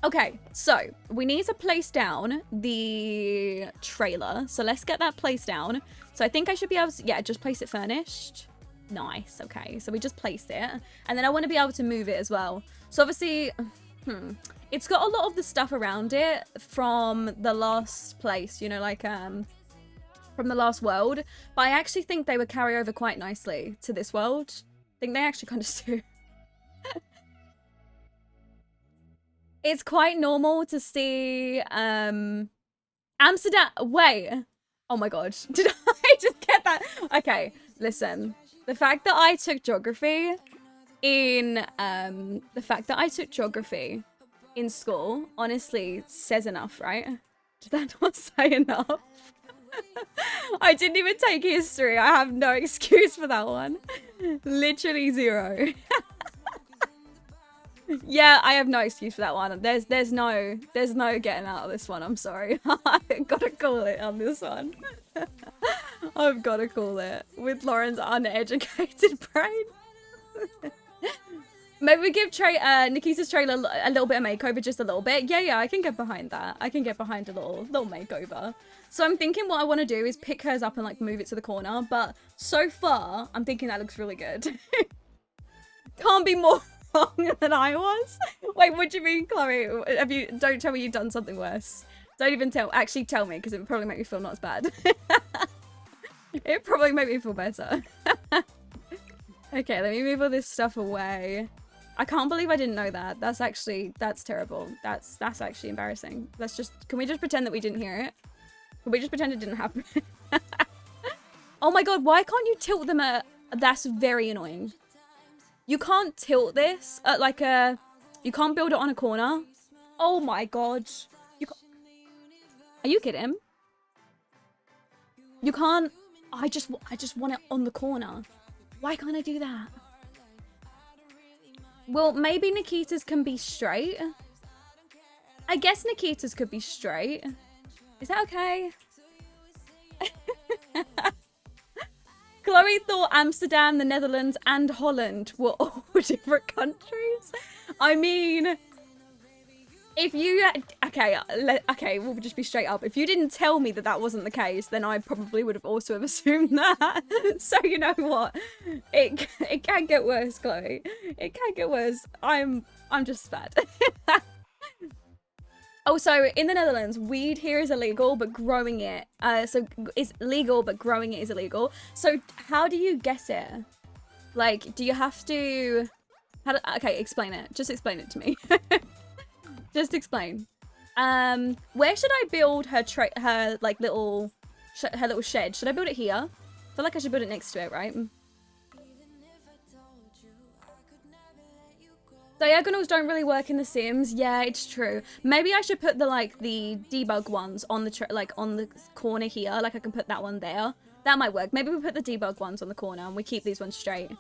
Okay, so we need to place down the trailer. So let's get that placed down. So I think I should be able to, yeah, just place it furnished. Nice, okay. So we just placed it. And then I want to be able to move it as well. So obviously, it's got a lot of the stuff around it from the last place, you know, like, from the last world. But I actually think they would carry over quite nicely to this world. I think they actually kind of do. It's quite normal to see Amsterdam. Wait. Oh my god. Did I just get that? Okay, listen. The fact that I took geography in school honestly says enough, right? Did that not say enough? I didn't even take history. I have no excuse for that one. Literally zero. Yeah, I have no excuse for that one. There's no getting out of this one. I'm sorry. I've got to call it on this one. I've got to call it with Lauren's uneducated brain. Maybe we give Nikita's trailer a little bit of makeover, just a little bit. Yeah, I can get behind that. I can get behind a little makeover. So I'm thinking what I want to do is pick hers up and like move it to the corner. But so far, I'm thinking that looks really good. Can't be more wrong than I was. Wait, what do you mean, Chloe? Don't tell me you've done something worse. Don't even actually tell me, because it would probably make me feel not as bad. It probably make me feel better. Okay, let me move all this stuff away. I can't believe I didn't know that. That's terrible. That's actually embarrassing. Can we just pretend that we didn't hear it? Can we just pretend it didn't happen? Oh my god, why can't you tilt them that's very annoying. You can't tilt this at like you can't build it on a corner. Oh my god. Are you kidding? You can't. I just want it on the corner. Why can't I do that? Well, maybe Nikita's can be straight. I guess Nikita's could be straight. Is that okay? Chloe thought Amsterdam, the Netherlands, and Holland were all different countries. I mean, if you... Okay, we'll just be straight up. If you didn't tell me that that wasn't the case, then I probably would have also have assumed that. So you know what? It can get worse, Chloe. It can get worse. I'm just bad. Oh, so in the Netherlands, weed here is illegal, but growing it, so it's legal, but growing it is illegal. So how do you get it? Like, do you have to, okay, explain it. Just explain it to me. Just explain. Where should I build her little shed? Should I build it here? I feel like I should build it next to it, right? Diagonals don't really work in The Sims. Yeah, it's true. Maybe I should put the debug ones on the on the corner here. Like I can put that one there. That might work. Maybe we put the debug ones on the corner and we keep these ones straight.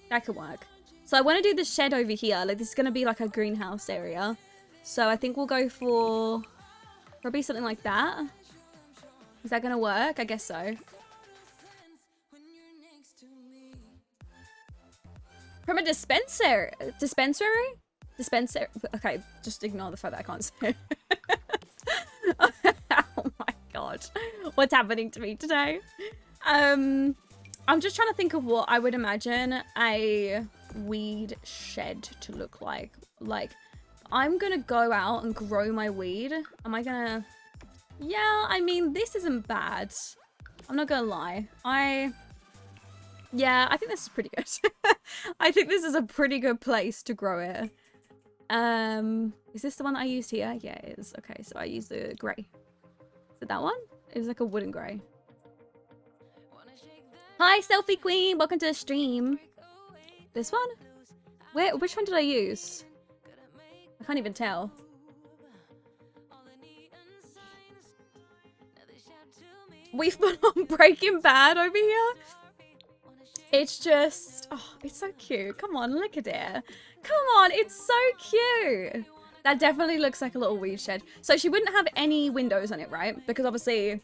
That could work. So I want to do the shed over here. Like this is going to be like a greenhouse area. So I think we'll go for probably something like that. Is that going to work? I guess so. From a dispensary? Okay, just ignore the fact that I can't say. Oh my god. What's happening to me today? I'm just trying to think of what I would imagine a weed shed to look like. Like, I'm gonna go out and grow my weed. Am I gonna... Yeah, I mean, this isn't bad. I'm not gonna lie. Yeah, I think this is pretty good. I think this is a pretty good place to grow it. Is this the one that I used here? Yeah, it is. Okay, so I used the grey. Is it that one? It was like a wooden grey. Hi, Selfie Queen. Welcome to the stream. This one? Which one did I use? I can't even tell. We've been on Breaking Bad over here. It's just, oh, it's so cute. Come on, look at it. Come on, it's so cute. That definitely looks like a little weed shed. So she wouldn't have any windows on it, right? Because obviously,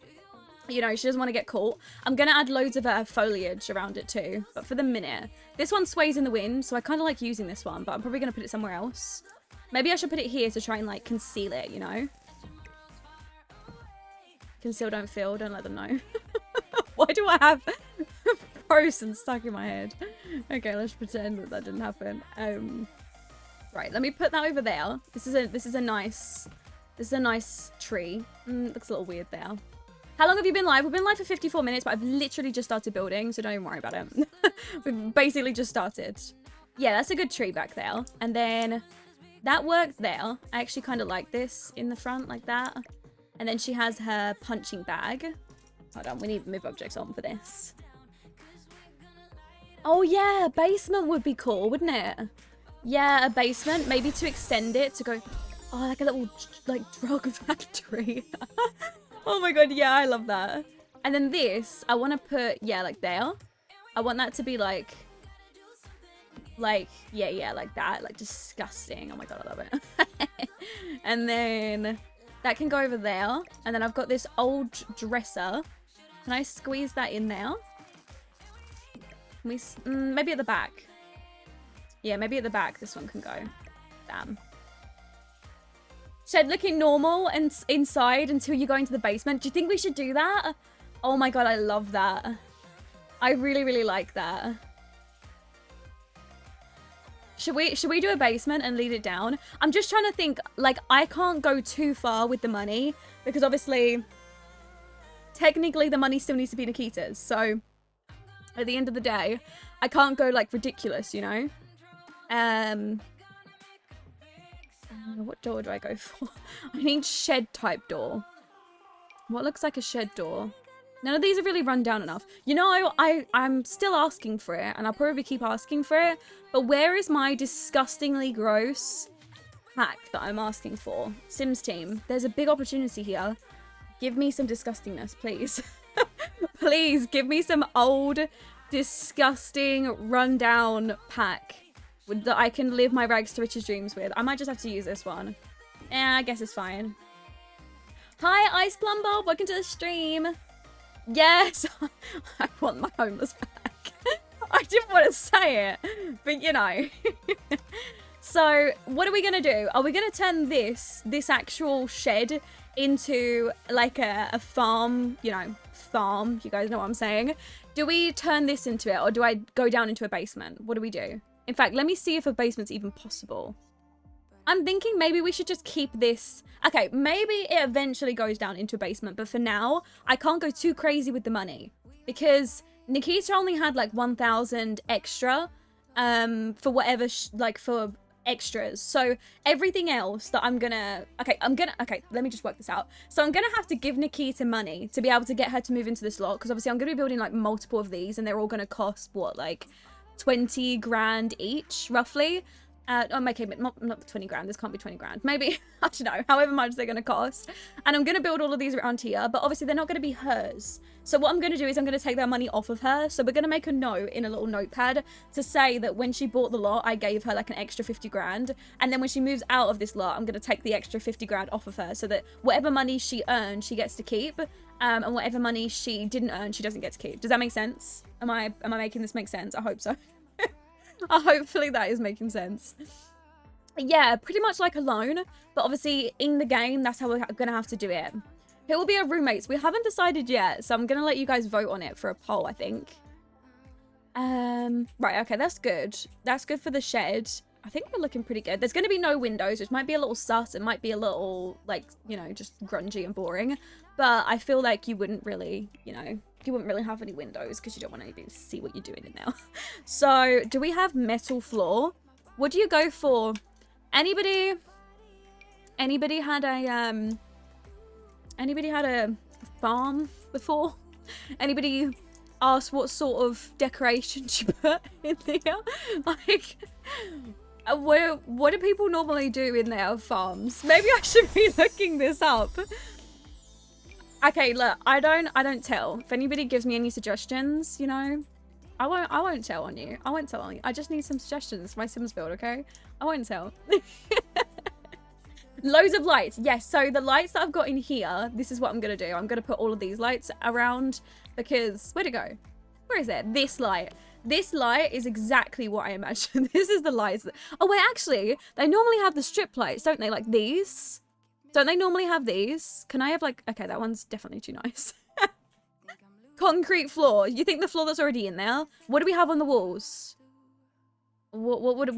you know, she doesn't want to get caught. I'm going to add loads of foliage around it too. But for the minute, this one sways in the wind. So I kind of like using this one, but I'm probably going to put it somewhere else. Maybe I should put it here to try and like conceal it, you know? Conceal, don't feel, don't let them know. Why do I have frozen stuck in my head? Okay, let's pretend that that didn't happen. Right, let me put that over there. This is a nice tree. Looks a little weird there. How long have you been live? We've been live for 54 minutes, but I've literally just started building, so don't even worry about it. We've basically just started. Yeah, that's a good tree back there. And then that worked there. I actually kind of like this in the front like that. And then she has her punching bag. Hold on, we need move objects on for this. Oh yeah, a basement would be cool, wouldn't it? Yeah, a basement, maybe to extend it to go, oh, like a little like drug factory. Oh my god, yeah, I love that. And then this, I want to put, yeah, like there. I want that to be like, yeah, like that, like disgusting. Oh my god, I love it. And then that can go over there. And then I've got this old dresser. Can I squeeze that in there? Maybe at the back. Yeah, maybe at the back this one can go. Damn. Shed looking normal and inside until you go into the basement. Do you think we should do that? Oh my god, I love that. I really, really like that. Should we do a basement and lead it down? I'm just trying to think, like, I can't go too far with the money because obviously, technically the money still needs to be Nikita's. So at the end of the day, I can't go like ridiculous, you know? What door do I go for? I need shed type door. What looks like a shed door? None of these are really run down enough. You know, I'm still asking for it, and I'll probably keep asking for it, but where is my disgustingly gross hack that I'm asking for? Sims team, there's a big opportunity here. Give me some disgustingness, please. Please, give me some old, disgusting, rundown pack that I can live my rags to riches dreams with. I might just have to use this one. Yeah, I guess it's fine. Hi, Ice Plumber. Welcome to the stream. Yes, I want my homeless back. I didn't want to say it, but you know. So, what are we going to do? Are we going to turn this actual shed into like a farm, you know, farm? You guys know what I'm saying? Do we turn this into it, or do I go down into a basement? What do we do? In fact, let me see if a basement's even possible. I'm thinking maybe we should just keep this. Okay, maybe it eventually goes down into a basement, but for now, I can't go too crazy with the money because Nikita only had like 1,000 extra for whatever, like for extras. So everything else that I'm gonna, okay, let me just work this out. So I'm gonna have to give Nikita money to be able to get her to move into this lot because obviously I'm gonna be building like multiple of these and they're all gonna cost what, like 20 grand each, roughly. Okay, but not 20 grand. This can't be 20 grand. Maybe, I don't know, however much they're going to cost. And I'm going to build all of these around here, but obviously they're not going to be hers. So what I'm going to do is I'm going to take that money off of her. So we're going to make a note in a little notepad to say that when she bought the lot, I gave her like an extra 50 grand. And then when she moves out of this lot, I'm going to take the extra 50 grand off of her so that whatever money she earned, she gets to keep. And whatever money she didn't earn, she doesn't get to keep. Does that make sense? Am I making this make sense? I hope so. Hopefully that is making sense. Yeah, pretty much like a loan, but obviously in the game, that's how we're gonna have to do it. Who will be our roommates? We haven't decided yet, so I'm gonna let you guys vote on it for a poll, I think. Right, okay, that's good. That's good for the shed. I think we're looking pretty good. There's gonna be no windows, which might be a little sus. It might be a little, like, you know, just grungy and boring. But I feel like you wouldn't really, you know, you wouldn't really have any windows because you don't want anybody to see what you're doing in there. So, do we have metal floor? What do you go for? Anybody had a farm before? Anybody asked what sort of decorations you put in there? Like, what do people normally do in their farms? Maybe I should be looking this up. Okay, look, I don't tell. If anybody gives me any suggestions, you know, I won't tell on you. I won't tell on you. I just need some suggestions for my Sims build, okay? I won't tell. Loads of lights. Yes, so the lights that I've got in here, this is what I'm going to do. I'm going to put all of these lights around because, where'd it go? Where is it? This light. This light is exactly what I imagined. This is the lights. Oh, wait, actually, they normally have the strip lights, don't they? Like these. Don't they normally have these? Can I have like... Okay, that one's definitely too nice. Concrete floor. You think the floor that's already in there? What do we have on the walls? What would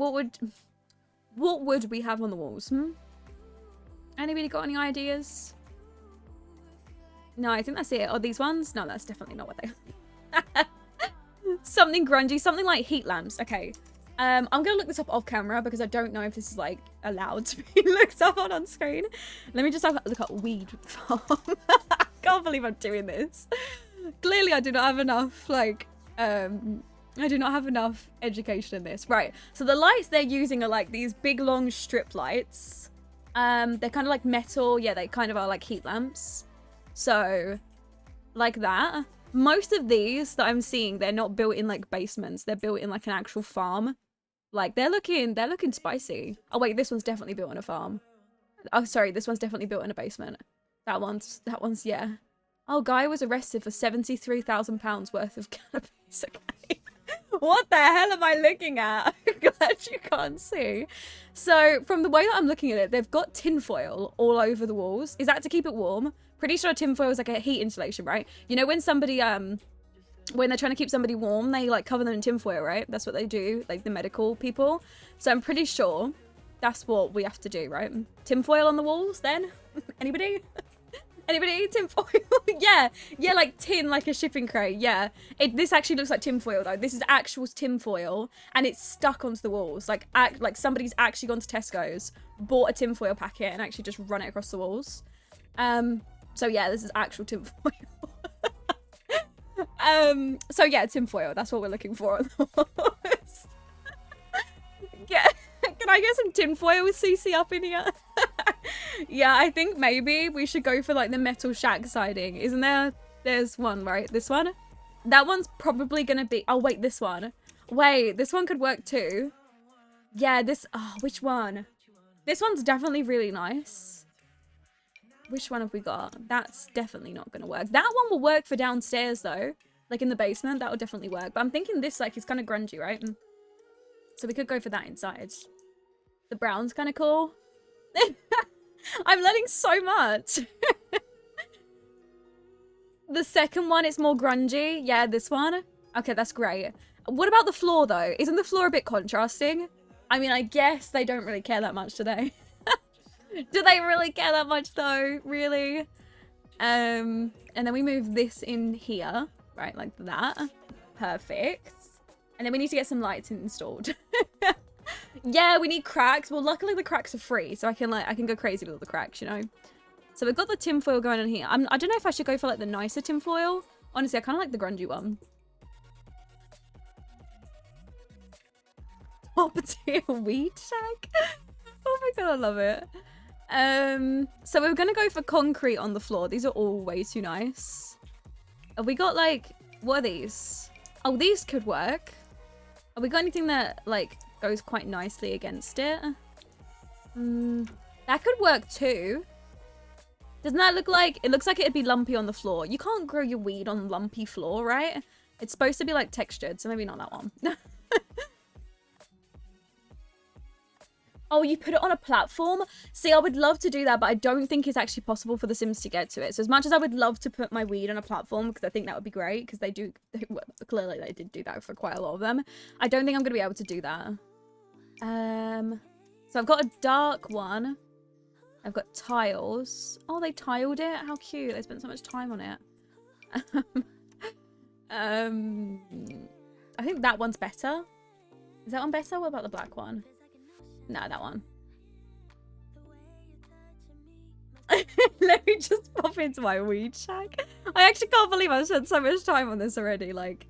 we have on the walls? Anybody got any ideas? No, I think that's it. Oh, these ones? No, that's definitely not what they are. Something grungy, something like heat lamps. Okay. I'm gonna look this up off camera because I don't know if this is like allowed to be looked up on screen. Let me just look up weed farm. I can't believe I'm doing this. Clearly I do not have enough like I do not have enough education in this. Right. So the lights they're using are like these big long strip lights. They're kind of like metal. Yeah, they kind of are like heat lamps. So like that. Most of these that I'm seeing, they're not built in like basements. They're built in like an actual farm. Like they're looking spicy. Oh wait, this one's definitely built on a farm. Oh sorry, this one's definitely built in a basement. That one's yeah. Oh, guy was arrested for £73,000 worth of cannabis. Okay. What the hell am I looking at? I'm glad you can't see. So from the way that I'm looking at it, they've got tinfoil all over the walls. Is that to keep it warm? Pretty sure tinfoil is like a heat insulation, right? You know when somebody, when they're trying to keep somebody warm, they like cover them in tinfoil, right? That's what they do, like the medical people. So I'm pretty sure that's what we have to do, right? Tinfoil on the walls then? Anybody? Anybody? Tinfoil? Yeah, like tin, like a shipping crate. Yeah, this actually looks like tinfoil though. This is actual tinfoil, and it's stuck onto the walls. Like somebody's actually gone to Tesco's, bought a tinfoil packet, and actually just run it across the walls. So yeah, this is actual tinfoil. So yeah, tinfoil. That's what we're looking for on the walls. Yeah, can I get some tinfoil with CC up in here? Yeah, I think maybe we should go for like the metal shack siding. Isn't there? There's one, right? This one? That one's probably gonna be... Oh, wait, this one. Wait, this one could work too. Yeah, this... Oh, which one? This one's definitely really nice. Which one have we got? That's definitely not gonna work. That one will work for downstairs though. Like in the basement, that will definitely work. But I'm thinking this like is kind of grungy, right? So we could go for that inside. The brown's kind of cool. I'm learning so much. The second one is more grungy. Yeah, this one. Okay, that's great. What about the floor though? Isn't the floor a bit contrasting? I mean, I guess they don't really care that much, do they? Do they really care that much though? Really? And then we move this in here, right? Like that. Perfect. And then we need to get some lights installed. Yeah, we need cracks. Well, luckily the cracks are free, so I can go crazy with all the cracks, you know. So we've got the tinfoil going on here. I don't know if I should go for like the nicer tinfoil. Honestly, I kind of like the grungy one. Top tier weed shack. Oh my god, I love it. So we're gonna go for concrete on the floor. These are all way too nice. Have we got like, what are these? Oh, these could work. Have we got anything that like goes quite nicely against it? That could work too. Doesn't that look like... It looks like it'd be lumpy on the floor. You can't grow your weed on lumpy floor, right? It's supposed to be like textured, so maybe not that one. Oh, you put it on a platform? See, I would love to do that, but I don't think it's actually possible for The Sims to get to it. So as much as I would love to put my weed on a platform, because I think that would be great, because well, clearly they did do that for quite a lot of them. I don't think I'm going to be able to do that. So I've got a dark one. I've got tiles. Oh, they tiled it? How cute. They spent so much time on it. I think that one's better. Is that one better? What about the black one? No, that one. Let me just pop into my weed shack. I actually can't believe I've spent so much time on this already. Like,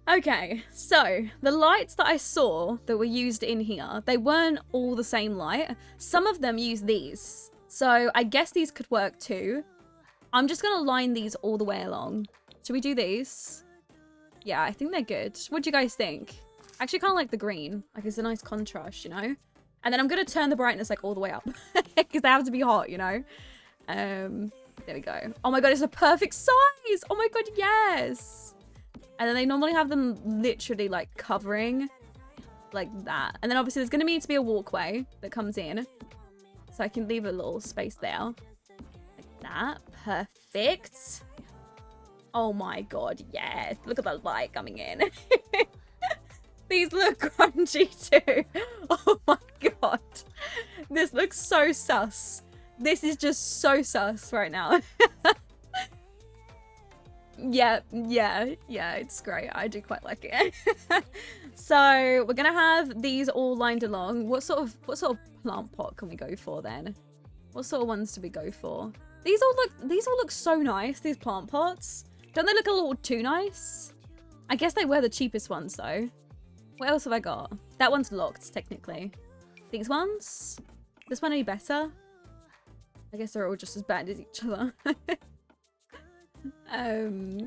okay, so the lights that I saw that were used in here, they weren't all the same light. Some of them use these. So I guess these could work too. I'm just going to line these all the way along. Should we do these? Yeah, I think they're good. What do you guys think? I actually kind of like the green. Like, it's a nice contrast, you know? And then I'm going to turn the brightness, like, all the way up. Because they have to be hot, you know? There we go. Oh my god, it's a perfect size! Oh my god, yes! And then they normally have them literally like covering like that. And then obviously there's going to need to be a walkway that comes in. So I can leave a little space there. Like that. Perfect. Oh my god, yes. Look at the light coming in. These look grungy too. Oh my god. This looks so sus. This is just so sus right now. Yeah, it's great. I do quite like it. So we're gonna have these all lined along. What sort of plant pot can we go for then? What sort of ones do we go for? These all look so nice, these plant pots. Don't they look a little too nice? I guess they were the cheapest ones though. What else have I got? That one's locked technically. These ones? This one any better? I guess they're all just as bad as each other.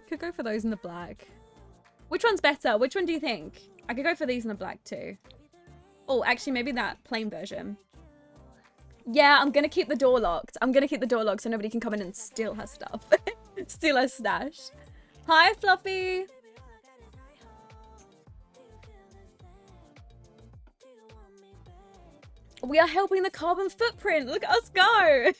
Could go for those in the black. Which one's better? Which one do you think? I could go for these in the black too. Oh, actually maybe that plain version. Yeah, I'm gonna keep the door locked. I'm gonna keep the door locked so nobody can come in and steal her stuff. Steal her stash. Hi, Fluffy. We are helping the carbon footprint. Look at us go.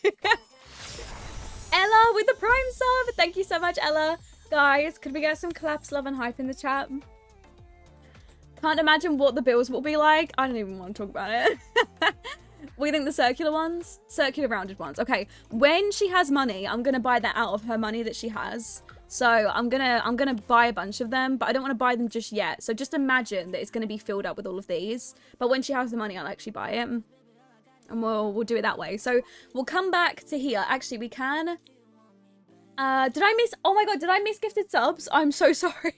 Ella with the Prime sub. Thank you so much, Ella. Guys, could we get some claps, love, and hype in the chat? Can't imagine what the bills will be like. I don't even want to talk about it. What do you think, the circular ones? Circular rounded ones. Okay, when she has money, I'm going to buy that out of her money that she has. So I'm gonna buy a bunch of them, but I don't want to buy them just yet. So just imagine that it's going to be filled up with all of these. But when she has the money, I'll actually buy it. And we'll do it that way. So we'll come back to here. Actually, we can. Did I miss? Oh my god, did I miss gifted subs? I'm so sorry.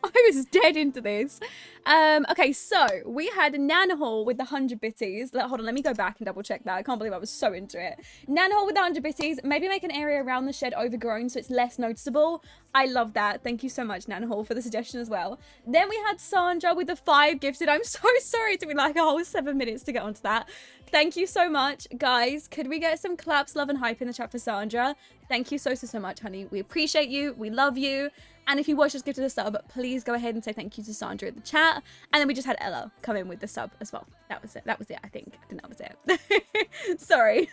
I was dead into this. Okay, so we had Nanahall with the 100 bitties. Hold on, let me go back and double check that. I can't believe I was so into it. Nanahall with the 100 bitties. Maybe make an area around the shed overgrown so it's less noticeable. I love that. Thank you so much, Nanahall, for the suggestion as well. Then we had Sandra with the 5 gifted. I'm so sorry to be like a whole 7 minutes to get onto that. Thank you so much. Guys, could we get some claps, love, and hype in the chat for Sandra? Thank you so much, honey. We appreciate you. We love you. And if you watch us gifted a sub, please go ahead and say thank you to Sandra in the chat. And then we just had Ella come in with the sub as well. That was it. That was it, I think. I think that was it. Sorry.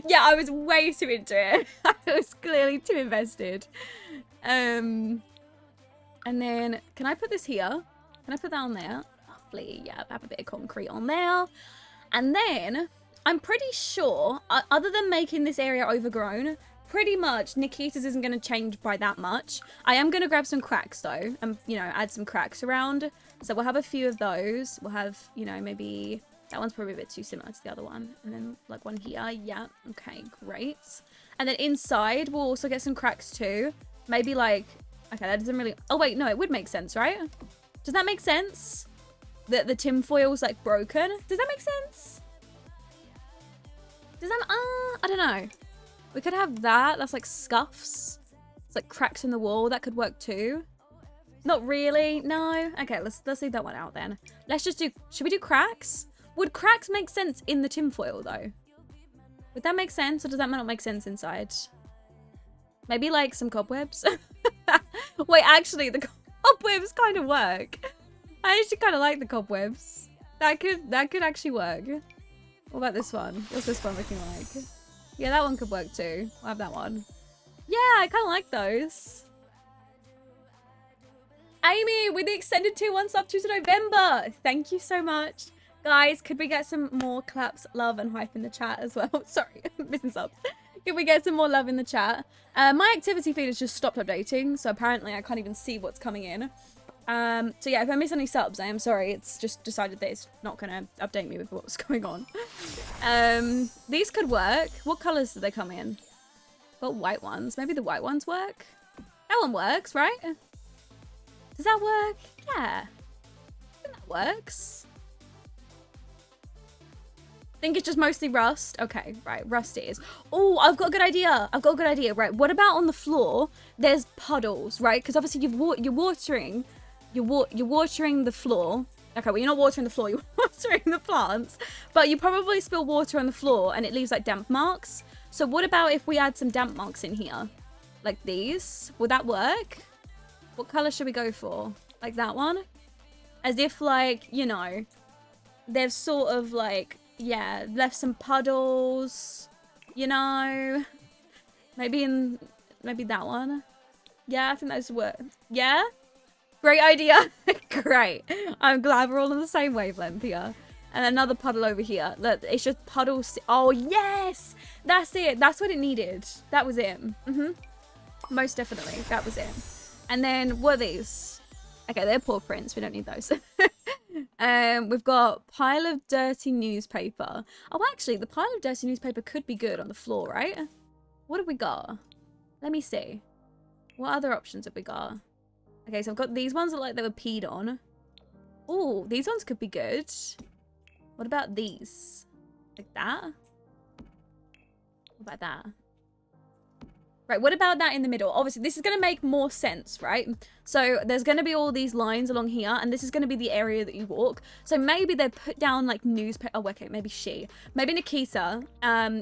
Yeah, I was way too into it. I was clearly too invested. And then, can I put this here? Can I put that on there? Lovely. Yeah, have a bit of concrete on there. And then, I'm pretty sure, other than making this area overgrown, pretty much Nikita's isn't going to change by that much. I am going to grab some cracks though, and, you know, add some cracks around. So we'll have a few of those. We'll have, you know, maybe, that one's probably a bit too similar to the other one. And then like one here. Yeah, okay, great. And then inside, we'll also get some cracks too. Maybe like, okay, that doesn't really, oh wait, no, it would make sense, right? Does that make sense? That the tinfoil's like broken? Does that make sense? Does that, I don't know. We could have that. That's like scuffs. It's like cracks in the wall. That could work too. Not really. No. Okay, let's leave that one out then. Let's just do, should we do cracks? Would cracks make sense in the tinfoil though? Would that make sense, or does that not make sense inside? Maybe like some cobwebs? Wait, actually the cobwebs kind of work. I actually kind of like the cobwebs. That could actually work. What about this one? What's this one looking like? Yeah, that one could work too. We'll have that one. Yeah, I kind of like those. Amy, with the extended 2-1 sub to November. Thank you so much. Guys, could we get some more claps, love, and hype in the chat as well? Sorry, missing subs. Could we get some more love in the chat? My activity feed has just stopped updating, so apparently I can't even see what's coming in. So yeah, if I miss any subs, I am sorry. It's just decided that it's not going to update me with what's going on. These could work. What colors do they come in? Got white ones. Maybe the white ones work? That one works, right? Does that work? Yeah. I think that works. I think it's just mostly rust. Okay, right, rust it is. Oh, I've got a good idea. I've got a good idea. Right, what about on the floor? There's puddles, right? Because obviously you're watering the floor. Okay, well, you're not watering the floor, you're watering the plants. But you probably spill water on the floor and it leaves like damp marks. So what about if we add some damp marks in here? Like these? Would that work? What color should we go for? Like that one? As if like, you know, they've sort of like, yeah, left some puddles, you know. Maybe that one. Yeah, I think that's what. Yeah? Great idea. Great. I'm glad we're all on the same wavelength here. And another puddle over here. Look, it's just puddles. Oh, yes! That's it. That's what it needed. That was it. Most definitely. That was it. And then, what are these? Okay, they're paw prints. We don't need those. We've got pile of dirty newspaper. Oh, actually, the pile of dirty newspaper could be good on the floor, right? What have we got? Let me see. What other options have we got? Okay, so I've got these ones that like they were peed on. Oh, these ones could be good. What about these? Like that? What about that? Right, what about that in the middle? Obviously, this is going to make more sense, right? So there's going to be all these lines along here, and this is going to be the area that you walk. So maybe they put down like newspaper. Oh, okay, maybe Nikita,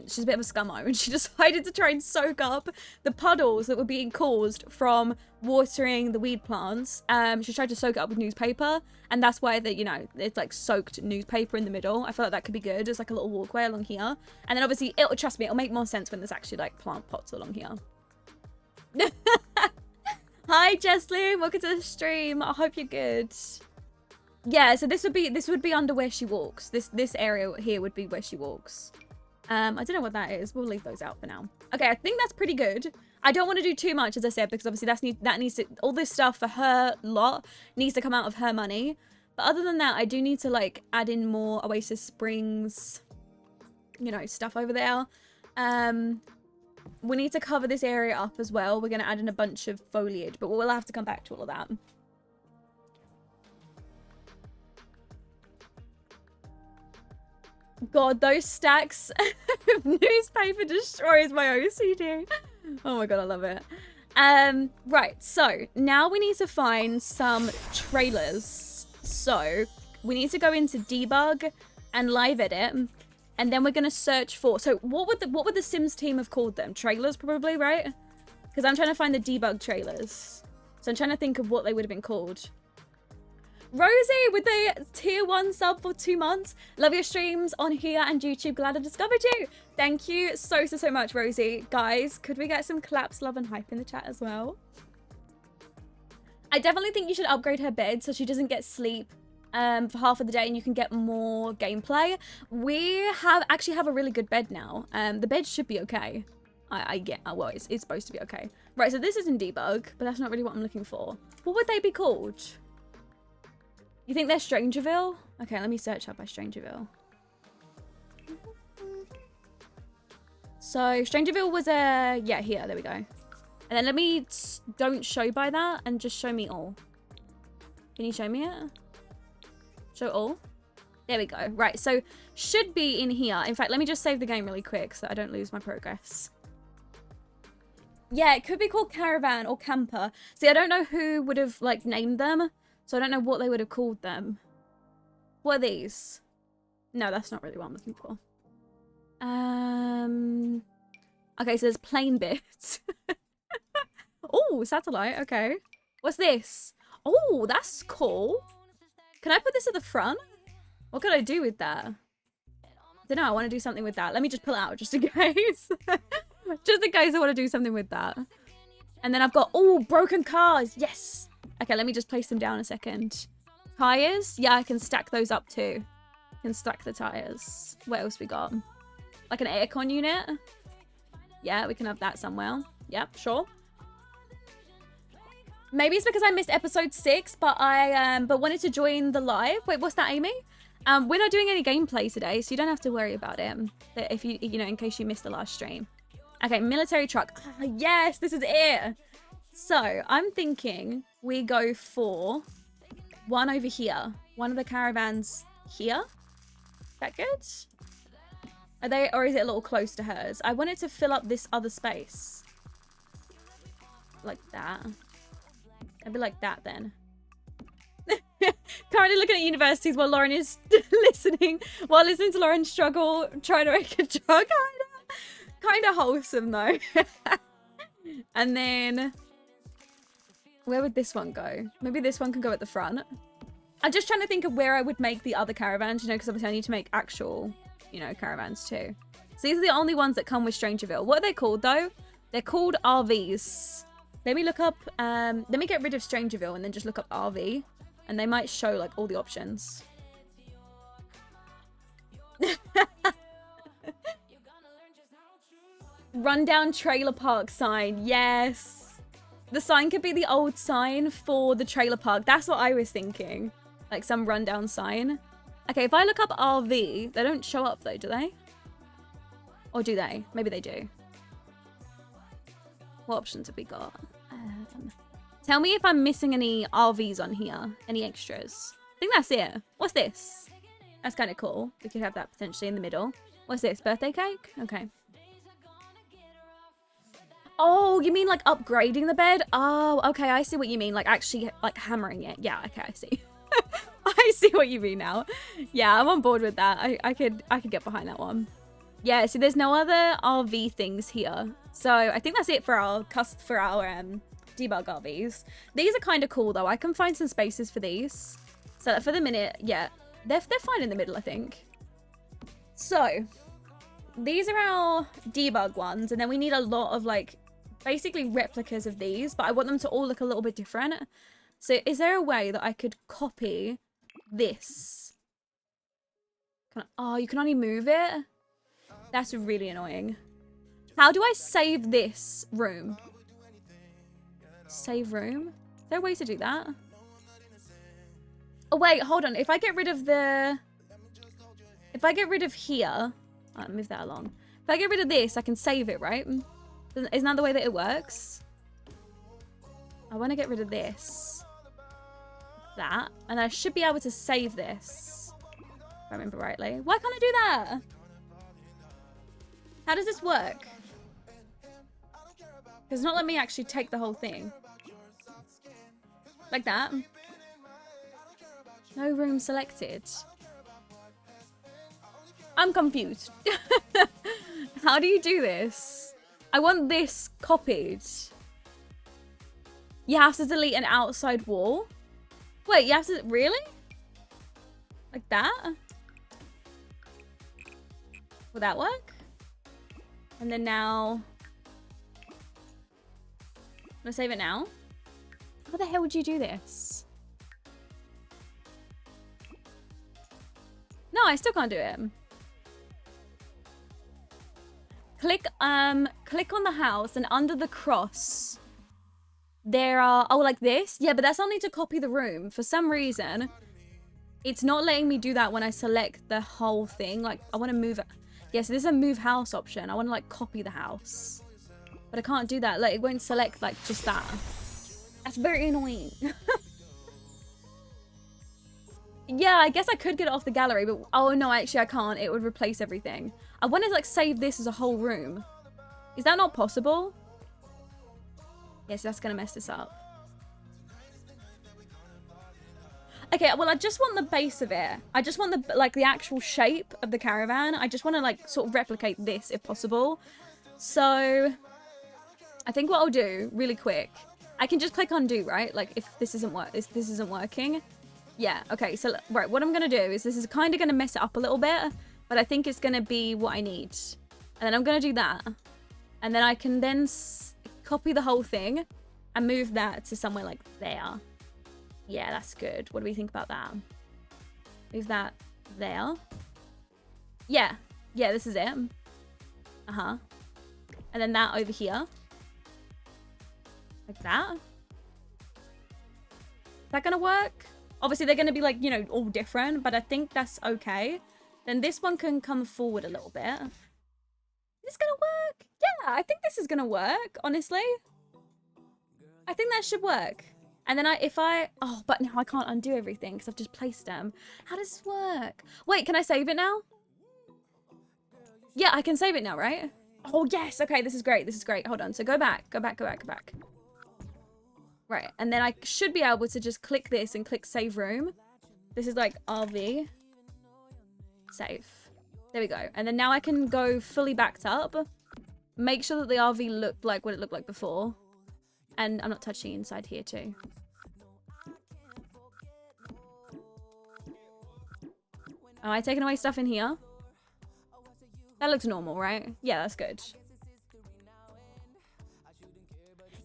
she's a bit of a scummo, and she decided to try and soak up the puddles that were being caused from watering the weed plants. She tried to soak it up with newspaper, and that's why you know, it's like soaked newspaper in the middle. I feel like that could be good. It's like a little walkway along here, and then obviously trust me, it'll make more sense when there's actually like plant pots along here. Hi Jesslyn, welcome to the stream. I hope you're good. Yeah, so this would be under where she walks. This area here would be where she walks. I don't know what that is. We'll leave those out for now. Okay, I think that's pretty good. I don't want to do too much, as I said, because obviously that needs to, all this stuff for her lot needs to come out of her money. But other than that, I do need to like add in more Oasis Springs, you know, stuff over there. We need to cover this area up as well. We're going to add in a bunch of foliage, but we'll have to come back to all of that. God, those stacks of newspaper destroys my OCD. Oh my God, I love it. Right, so now we need to find some trailers. So we need to go into debug and live edit. And then we're going to search for... So what would the Sims team have called them? Trailers, probably, right? Because I'm trying to find the debug trailers. So I'm trying to think of what they would have been called. Rosie with the tier 1 sub for 2 months. Love your streams on here and YouTube. Glad I discovered you. Thank you so much, Rosie. Guys, could we get some claps, love, and hype in the chat as well? I definitely think you should upgrade her bed so she doesn't get sleep for half of the day and you can get more gameplay. We actually have a really good bed now. The bed should be okay. Well, it's supposed to be okay. Right, so this is in debug, but that's not really what I'm looking for. What would they be called? You think they're Strangerville? Okay, let me search up by Strangerville. So Strangerville was yeah, here, there we go. And then let me don't show by that and just show me all. Can you show me it? Show all. There we go. Right, so should be in here. In fact, let me just save the game really quick so I don't lose my progress. Yeah, it could be called Caravan or Camper. See, I don't know who would have like named them, so I don't know what they would have called them. What are these? No, that's not really what I'm looking for. Okay, so there's plain bits. Oh, satellite. Okay. What's this? Oh, that's cool. Can I put this at the front? What could I do with that? I don't know. I want to do something with that. Let me just pull it out just in case. Just in case I want to do something with that. And then I've got, oh, broken cars. Yes. Okay, let me just place them down a second. Tires. Yeah, I can stack those up too. I can stack the tires. What else we got? Like an aircon unit. Yeah, we can have that somewhere. Yep, sure. Maybe it's because I missed episode 6, but I wanted to join the live. Wait, what's that, Amy? We're not doing any gameplay today, so you don't have to worry about it. If you know, in case you missed the last stream. Okay, military truck. Ah, yes, this is it. So I'm thinking we go for one over here. One of the caravans here. Is that good? Are they, or is it a little close to hers? I wanted to fill up this other space. Like that. Maybe like that then. Currently looking at universities while Lauren is listening to Lauren struggle trying to make a drug. Kind of wholesome though. And then Where would this one go? Maybe this one can go at the front. I'm just trying to think of where I would make the other caravans, you know, because obviously I need to make actual, you know, caravans too. So these are the only ones that come with Strangerville. What are they called though? They're called RVs. Let me look up, let me get rid of Strangerville and then just look up RV. And they might show like all the options. Rundown trailer park sign. Yes. The sign could be the old sign for the trailer park. That's what I was thinking. Like some rundown sign. Okay, if I look up RV, they don't show up though, do they? Or do they? Maybe they do. What options have we got? Tell me if I'm missing any RVs on here. Any extras. I think that's it. What's this? That's kind of cool. We could have that potentially in the middle. What's this? Birthday cake? Okay. Oh, you mean like upgrading the bed? Oh, okay. I see what you mean. Like actually like hammering it. Yeah, okay. I see. I see what you mean now. Yeah, I'm on board with that. I could get behind that one. Yeah, see there's no other RV things here. So I think that's it for our debug RVs. These are kind of cool though. I can find some spaces for these. So for the minute, yeah, they're fine in the middle, I think. So these are our debug ones, and then we need a lot of like basically replicas of these, but I want them to all look a little bit different. So is there a way that I could copy this? Oh, you can only move it? That's really annoying. How do I save this room? Save room? Is there a way to do that? Oh, wait, hold on. If I get rid of the... If I get rid of here... I'll move that along. If I get rid of this, I can save it, right? Isn't that the way that it works? I want to get rid of this. That. And I should be able to save this. If I remember rightly. Why can't I do that? How does this work? It's not letting me actually take the whole thing. Like that. No room selected. I'm confused. How do you do this? I want this copied. You have to delete an outside wall. Wait, you have to... Really? Like that? Will that work? And then now... I'm gonna save it now. How the hell would you do this? No, I still can't do it. Click on the house, and under the cross, there are... Oh, like this? Yeah, but that's only to copy the room. For some reason, it's not letting me do that when I select the whole thing. Like, I want to move it. Yeah, so this is a move house option. I want to, like, copy the house. But I can't do that. Like, it won't select, like, just that. That's very annoying. Yeah, I guess I could get it off the gallery, but... Oh, no, actually, I can't. It would replace everything. I want to, like, save this as a whole room. Is that not possible? Yes, that's going to mess this up. Okay, well, I just want the base of it. I just want the, like, the actual shape of the caravan. I just want to, like, sort of replicate this if possible. So, I think what I'll do really quick, I can just click undo, right? Like, if this isn't working. Yeah, okay, so, right, what I'm going to do is this is kind of going to mess it up a little bit, but I think it's going to be what I need. And then I'm going to do that. And then I can then copy the whole thing and move that to somewhere like there. Yeah, that's good. What do we think about that? Move that there. Yeah. Yeah, this is it. Uh-huh. And then that over here. Like that. Is that going to work? Obviously, they're going to be, like, you know, all different, but I think that's okay. Then this one can come forward a little bit. Is this going to work? Yeah, I think this is going to work, honestly. I think that should work. And then oh, but now I can't undo everything because I've just placed them. How does this work? Wait, can I save it now? Yeah, I can save it now, right? Oh, yes. Okay, this is great. This is great. Hold on. So go back. Right, and then I should be able to just click this and click save room. This is like RV. Save. There we go. And then now I can go fully backed up. Make sure that the RV looked like what it looked like before. And I'm not touching inside here too. Am I taking away stuff in here? That looks normal, right? Yeah, that's good.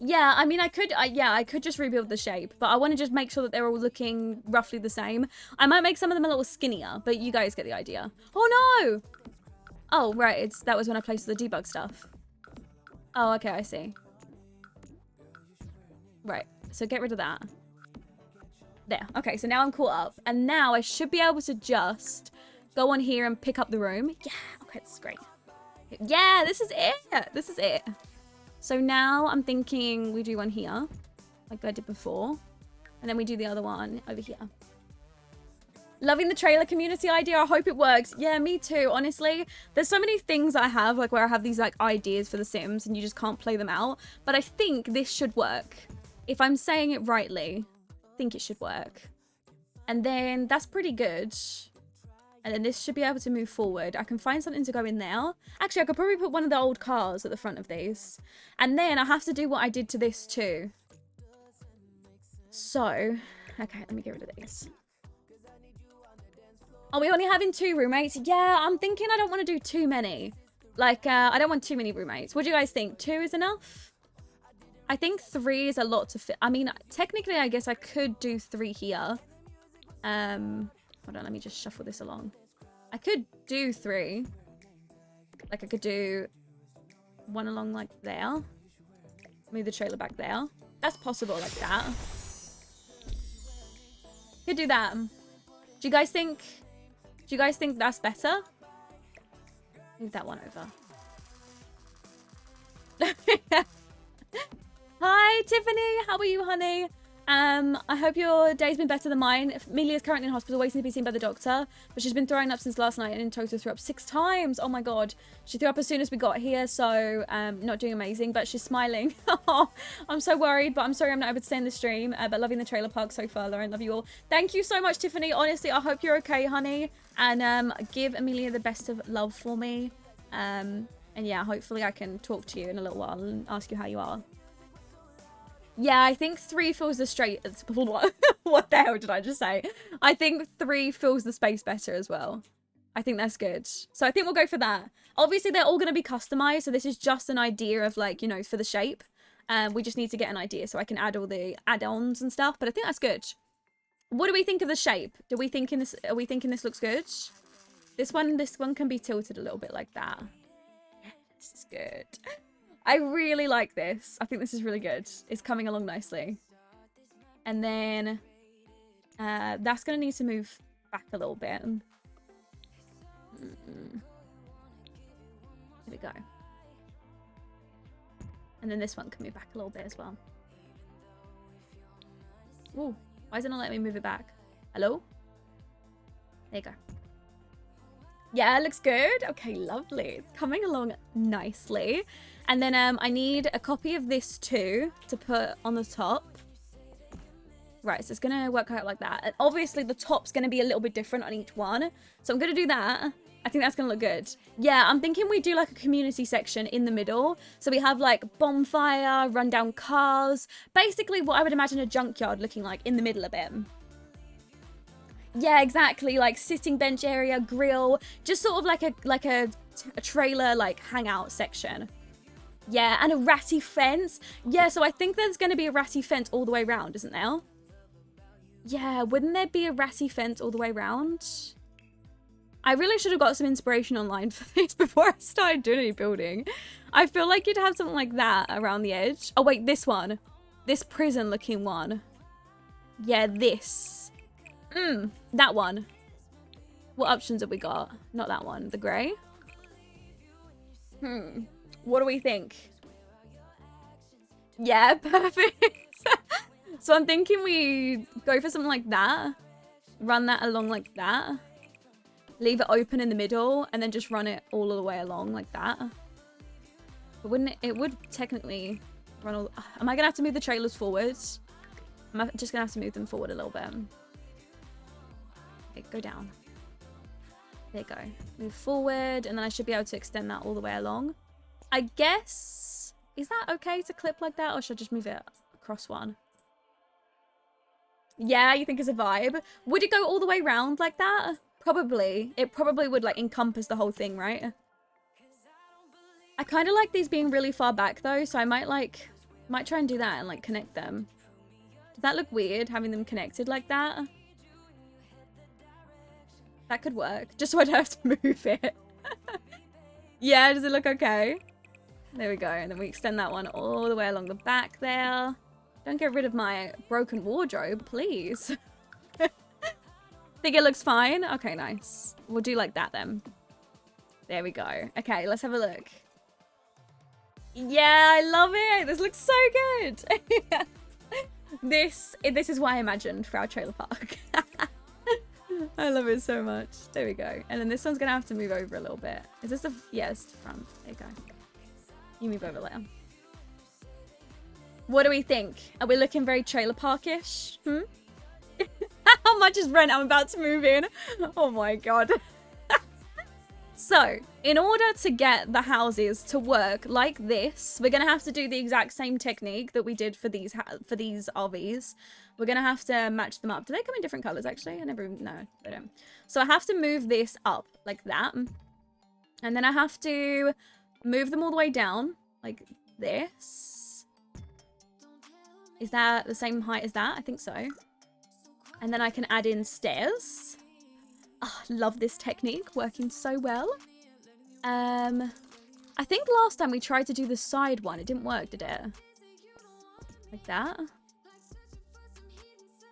Yeah, I mean, I could just rebuild the shape, but I want to just make sure that they're all looking roughly the same. I might make some of them a little skinnier, but you guys get the idea. Oh no! Oh, right, that was when I placed the debug stuff. Oh, okay, I see. Right, so get rid of that. There, okay, so now I'm caught up. And now I should be able to just go on here and pick up the room. Yeah, okay, this is great. Yeah, this is it. This is it. So now I'm thinking we do one here, like I did before. And then we do the other one over here. Loving the trailer community idea. I hope it works. Yeah, me too, honestly. There's so many things I have, like where I have these like ideas for The Sims and you just can't play them out. But I think this should work. If I'm saying it rightly, I think it should work. And then that's pretty good. And then this should be able to move forward. I can find something to go in there. Actually, I could probably put one of the old cars at the front of these. And then I have to do what I did to this too. So, okay, let me get rid of these. Are we only having 2 roommates? Yeah, I'm thinking I don't want to do too many. Like, I don't want too many roommates. What do you guys think? 2 is enough? I think 3 is a lot to fit. I mean, technically, I guess I could do 3 here. Hold on, let me just shuffle this along. I could do 3. Like, I could do 1 along, like, there. Move the trailer back there. That's possible, like that. Could do that. Do you guys think that's better? Move that one over. Hi, Tiffany. How are you, honey? I hope your day's been better than mine. Amelia is currently in hospital waiting to be seen by the doctor, but she's been throwing up since last night and in total threw up 6 times. Oh my god. She threw up as soon as we got here, so not doing amazing, but she's smiling. I'm so worried, but I'm sorry I'm not able to stay in the stream, but loving the trailer park so far, Lauren. Love you all. Thank you so much, Tiffany. Honestly, I hope you're okay, honey. And give Amelia the best of love for me. And yeah, hopefully I can talk to you in a little while and ask you how you are. Yeah, I think 3 fills the straight. What the hell did I just say? I think 3 fills the space better as well. I think that's good. So I think we'll go for that. Obviously, they're all going to be customized. So this is just an idea of like, you know, for the shape. We just need to get an idea so I can add all the add-ons and stuff. But I think that's good. What do we think of the shape? Are we thinking this looks good? This one can be tilted a little bit like that. This is good. I really like this. I think this is really good. It's coming along nicely. And then that's going to need to move back a little bit. There we go. And then this one can move back a little bit as well. Ooh, why is it not letting me move it back? Hello? There you go. Yeah, it looks good. Okay, lovely. It's coming along nicely. And then I need a copy of this too to put on the top. Right, so it's going to work out like that. And obviously the top's going to be a little bit different on each one. So I'm going to do that. I think that's going to look good. Yeah, I'm thinking we do like a community section in the middle. So we have like bonfire, rundown cars. Basically what I would imagine a junkyard looking like in the middle of it. Yeah, exactly. Like sitting bench area, grill. Just sort of like a trailer like hangout section. Yeah, and a ratty fence. Yeah, so I think there's going to be a ratty fence all the way around, isn't there? Yeah, wouldn't there be a ratty fence all the way around? I really should have got some inspiration online for this before I started doing any building. I feel like you'd have something like that around the edge. Oh, wait, this one. This prison-looking one. Yeah, this. That one. What options have we got? Not that one. The grey? What do we think? Yeah, perfect. So I'm thinking we go for something like that. Run that along like that. Leave it open in the middle and then just run it all the way along like that. But wouldn't it would technically run all... Am I going to have to move the trailers forwards? I'm just going to have to move them forward a little bit. Okay, go down. There you go. Move forward and then I should be able to extend that all the way along. I guess... Is that okay to clip like that or should I just move it cross one. Yeah, you think it's a vibe? Would it go all the way around like that? Probably. It probably would like encompass the whole thing, right? I kind of like these being really far back though, so I might try and do that and like connect them. Does that look weird, having them connected like that? That could work, just so I don't have to move it. Yeah, does it look okay? There we go, and then we extend that one all the way along the back there. Don't get rid of my broken wardrobe, please. Think it looks fine? Okay, nice. We'll do like that then. There we go. Okay, let's have a look. Yeah, I love it. This looks so good. This is what I imagined for our trailer park. I love it so much. There we go. And then this one's going to have to move over a little bit. Is this the... Yeah, it's the front. There you go. You move over later. What do we think? Are we looking very trailer park-ish? How much is rent? I'm about to move in. Oh my god. So, in order to get the houses to work like this, we're going to have to do the exact same technique that we did for these RVs. We're going to have to match them up. Do they come in different colors, actually? I never... No, they don't. So I have to move this up like that. And then I have to move them all the way down like this. Is that the same height as that? I think so. And then I can add in stairs. Oh, love this technique, working so well. I think last time we tried to do the side one, it didn't work, did it? Like that.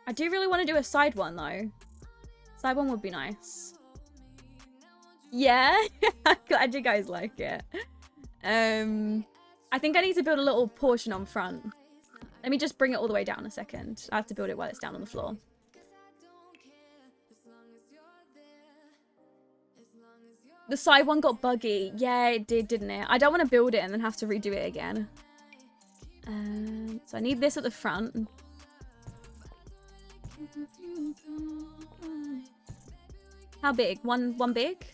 I do really want to do a side one though. Side one would be nice. Yeah, I'm glad you guys like it. I think I need to build a little portion on front. Let me just bring it all the way down a second. I have to build it while it's down on the floor. The side one got buggy. Yeah, it did, didn't it? I don't want to build it and then have to redo it again. So I need this at the front. How big? One big?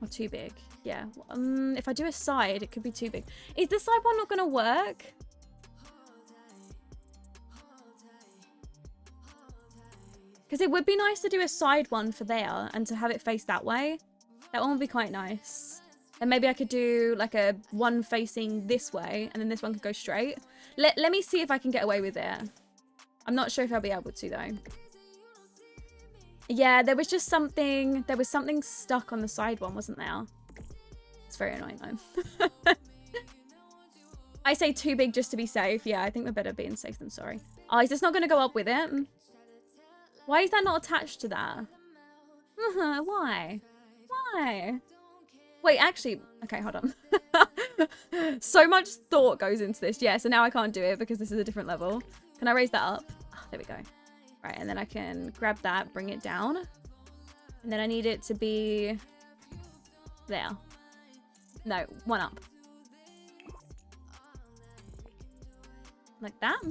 Or too big? Yeah. If I do a side, it could be too big. Is the side one not going to work? Because it would be nice to do a side one for there and to have it face that way. That one would be quite nice. And maybe I could do like a one facing this way and then this one could go straight. Let me see if I can get away with it. I'm not sure if I'll be able to though. Yeah, there was just something, there was something stuck on the side one, wasn't there? It's very annoying though. I say too big just to be safe. Yeah, I think we're better being safe than sorry. Oh, is this not going to go up with it? Why is that not attached to that? Why? Why? Wait, actually... Okay, hold on. So much thought goes into this. Yeah, so now I can't do it because this is a different level. Can I raise that up? Oh, there we go. Right, and then I can grab that, bring it down. And then I need it to be... There. No, one up. Like that.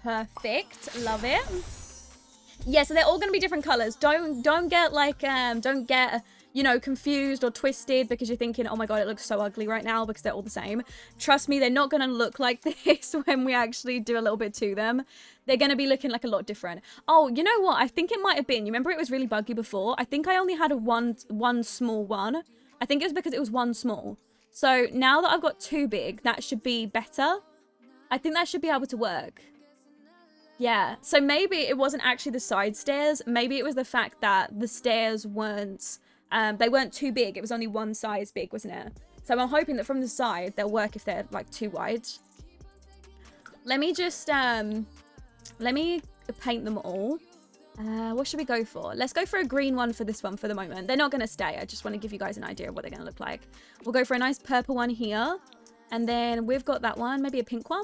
Perfect. Love it. Yeah, so they're all going to be different colors. Don't get like, don't get, you know, confused or twisted because you're thinking, oh my god, it looks so ugly right now because they're all the same. Trust me, they're not going to look like this when we actually do a little bit to them. They're going to be looking like a lot different. Oh, you know what? I think it might have been, you remember it was really buggy before? I think I only had a one small one. I think it was because it was one small. So now that I've got two big, that should be better. I think that should be able to work. Yeah, so maybe it wasn't actually the side stairs. Maybe it was the fact that the stairs weren't, they weren't too big. It was only one size big, wasn't it? So I'm hoping that from the side, they'll work if they're like too wide. Let me just, let me paint them all. What should we go for? Let's go for a green one for this one for the moment. They're not going to stay. I just want to give you guys an idea of what they're going to look like. We'll go for a nice purple one here. And then we've got that one, maybe a pink one.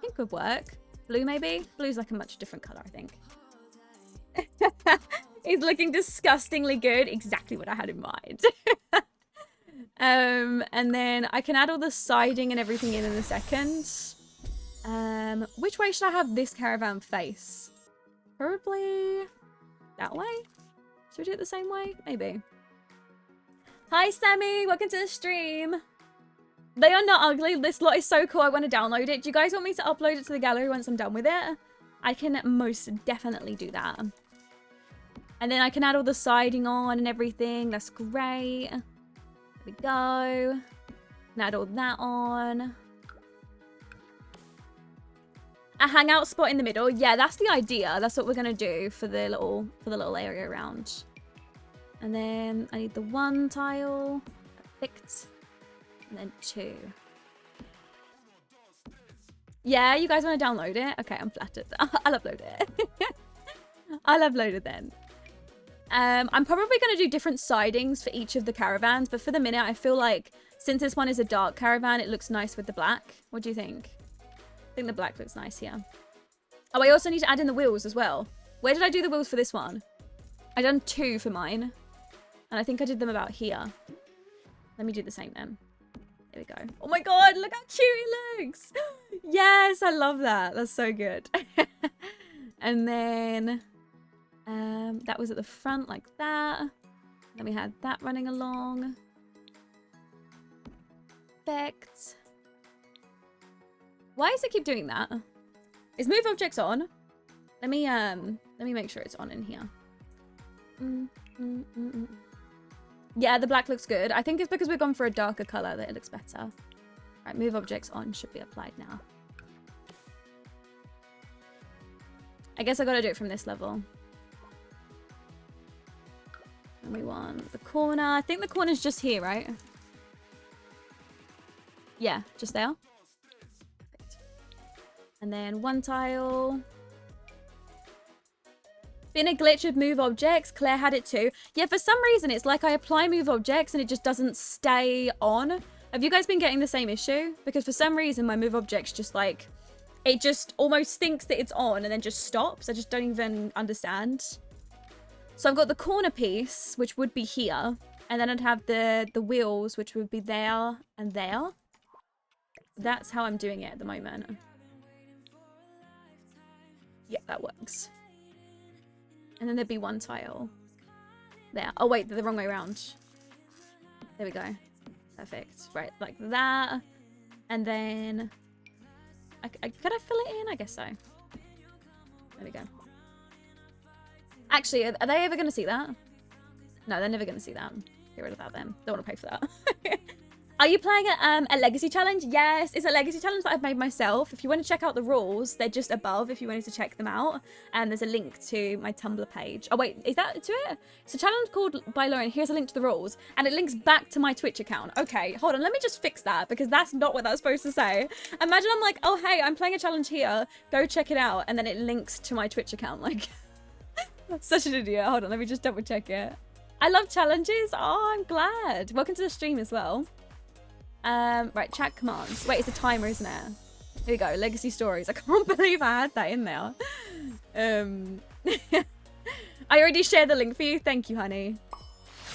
Pink would work. Blue, maybe? Blue's like a much different color, I think. It's looking disgustingly good. Exactly what I had in mind. And then I can add all the siding and everything in a second. Which way should I have this caravan face? Probably that way? Should we do it the same way? Maybe. Hi, Sammy. Welcome to the stream. They are not ugly. This lot is so cool. I want to download it. Do you guys want me to upload it to the gallery once I'm done with it? I can most definitely do that. And then I can add all the siding on and everything. That's great. There we go. And add all that on. A hangout spot in the middle. Yeah, that's the idea. That's what we're gonna do for the little area around. And then I need the 1 tile. Perfect. And then 2. Yeah, you guys want to download it? Okay, I'm flattered. I'll upload it. I'll upload it then. I'm probably going to do different sidings for each of the caravans, but for the minute, I feel like since this one is a dark caravan, it looks nice with the black. What do you think? I think the black looks nice here. Oh, I also need to add in the wheels as well. Where did I do the wheels for this one? I done 2 for mine. And I think I did them about here. Let me do the same then. There we go. Oh my god, look how cute it looks. Yes, I love that. That's so good. And then that was at the front like that. Then we had that running along. Perfect. Why does it keep doing that? Is move objects on? Let me make sure it's on in here. Yeah, the black looks good. I think it's because we've gone for a darker color that it looks better. Right, move objects on should be applied now. I guess I gotta do it from this level. And we want the corner. I think the corner's just here, right? Yeah, just there. Perfect. And then 1 tile. Been a glitch with move objects. Claire had it too. Yeah, for some reason, it's like I apply move objects and it just doesn't stay on. Have you guys been getting the same issue? Because for some reason, my move objects just like, it just almost thinks that it's on and then just stops. I just don't even understand. So I've got the corner piece, which would be here. And then I'd have the wheels, which would be there and there. That's how I'm doing it at the moment. Yeah, that works. And then there'd be 1 tile. There. Oh, wait, they're the wrong way around. There we go. Perfect. Right, like that. And then... could I fill it in? I guess so. There we go. Actually, are they ever going to see that? No, they're never going to see that. Get rid of that then. Don't want to pay for that. Are you playing a legacy challenge? Yes, it's a legacy challenge that I've made myself. If you want to check out the rules, they're just above if you wanted to check them out. And there's a link to my Tumblr page. Oh wait, is that to it? It's a challenge called by Lauren. Here's a link to the rules. And it links back to my Twitch account. Okay, hold on. Let me just fix that because that's not what that's supposed to say. Imagine I'm like, oh hey, I'm playing a challenge here. Go check it out. And then it links to my Twitch account. Like, such an idiot. Hold on, let me just double check it. I love challenges. Oh, I'm glad. Welcome to the stream as well. Right, chat commands. Wait, it's a timer, isn't it? Here we go, legacy stories. I can't believe I had that in there. I already shared the link for you. Thank you, honey.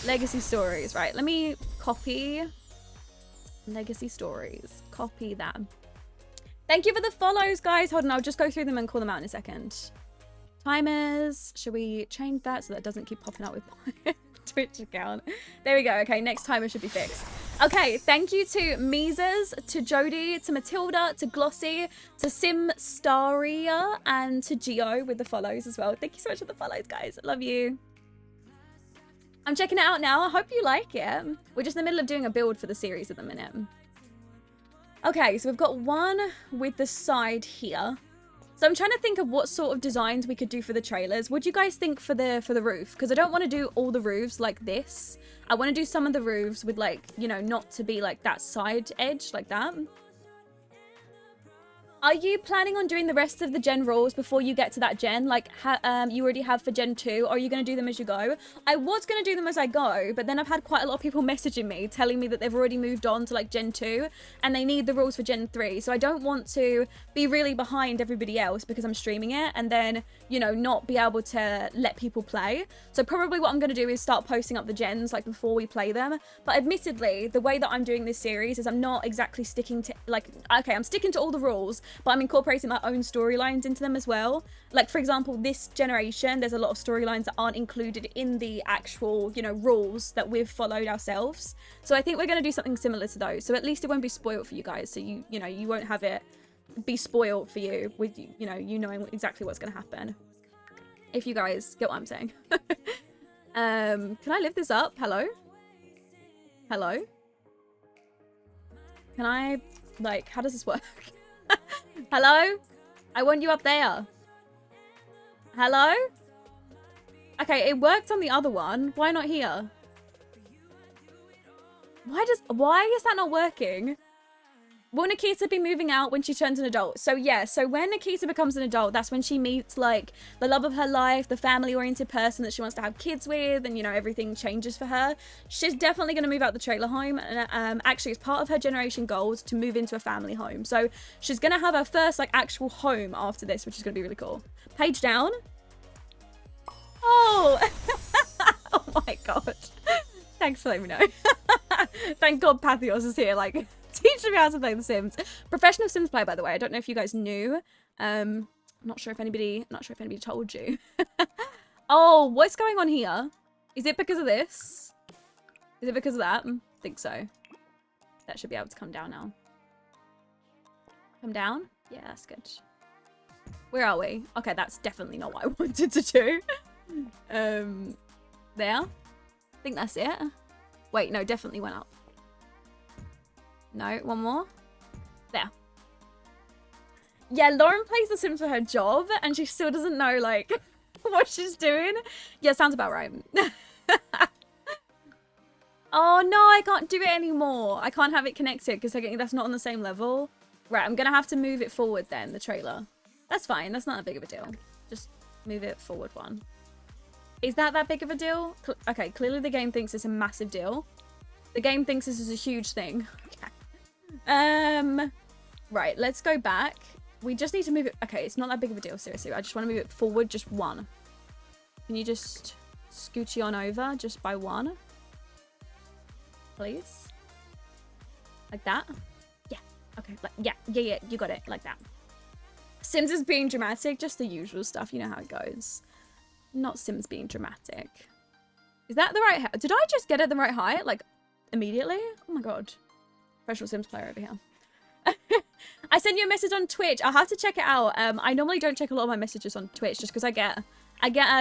Legacy stories. Right, let me copy legacy stories. Copy that. Thank you for the follows, guys. Hold on, I'll just go through them and call them out in a second. Timers. Should we change that so that doesn't keep popping up with my Twitch account? There we go. Okay, next timer should be fixed. Okay, thank you to Mises, to Jody, to Matilda, to Glossy, to Sim Staria, and to Geo with the follows as well. Thank you so much for the follows, guys. Love you. I'm checking it out now. I hope you like it. We're just in the middle of doing a build for the series at the minute. Okay, so we've got one with the side here. So I'm trying to think of what sort of designs we could do for the trailers. What do you guys think for the roof? Because I don't want to do all the roofs like this. I want to do some of the roofs with like, you know, not to be like that side edge like that. Are you planning on doing the rest of the gen rules before you get to that gen? Like you already have for gen 2? Or are you going to do them as you go? I was going to do them as I go, but then I've had quite a lot of people messaging me telling me that they've already moved on to like gen 2 and they need the rules for gen 3. So I don't want to be really behind everybody else because I'm streaming it and then, you know, not be able to let people play. So probably what I'm going to do is start posting up the gens like before we play them. But admittedly, the way that I'm doing this series is I'm not exactly sticking to like, okay, I'm sticking to all the rules, but I'm incorporating my own storylines into them as well. Like, for example, this generation, there's a lot of storylines that aren't included in the actual, you know, rules that we've followed ourselves. So I think we're going to do something similar to those. So at least it won't be spoiled for you guys. So you know, you won't have it be spoiled for you with, you know, you knowing exactly what's going to happen. If you guys get what I'm saying. Can I lift this up? Hello? Hello? Can I, like, how does this work? Hello? I want you up there. Hello? Okay, it worked on the other one. Why not here? Why is that not working? Will Nikita be moving out when she turns an adult? So yeah, so when Nikita becomes an adult, that's when she meets like the love of her life, the family-oriented person that she wants to have kids with, and you know, everything changes for her. She's definitely going to move out the trailer home, and actually it's part of her generation goals to move into a family home. So she's going to have her first like actual home after this, which is going to be really cool. Page down. Oh, oh my god. Thanks for letting me know. Thank God Pathios is here, like, teaching me how to play The Sims. Professional Sims player, by the way. I don't know if you guys knew. I'm not sure if anybody told you. Oh, what's going on here? Is it because of this? Is it because of that? I think so. That should be able to come down now. Come down? Yeah, that's good. Where are we? Okay, that's definitely not what I wanted to do. There. I think that's it. Wait, no, definitely went up. No, one more. There. Yeah, Lauren plays The Sims for her job, and she still doesn't know, like, what she's doing. Yeah, sounds about right. Oh, no, I can't do it anymore. I can't have it connected, because that's not on the same level. Right, I'm going to have to move it forward then, the trailer. That's fine. That's not that big of a deal. Just move it forward one. Is that big of a deal? Okay, clearly the game thinks it's a massive deal. The game thinks this is a huge thing. Okay. Right, let's go back. We just need to move it. Okay, it's not that big of a deal, seriously. I just want to move it forward just one. Can you just scoochie on over just by one? Please? Like that? Yeah. Okay. Yeah, you got it. Like that. Sims is being dramatic. Just the usual stuff. You know how it goes. Not Sims being dramatic. Is that the right height? Did I just get it the right height? Like, immediately? Oh my god. Professional Sims player over here. I sent you a message on Twitch. I'll have to check it out. I normally don't check a lot of my messages on Twitch just because I get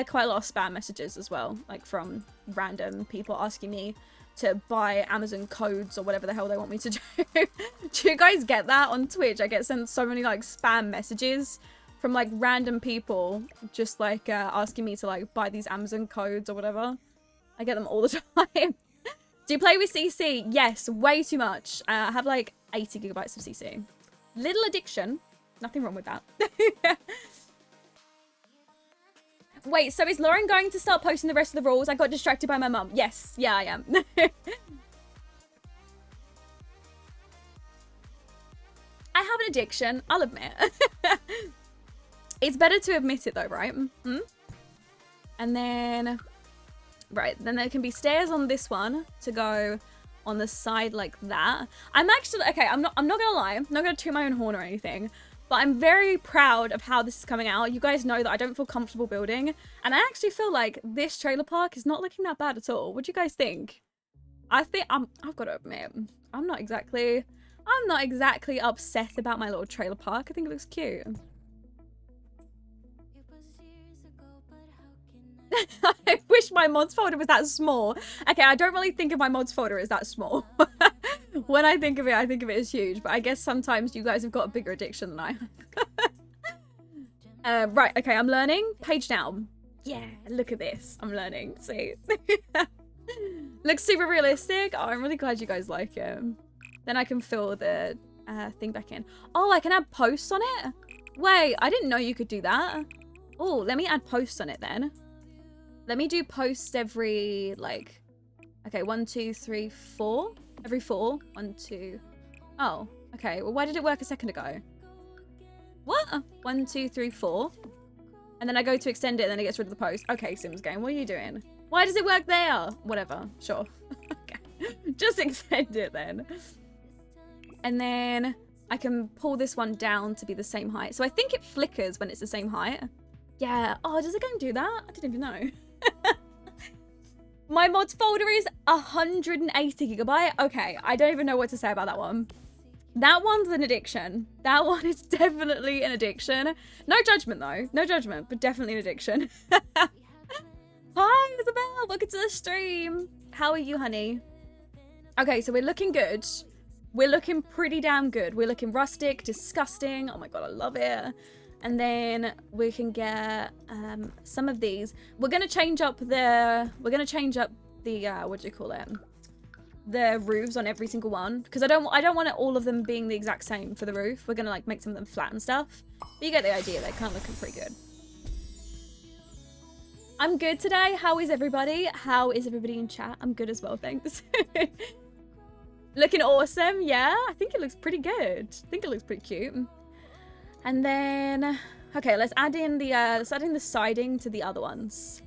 quite a lot of spam messages as well. Like from random people asking me to buy Amazon codes or whatever the hell they want me to do. Do you guys get that on Twitch? I get sent so many like spam messages from like random people just like asking me to like buy these Amazon codes or whatever. I get them all the time. Do you play with CC? Yes, way too much. I have like 80 gigabytes of CC. Little addiction. Nothing wrong with that. Wait, so is Lauren going to start posting the rest of the rules? I got distracted by my mum. Yes, yeah, I am. I have an addiction, I'll admit. It's better to admit it though, right? Mm-hmm. And then, right, then there can be stairs on this one to go on the side like that. I'm actually, okay, I'm not gonna lie, I'm not gonna toot my own horn or anything, but I'm very proud of how this is coming out. You guys know that I don't feel comfortable building, and I actually feel like this trailer park is not looking that bad at all. What do you guys think? I've got to admit, I'm not exactly upset about my little trailer park. I think it looks cute. I wish my mods folder was that small. Okay, I don't really think of my mods folder as that small. When I think of it as huge. But I guess sometimes you guys have got a bigger addiction than I have. Right, okay, I'm learning. Page down. Yeah, look at this. I'm learning. See? Looks super realistic. Oh, I'm really glad you guys like it. Then I can fill the thing back in. Oh, I can add posts on it? Wait, I didn't know you could do that. Oh, let me add posts on it then. Let me do posts every, like, okay, 1, 2, 3, 4. Every 4. 1, 2. Oh, okay. Well, why did it work a second ago? What? 1, 2, 3, 4. And then I go to extend it and then it gets rid of the post. Okay, Sims game, what are you doing? Why does it work there? Whatever, sure. Okay. Just extend it then. And then I can pull this one down to be the same height. So I think it flickers when it's the same height. Yeah. Oh, does the game do that? I didn't even know. My mods folder is 180 gigabyte. Okay, I don't even know what to say about that one. That one's an addiction. That one is definitely an addiction. No judgment though. No judgment, but definitely an addiction. Hi, Isabel. Welcome to the stream. How are you, honey? Okay, so we're looking good. We're looking pretty damn good. We're looking rustic, disgusting. Oh my god, I love it. And then we can get some of these. We're gonna change up the what do you call it? The roofs on every single one, because I don't want all of them being the exact same for the roof. We're gonna like make some of them flat and stuff. But you get the idea. They're kind of looking pretty good. I'm good today. How is everybody? How is everybody in chat? I'm good as well, thanks. Looking awesome, yeah. I think it looks pretty good. I think it looks pretty cute. And then, okay, let's add in the siding to the other ones.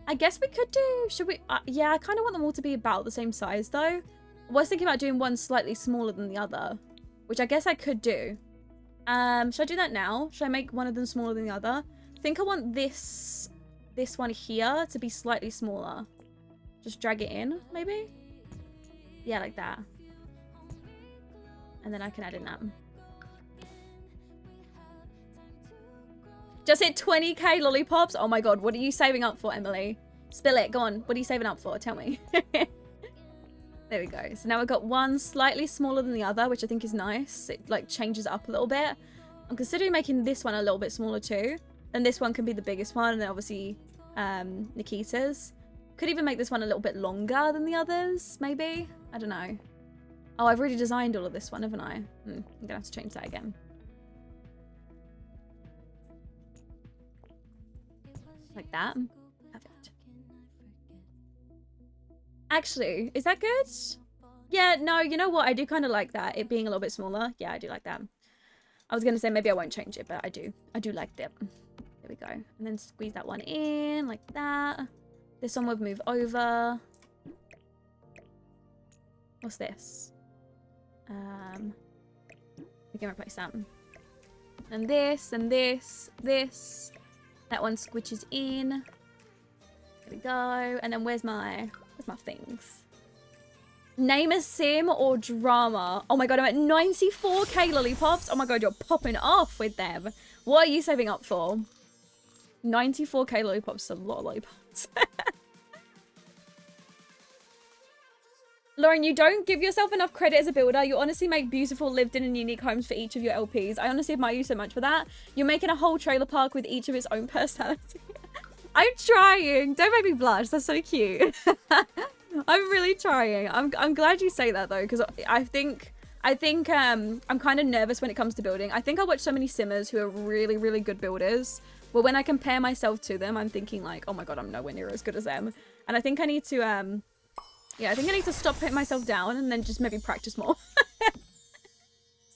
I guess we could do, should we? Yeah, I kind of want them all to be about the same size though. I was thinking about doing one slightly smaller than the other, which I guess I could do. Should I do that now? Should I make one of them smaller than the other? I think I want this one here to be slightly smaller. Just drag it in, maybe? Yeah, like that. And then I can add in that. Just hit 20k lollipops. Oh my god, what are you saving up for, Emily? Spill it, go on. What are you saving up for? Tell me. There we go. So now we've got one slightly smaller than the other, which I think is nice. It like changes up a little bit. I'm considering making this one a little bit smaller too. Then this one can be the biggest one, and then obviously Nikita's. Could even make this one a little bit longer than the others, maybe? I don't know. Oh, I've already designed all of this one, haven't I? I'm gonna have to change that again. Like that. Perfect. Actually, is that good? Yeah, no, you know what? I do kind of like that. It being a little bit smaller. Yeah, I do like that. I was going to say maybe I won't change it, but I do. I do like that. There we go. And then squeeze that one in like that. This one would move over. What's this? We can replace that. And this, and this, this. That one squishes in. There we go. And then where's my things? Name a sim or drama. Oh my god, I'm at 94k lollipops. Oh my god, you're popping off with them. What are you saving up for? 94k lollipops is a lot of lollipops. Lauren, you don't give yourself enough credit as a builder. You honestly make beautiful, lived-in and unique homes for each of your LPs. I honestly admire you so much for that. You're making a whole trailer park with each of its own personality. I'm trying. Don't make me blush. That's so cute. I'm really trying. I'm glad you say that though, because I think I'm kind of nervous when it comes to building. I think I watch so many simmers who are really, really good builders. But when I compare myself to them, I'm thinking like, oh my god, I'm nowhere near as good as them. And I think I need to yeah, I think I need to stop putting myself down and then just maybe practice more.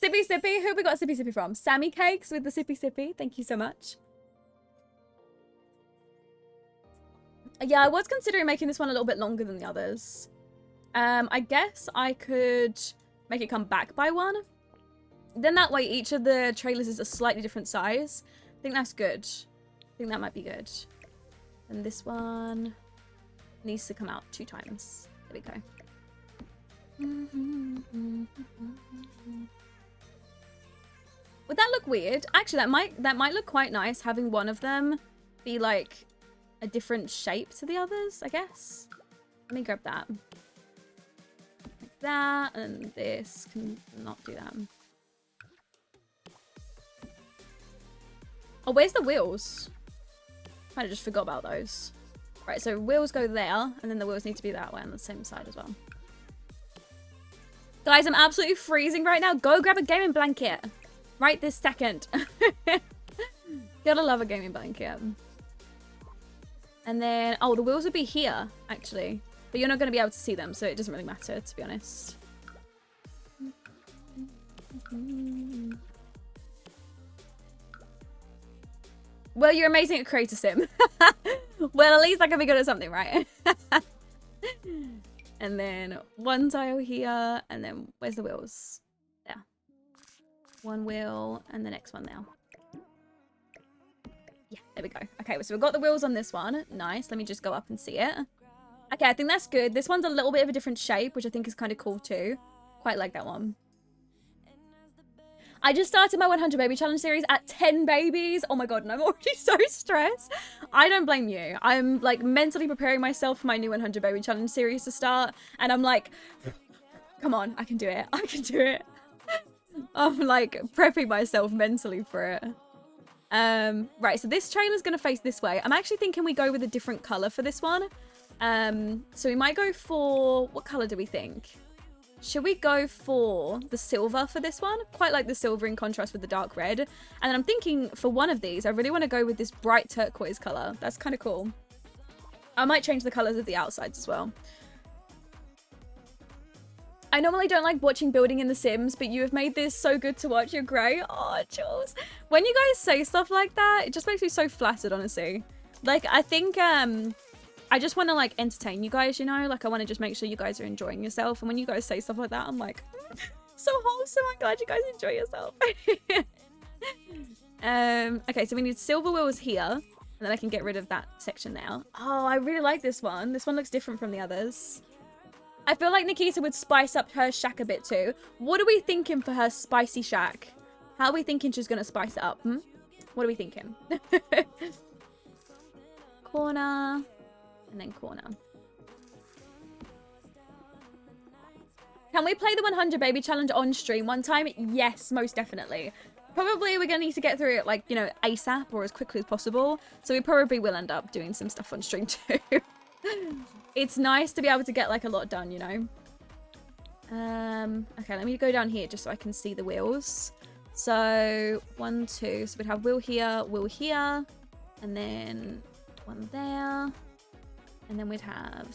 Sippy Sippy, who have we got Sippy Sippy from? Sammy Cakes with the Sippy Sippy. Thank you so much. Yeah, I was considering making this one a little bit longer than the others. I guess I could make it come back by one. Then that way each of the trailers is a slightly different size. I think that's good. I think that might be good. And this one needs to come out 2 times. There we go. Would that look weird? Actually, that might look quite nice, having one of them be like a different shape to the others, I guess. Let me grab that. Like that, and this can not do that. Oh, where's the wheels? Kind of just forgot about those. Right, so wheels go there, and then the wheels need to be that way on the same side as well. Guys, I'm absolutely freezing right now. Go grab a gaming blanket. Right this second. Gotta love a gaming blanket. And then, oh, the wheels would be here, actually. But you're not going to be able to see them, so it doesn't really matter, to be honest. Well, you're amazing at Creator Sim. Well, at least I can be good at something, right? And then one tile here. And then where's the wheels? There. One wheel and the next one now. Yeah, there we go. Okay, so we've got the wheels on this one. Nice. Let me just go up and see it. Okay, I think that's good. This one's a little bit of a different shape, which I think is kind of cool too. Quite like that one. I just started my 100 baby challenge series at 10 babies. Oh my god, and I'm already so stressed. I don't blame you. I'm like mentally preparing myself for my new 100 baby challenge series to start. And I'm like, come on, I can do it. I can do it. I'm like prepping myself mentally for it. Right, so this trailer's gonna face this way. I'm actually thinking we go with a different color for this one. So we might go for, what color do we think? Should we go for the silver for this one? Quite like the silver in contrast with the dark red. And then I'm thinking for one of these, I really want to go with this bright turquoise color. That's kind of cool. I might change the colors of the outsides as well. I normally don't like watching building in The Sims, but you have made this so good to watch. You're great. Oh, Jules. When you guys say stuff like that, it just makes me so flattered, honestly. Like, I think, I just want to like entertain you guys, you know, like I want to just make sure you guys are enjoying yourself. And when you guys say stuff like that, I'm like, so wholesome. I'm glad you guys enjoy yourself. Okay, so we need silver wheels here and then I can get rid of that section now. Oh, I really like this one. This one looks different from the others. I feel like Nikita would spice up her shack a bit too. What are we thinking for her spicy shack? How are we thinking she's going to spice it up? What are we thinking? Corner. And then corner. Can we play the 100 baby challenge on stream one time? Yes, most definitely. Probably we're gonna need to get through it like, you know, ASAP or as quickly as possible. So we probably will end up doing some stuff on stream too. It's nice to be able to get like a lot done, you know. Okay, let me go down here just so I can see the wheels. So 1, 2, so we'd have wheel here, and then one there. And then we'd have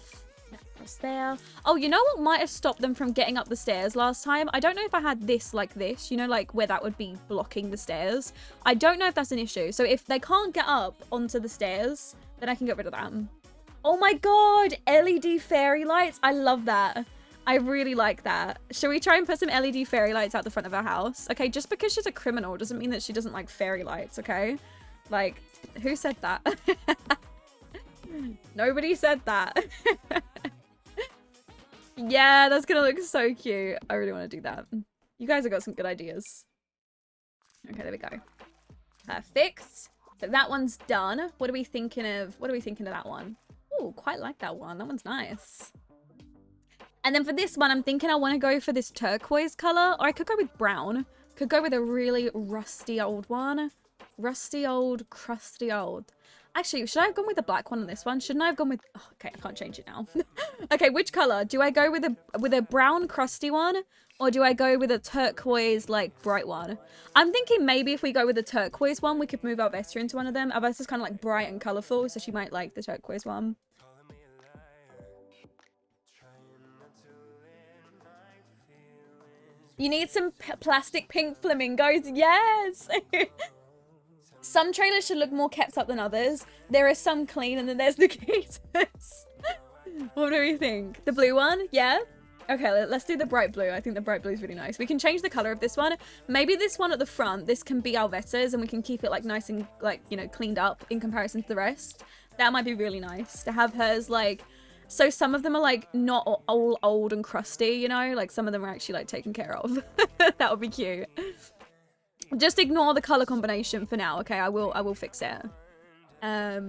that across there. Oh, you know what might have stopped them from getting up the stairs last time? I don't know if I had this like this, you know, like where that would be blocking the stairs. I don't know if that's an issue. So if they can't get up onto the stairs, then I can get rid of that. Oh my god, LED fairy lights. I love that. I really like that. Shall we try and put some LED fairy lights out the front of our house? Okay, just because she's a criminal doesn't mean that she doesn't like fairy lights, okay? Like, who said that? Nobody said that. Yeah, that's gonna look so cute. I really want to do that. You guys have got some good ideas. Okay, there we go. Perfect. So that one's done. What are we thinking of? What are we thinking of that one? Oh, quite like that one. That one's nice. And then for this one, I'm thinking I want to go for this turquoise color, or I could go with brown. Could go with a really rusty old one. Rusty old, crusty old. Actually, should I have gone with the black one on this one? Shouldn't I have gone with... Oh, okay, I can't change it now. Okay, which color? Do I go with a brown crusty one? Or do I go with a turquoise, like, bright one? I'm thinking maybe if we go with the turquoise one, we could move Alvesta into one of them. Alvesta's kind of, like, bright and colorful, so she might like the turquoise one. You need some plastic pink flamingos. Yes! Some trailers should look more kept up than others. There are some clean and then there's the gators. What do we think? The blue one? Yeah? Okay, let's do the bright blue. I think the bright blue is really nice. We can change the color of this one. Maybe this one at the front, this can be Alvesta's and we can keep it like nice and like, you know, cleaned up in comparison to the rest. That might be really nice to have hers like... So some of them are like not all old and crusty, you know? Like some of them are actually like taken care of. That would be cute. Just ignore the color combination for now, okay? I will fix it. I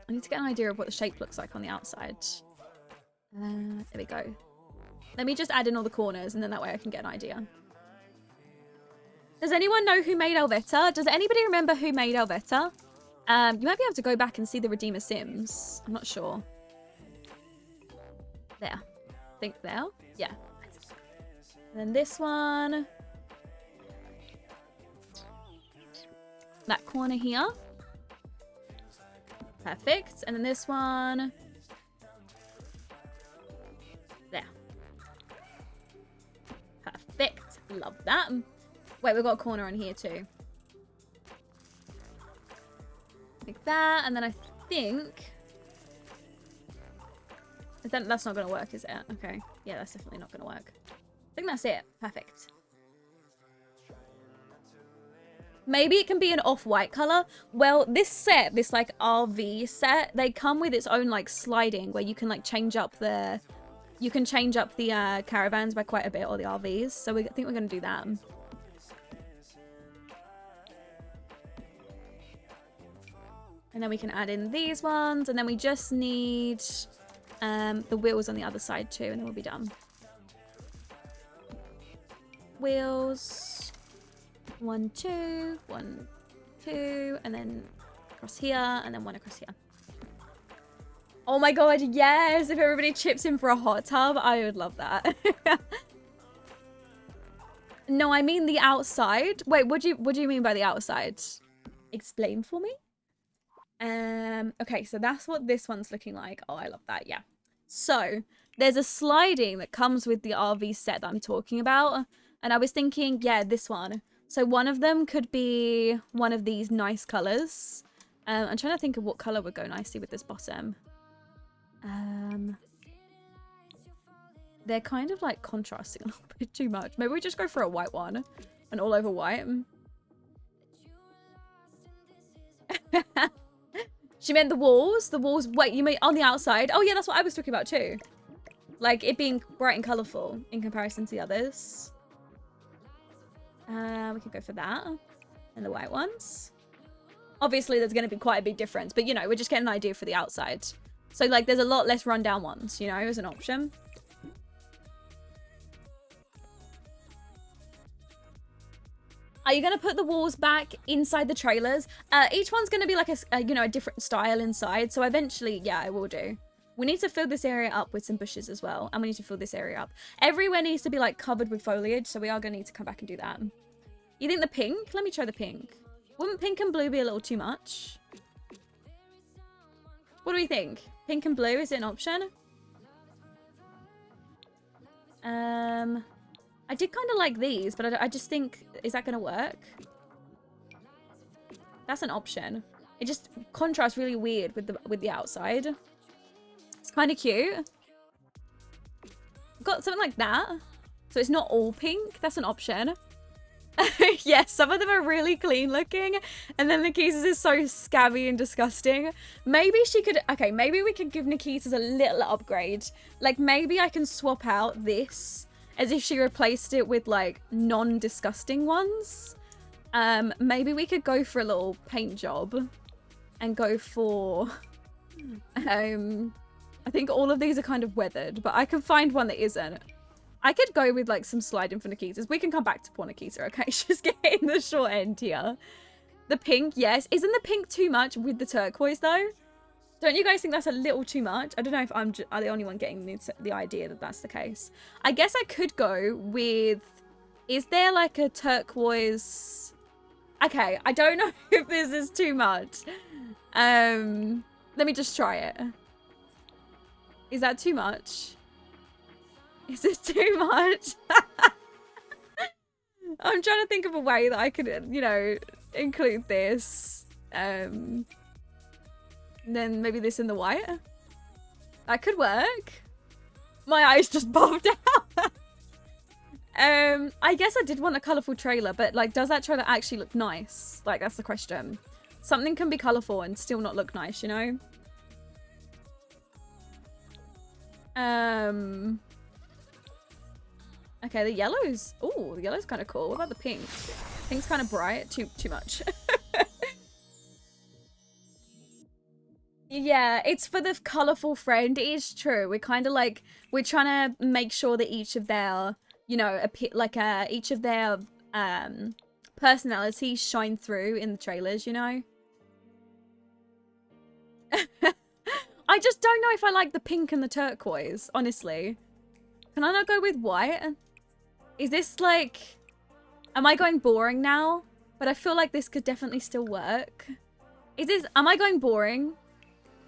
need to get an idea of what the shape looks like on the outside. There we go. Let me just add in all the corners and then that way I can get an idea. Does anyone know who made Alvesta? Does anybody remember who made Alvesta? You might be able to go back and see the Redeemer Sims. I'm not sure. There. I think there. Yeah. And then this one. That corner here. Perfect. And then this one. There. Perfect. Love that. Wait, we've got a corner on here too. Like that. And then I think... But then that's not going to work, is it? Okay. Yeah, that's definitely not going to work. I think that's it. Perfect. Maybe it can be an off-white color. Well, this set, this like RV set, they come with its own like sliding where you can like change up the... You can change up the caravans by quite a bit, or the RVs. So I think we're going to do that. And then we can add in these ones. And then we just need the wheels on the other side too. And then we'll be done. Wheels. 1, 2. 1, 2. And then across here. And then one across here. Oh my god, yes! If everybody chips in for a hot tub, I would love that. No, I mean the outside. Wait, what do you mean by the outside? Explain for me? Okay, so that's what this one's looking like. Oh, I love that, yeah. So, there's a sliding that comes with the RV set that I'm talking about. And I was thinking, yeah, this one. So one of them could be one of these nice colours. I'm trying to think of what colour would go nicely with this bottom. They're kind of like contrasting a little bit too much. Maybe we just go for a white one. An all over white. She meant the walls. The walls. Wait, you mean on the outside? Oh yeah, that's what I was talking about too. Like it being bright and colourful in comparison to the others. We could go for that. And the white ones. Obviously there's going to be quite a big difference. But you know, we're just getting an idea for the outside. So, like, there's a lot less rundown ones, you know, as an option. Are you going to put the walls back inside the trailers? Each one's going to be like a, you know, a different style inside. So, eventually, yeah, I will do. We need to fill this area up with some bushes as well. And we need to fill this area up. Everywhere needs to be, like, covered with foliage. So, we are going to need to come back and do that. You think the pink? Let me try the pink. Wouldn't pink and blue be a little too much? What do we think? Pink and blue, is it an option? I did kind of like these, but I just think, is that going to work? That's an option. It just contrasts really weird with the outside. It's kind of cute. Got something like that. So it's not all pink. That's an option. Yes, some of them are really clean looking, and then Nikita's is so scabby and disgusting. Maybe she could, okay, maybe we could give Nikita's a little upgrade. Like, maybe I can swap out this as if she replaced it with, like, non-disgusting ones. Maybe we could go for a little paint job and go for, I think all of these are kind of weathered, but I can find one that isn't. I could go with, like, some sliding for Nikita's. We can come back to poor Nikita, okay? She's getting the short end here. The pink, yes. Isn't the pink too much with the turquoise, though? Don't you guys think that's a little too much? I don't know if I'm the only one getting the idea that that's the case. I guess I could go with... Is there, like, a turquoise... Okay, I don't know if this is too much. Let me just try it. Is that too much? Is it too much? I'm trying to think of a way that I could, you know, include this. Then maybe this in the white. That could work. My eyes just popped out. I guess I did want a colourful trailer, but, like, does that trailer actually look nice? Like, that's the question. Something can be colourful and still not look nice, you know? Okay, the yellow's... Ooh, the yellow's kind of cool. What about the pink? Pink's kind of bright. Too much. Yeah, it's for the colourful friend. It is true. We're kind of like... We're trying to make sure that each of their... You know, each of their personalities shine through in the trailers, you know? I just don't know if I like the pink and the turquoise, honestly. Can I not go with white? Is this like... Am I going boring now? But I feel like this could definitely still work. Is this... Am I going boring?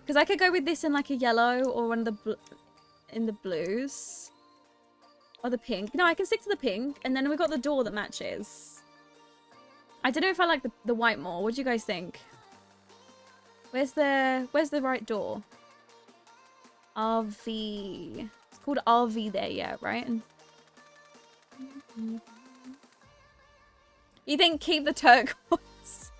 Because I could go with this in like a yellow or one of the... in the blues. Or the pink. No, I can stick to the pink. And then we've got the door that matches. I don't know if I like the white more. What do you guys think? Where's the right door? RV. It's called RV there, yeah, right? You think keep the turquoise?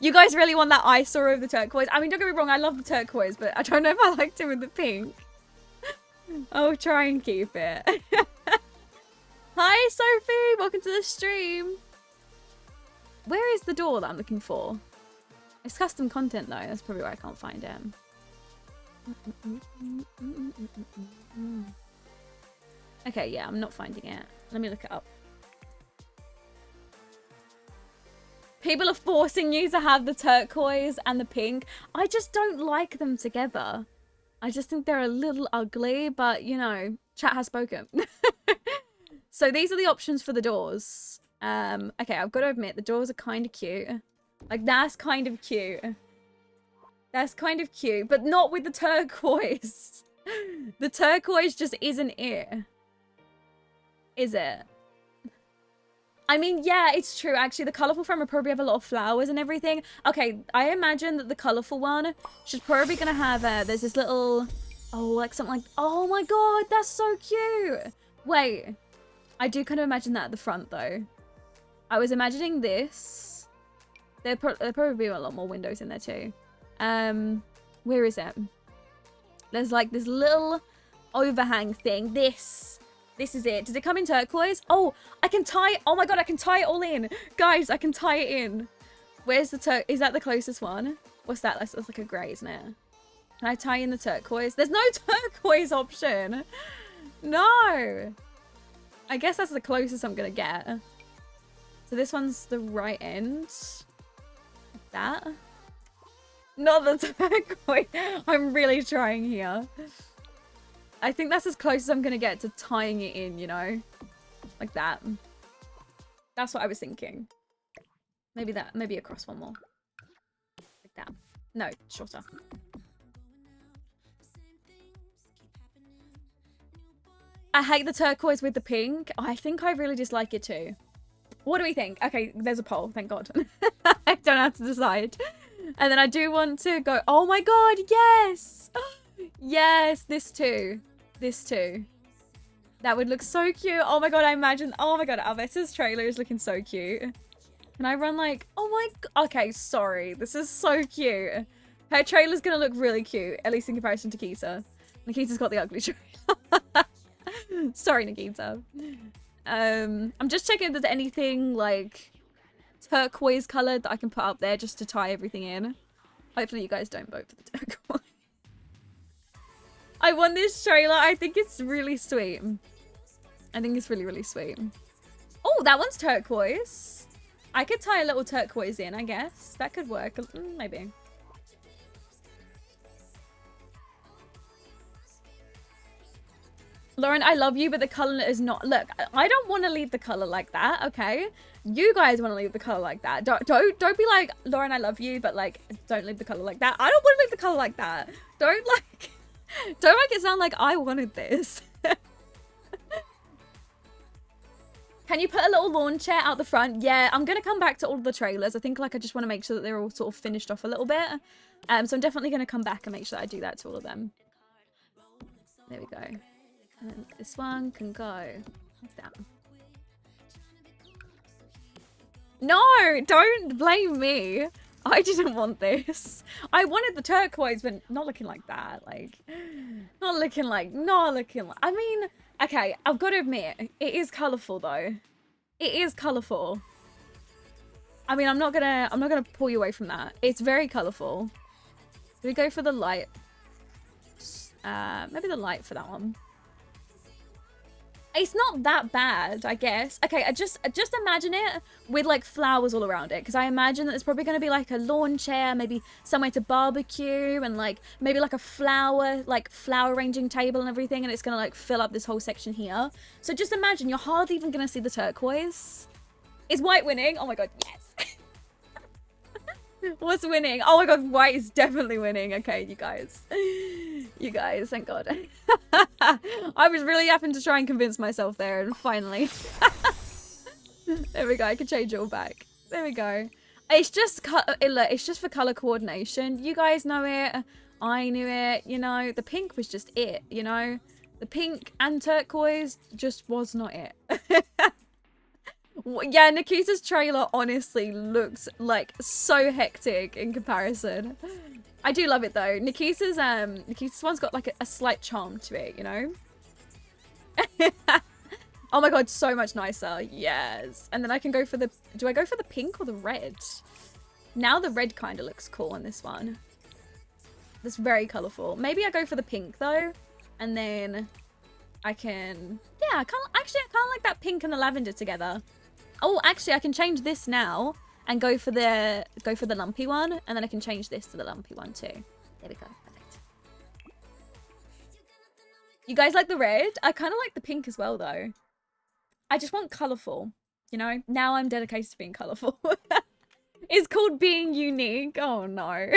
You guys really want that eyesore of the turquoise? I mean, don't get me wrong, I love the turquoise, but I don't know if I liked it with the pink. I'll try and keep it. Hi, Sophie! Welcome to the stream. Where is the door that I'm looking for? It's custom content, though. That's probably why I can't find it. Okay, yeah, I'm not finding it. Let me look it up. People are forcing you to have the turquoise and the pink. I just don't like them together. I just think they're a little ugly, but, you know, chat has spoken. So these are the options for the doors. Okay, I've got to admit, the doors are kind of cute. Like, that's kind of cute. That's kind of cute, but not with the turquoise. The turquoise just isn't it. Is it? I mean, yeah, it's true. Actually, the colourful frame will probably have a lot of flowers and everything. Okay, I imagine that the colourful one should probably gonna have, there's this little, oh, like something like, oh my god, that's so cute. Wait, I do kind of imagine that at the front, though. I was imagining this. There'll probably be a lot more windows in there, too. Where is it? There's, like, this little overhang thing. This is it. Does it come in turquoise? Oh, I can tie it. Oh my god, I can tie it all in. Guys, I can tie it in. Where's the is that the closest one? What's that? That's like a grey, isn't it? Can I tie in the turquoise? There's no turquoise option. No. I guess that's the closest I'm going to get. So this one's the right end. Like that. Not the turquoise. I'm really trying here. I think that's as close as I'm going to get to tying it in, you know? Like that. That's what I was thinking. Maybe that. Maybe across one more. Like that. No, shorter. I hate the turquoise with the pink. I think I really dislike it too. What do we think? Okay, there's a poll. Thank God. I don't have to decide. And then I do want to go, oh my god, yes! Yes, this too. This too. That would look so cute. Oh my god, I imagine, oh my god, Alvessa's trailer is looking so cute. Can I run like, oh my god, okay, sorry. This is so cute. Her trailer's gonna look really cute, at least in comparison to Nikita. Nikita's got the ugly trailer. Sorry, Nikita. I'm just checking if there's anything like turquoise colored that I can put up there just to tie everything in. Hopefully you guys don't vote for the turquoise. I want this trailer. I think it's really sweet. I think it's really, really sweet. Oh, that one's turquoise. I could tie a little turquoise in, I guess. That could work. Maybe. Lauren, I love you, but the color is not. Look, I don't want to leave the color like that, okay? You guys want to leave the color like that. Don't be like, Lauren, I love you, but like, don't leave the color like that. I don't want to leave the color like that. Don't make it sound like I wanted this. Can you put a little lawn chair out the front? Yeah, I'm going to come back to all of the trailers. I think like I just want to make sure that they're all sort of finished off a little bit. So I'm definitely going to come back and make sure that I do that to all of them. There we go. And then this one can go like that. No, don't blame me. I didn't want this. I wanted the turquoise, but not looking like that. Like, not looking like, I mean, okay, I've got to admit, it is colourful though. It is colourful. I mean, I'm not gonna pull you away from that. It's very colourful. Do we go for the light? Maybe the light for that one. It's not that bad, I guess. Okay, just imagine it with like flowers all around it, because I imagine that there's probably going to be like a lawn chair, maybe somewhere to barbecue, and like maybe like a flower arranging table and everything, and it's going to like fill up this whole section here. So just imagine you're hardly even going to see the turquoise. Is white winning? Oh my god, yes. What's winning? Oh my god, white is definitely winning. Okay, you guys. You guys, thank god. I was really having to try and convince myself there, and finally. There we go, I can change it all back. There we go. It's just for color coordination. You guys know it. I knew it, you know. The pink was just it, you know. The pink and turquoise just was not it. Yeah, Nikita's trailer honestly looks like so hectic in comparison. I do love it though. Nikita's one's got like a slight charm to it, you know? Oh my god, so much nicer. Yes. And then I can go for the... Do I go for the pink or the red? Now the red kind of looks cool on this one. That's very colourful. Maybe I go for the pink though. And then I can... Yeah, I kind of like that pink and the lavender together. Oh, actually, I can change this now and go for the lumpy one. And then I can change this to the lumpy one too. There we go. Perfect. You guys like the red? I kind of like the pink as well though. I just want colourful, you know? Now I'm dedicated to being colourful. It's called being unique. Oh, no.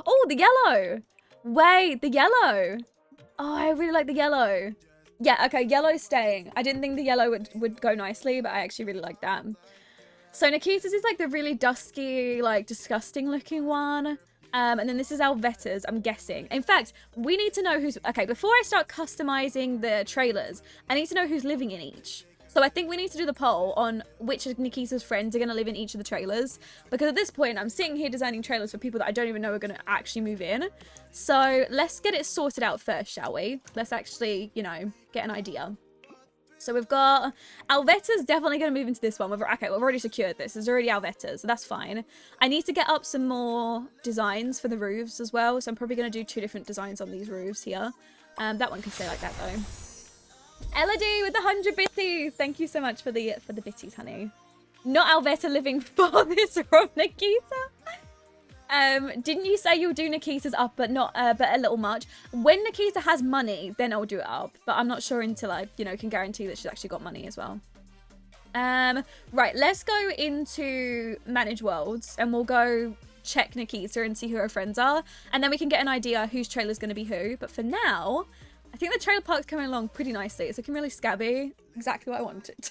Oh, the yellow. Wait, the yellow. Oh, I really like the yellow. Yeah, okay, yellow's staying. I didn't think the yellow would go nicely, but I actually really like that. So Nikita's is like the really dusky, like disgusting looking one. And then this is Alvetta's, I'm guessing. In fact, we need to know who's... Okay, before I start customizing the trailers, I need to know who's living in each. So I think we need to do the poll on which of Nikita's friends are going to live in each of the trailers. Because at this point, I'm sitting here designing trailers for people that I don't even know are going to actually move in. So let's get it sorted out first, shall we? Let's actually, you know, get an idea. So we've got... Alvetta's definitely going to move into this one. Okay, we've already secured this. There's already Alvetta's, so that's fine. I need to get up some more designs for the roofs as well. So I'm probably going to do 2 different designs on these roofs here. That one can stay like that, though. Elodie with the 100 bitties. Thank you so much for the bitties, honey. Not Alvetta living farthest from Nikita. Didn't you say you'll do Nikita's up, but not, but a little much? When Nikita has money, then I'll do it up. But I'm not sure until I, you know, can guarantee that she's actually got money as well. Right, let's go into Manage Worlds and we'll go check Nikita and see who her friends are. And then we can get an idea whose trailer's going to be who. But for now... I think the trailer park's coming along pretty nicely. It's looking really scabby. Exactly what I wanted.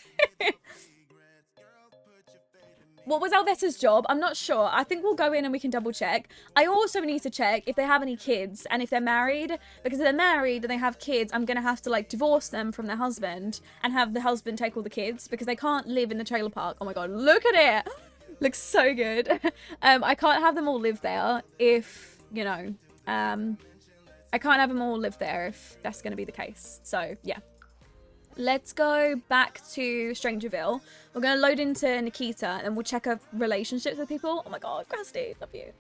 What was Alvetta's job? I'm not sure. I think we'll go in and we can double check. I also need to check if they have any kids and if they're married. Because if they're married and they have kids, I'm going to have to like divorce them from their husband and have the husband take all the kids because they can't live in the trailer park. Oh my god, look at it. Looks so good. I can't have them all live there if, you know, I can't have them all live there if that's going to be the case. So, yeah. Let's go back to Strangerville. We're going to load into Nikita and we'll check her relationships with people. Oh my god, Krusty, love you.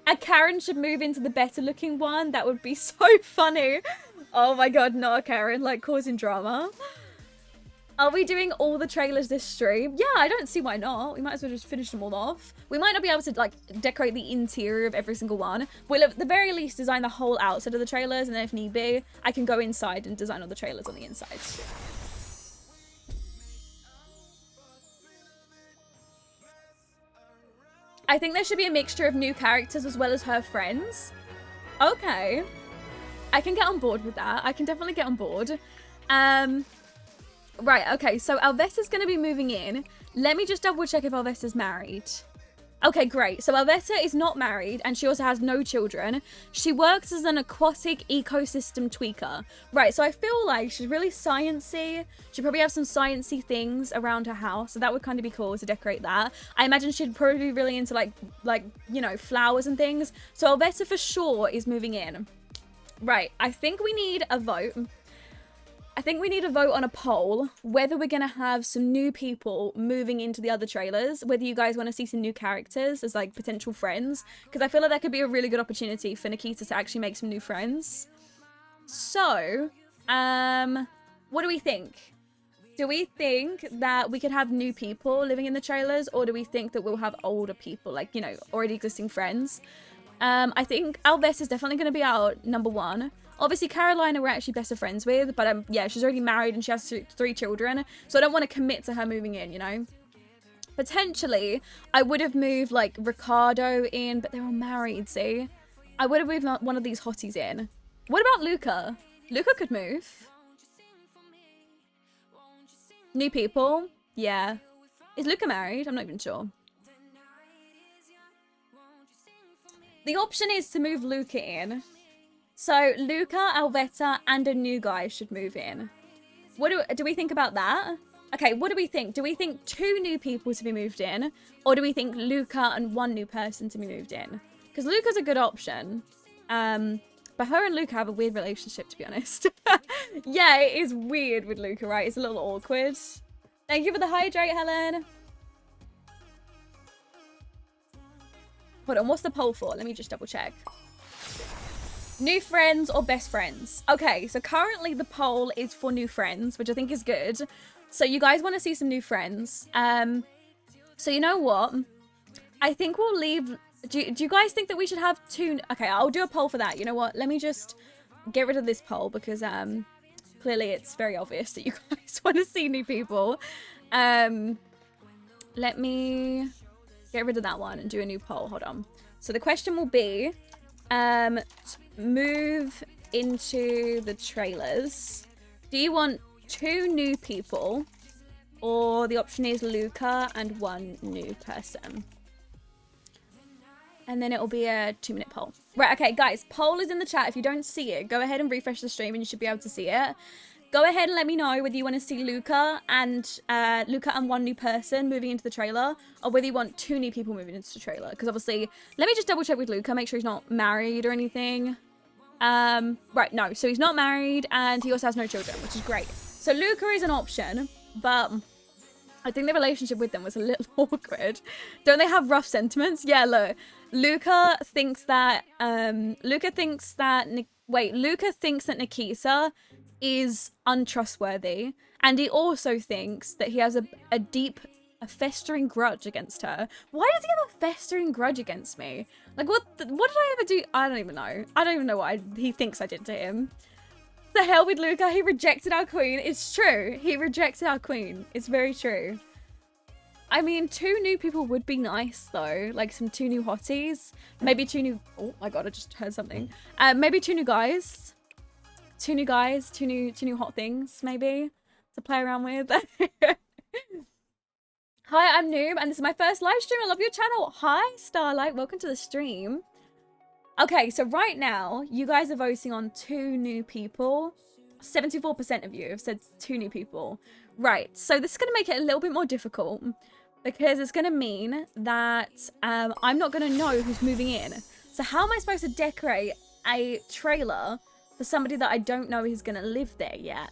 And Karen should move into the better looking one. That would be so funny. Oh my god, not a Karen, like causing drama. Are we doing all the trailers this stream? Yeah, I don't see why not. We might as well just finish them all off. We might not be able to like decorate the interior of every single one. We'll at the very least design the whole outside of the trailers, and then if need be, I can go inside and design all the trailers on the inside. I think there should be a mixture of new characters as well as her friends. Okay. I can get on board with that. I can definitely get on board. Right, okay, so Alvetta's going to be moving in. Let me just double check if Alvetta's married. Okay, great. So Alvetta is not married and she also has no children. She works as an aquatic ecosystem tweaker. Right, so I feel like she's really sciencey. She'd probably have some sciencey things around her house, so that would kind of be cool to decorate that. I imagine she'd probably be really into like you know, flowers and things. So Alvetta for sure is moving in. Right, I think we need a vote. I think we need a vote on a poll whether we're going to have some new people moving into the other trailers, whether you guys want to see some new characters as like potential friends, because I feel like that could be a really good opportunity for Nikita to actually make some new friends. So, what do we think? Do we think that we could have new people living in the trailers, or do we think that we'll have older people, like, you know, already existing friends? I think Alves is definitely going to be our number one. Obviously, Carolina we're actually best of friends with, but yeah, she's already married and she has 3 children, so I don't want to commit to her moving in, you know? Potentially, I would have moved, like, Ricardo in, but they're all married, see? I would have moved one of these hotties in. What about Luca? Luca could move. New people? Yeah. Is Luca married? I'm not even sure. The option is to move Luca in. So Luca, Alvetta, and a new guy should move in. What do we think about that? Okay, what do we think? Do we think 2 new people to be moved in? Or do we think Luca and 1 new person to be moved in? Because Luca's a good option. But her and Luca have a weird relationship, to be honest. Yeah, it is weird with Luca, right? It's a little awkward. Thank you for the hydrate, Helen. Hold on, what's the poll for? Let me just double check. New friends or best friends? Okay, so currently the poll is for new friends, which I think is good. So you guys want to see some new friends. So you know what? I think we'll leave... Do you guys think that we should have 2... Okay, I'll do a poll for that. You know what? Let me just get rid of this poll because clearly it's very obvious that you guys want to see new people. Let me get rid of that one and do a new poll. Hold on. So the question will be... move into the trailers. Do you want 2 new people? Or the option is Luca and 1 new person. And then it will be a 2-minute poll. Right, okay, guys, poll is in the chat. If you don't see it, go ahead and refresh the stream and you should be able to see it. Go ahead and let me know whether you want to see Luca and 1 new person moving into the trailer, or whether you want 2 new people moving into the trailer. Because obviously, let me just double check with Luca, make sure he's not married or anything. Right, no, so he's not married and he also has no children, which is great. So Luca is an option, but I think the relationship with them was a little awkward. Don't they have rough sentiments? Yeah, look. Luca thinks that Nikisa is untrustworthy, and he also thinks that he has a festering grudge against her. Why does he have a festering grudge against me? Like, what did I ever do? I don't even know. I don't even know what he thinks I did to him. The hell with Luca, he rejected our queen. It's true. He rejected our queen. It's very true. I mean, 2 new people would be nice, though. Like, some 2 new hotties. Maybe 2 new... Oh, my God, I just heard something. Maybe 2 new guys. 2 new guys. 2 new hot things, maybe, to play around with. Hi, I'm Noob, and this is my first live stream. I love your channel. Hi, Starlight. Welcome to the stream. Okay, so right now, you guys are voting on 2 new people. 74% of you have said 2 new people. Right, so this is going to make it a little bit more difficult, because it's going to mean that I'm not going to know who's moving in. So how am I supposed to decorate a trailer for somebody that I don't know is going to live there yet?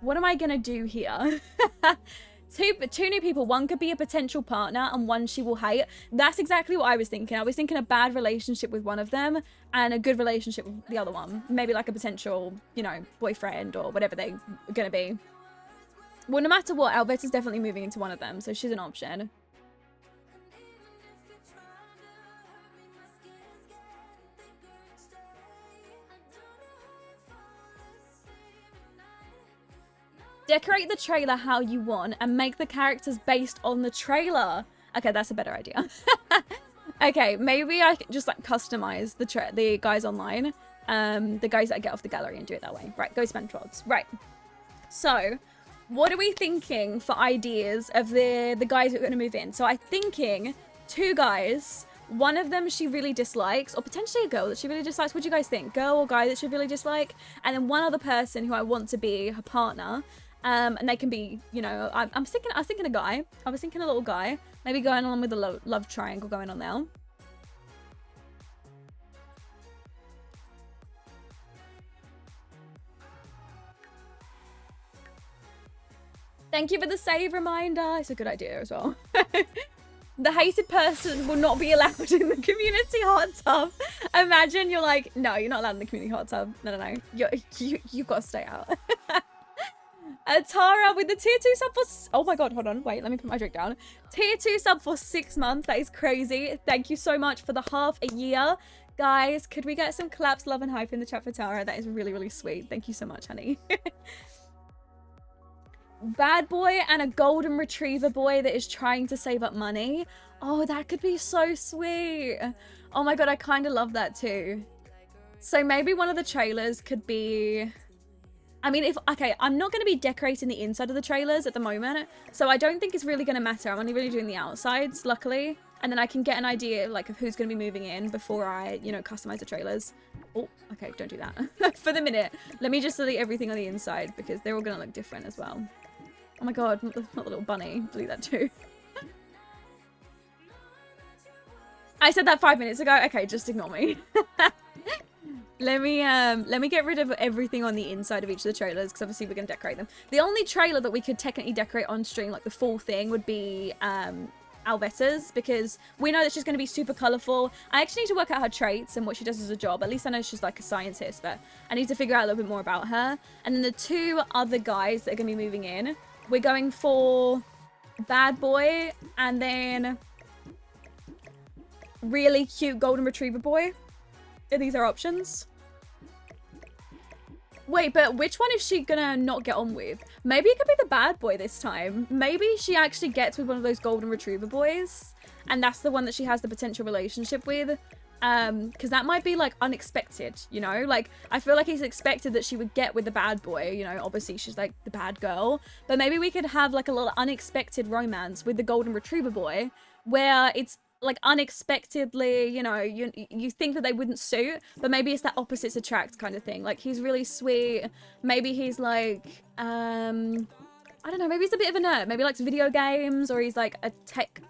What am I going to do here? Two new people. 1 could be a potential partner and 1 she will hate. That's exactly what I was thinking. I was thinking a bad relationship with one of them and a good relationship with the other one. Maybe like a potential, you know, boyfriend or whatever they're going to be. Well, no matter what, Alvetta's definitely moving into one of them, so she's an option. Decorate the trailer how you want and make the characters based on the trailer. Okay, that's a better idea. Okay, maybe I can just like customize the guys online. The guys that get off the gallery and do it that way. Right, go spend rods. Right. So, what are we thinking for ideas of the guys who are going to move in? So I'm thinking 2 guys. 1 of them she really dislikes, or potentially a girl that she really dislikes. What do you guys think? Girl or guy that she really dislike? And then 1 other person who I want to be her partner. And they can be, you know, I was thinking a guy. I was thinking a little guy. Maybe going on with a love triangle going on there. Thank you for the save reminder. It's a good idea as well. The hated person will not be allowed in the community hot tub. Imagine you're like, no, you're not allowed in the community hot tub. No. You've got to stay out. Tara with the tier 2 sub for... Oh my god, hold on. Wait, let me put my drink down. Tier 2 sub for 6 months. That is crazy. Thank you so much for the half a year. Guys, could we get some claps, love, and hype in the chat for Tara? That is really, really sweet. Thank you so much, honey. Bad boy and a golden retriever boy that is trying to save up money. Oh, that could be so sweet. Oh my god, I kind of love that too. So maybe one of the trailers could be... I mean, okay, I'm not going to be decorating the inside of the trailers at the moment, so I don't think it's really going to matter. I'm only really doing the outsides, luckily. and then I can get an idea like of who's going to be moving in before I, you know, customize the trailers. Oh, okay, don't do that. For the minute, let me just delete everything on the inside because they're all going to look different as well. Oh my god, not the little bunny. Delete that too. I said that 5 minutes ago. Okay, just ignore me. Let me get rid of everything on the inside of each of the trailers because obviously we're gonna decorate them. The only trailer that we could technically decorate on stream, like the full thing, would be Alvetta's, because we know that she's gonna be super colorful. I actually need to work out her traits and what she does as a job. At least I know she's like a scientist, but I need to figure out a little bit more about her. And then the two other guys that are gonna be moving in, we're going for Bad Boy and then really cute Golden Retriever Boy. These are options. Wait, but which one is she gonna not get on with? Maybe it could be the Bad Boy this time. Maybe she actually gets with one of those Golden Retriever boys, and that's the one that she has the potential relationship with. Because that might be like unexpected, you know? Like, I feel like it's expected that she would get with the Bad Boy, you know? Obviously, she's like the bad girl. But maybe we could have like a little unexpected romance with the Golden Retriever boy, where it's like unexpectedly, you know, you think that they wouldn't suit, but maybe it's that opposites attract kind of thing. Like, he's really sweet. Maybe he's like, I don't know, maybe he's a bit of a nerd. Maybe he likes video games, or he's like a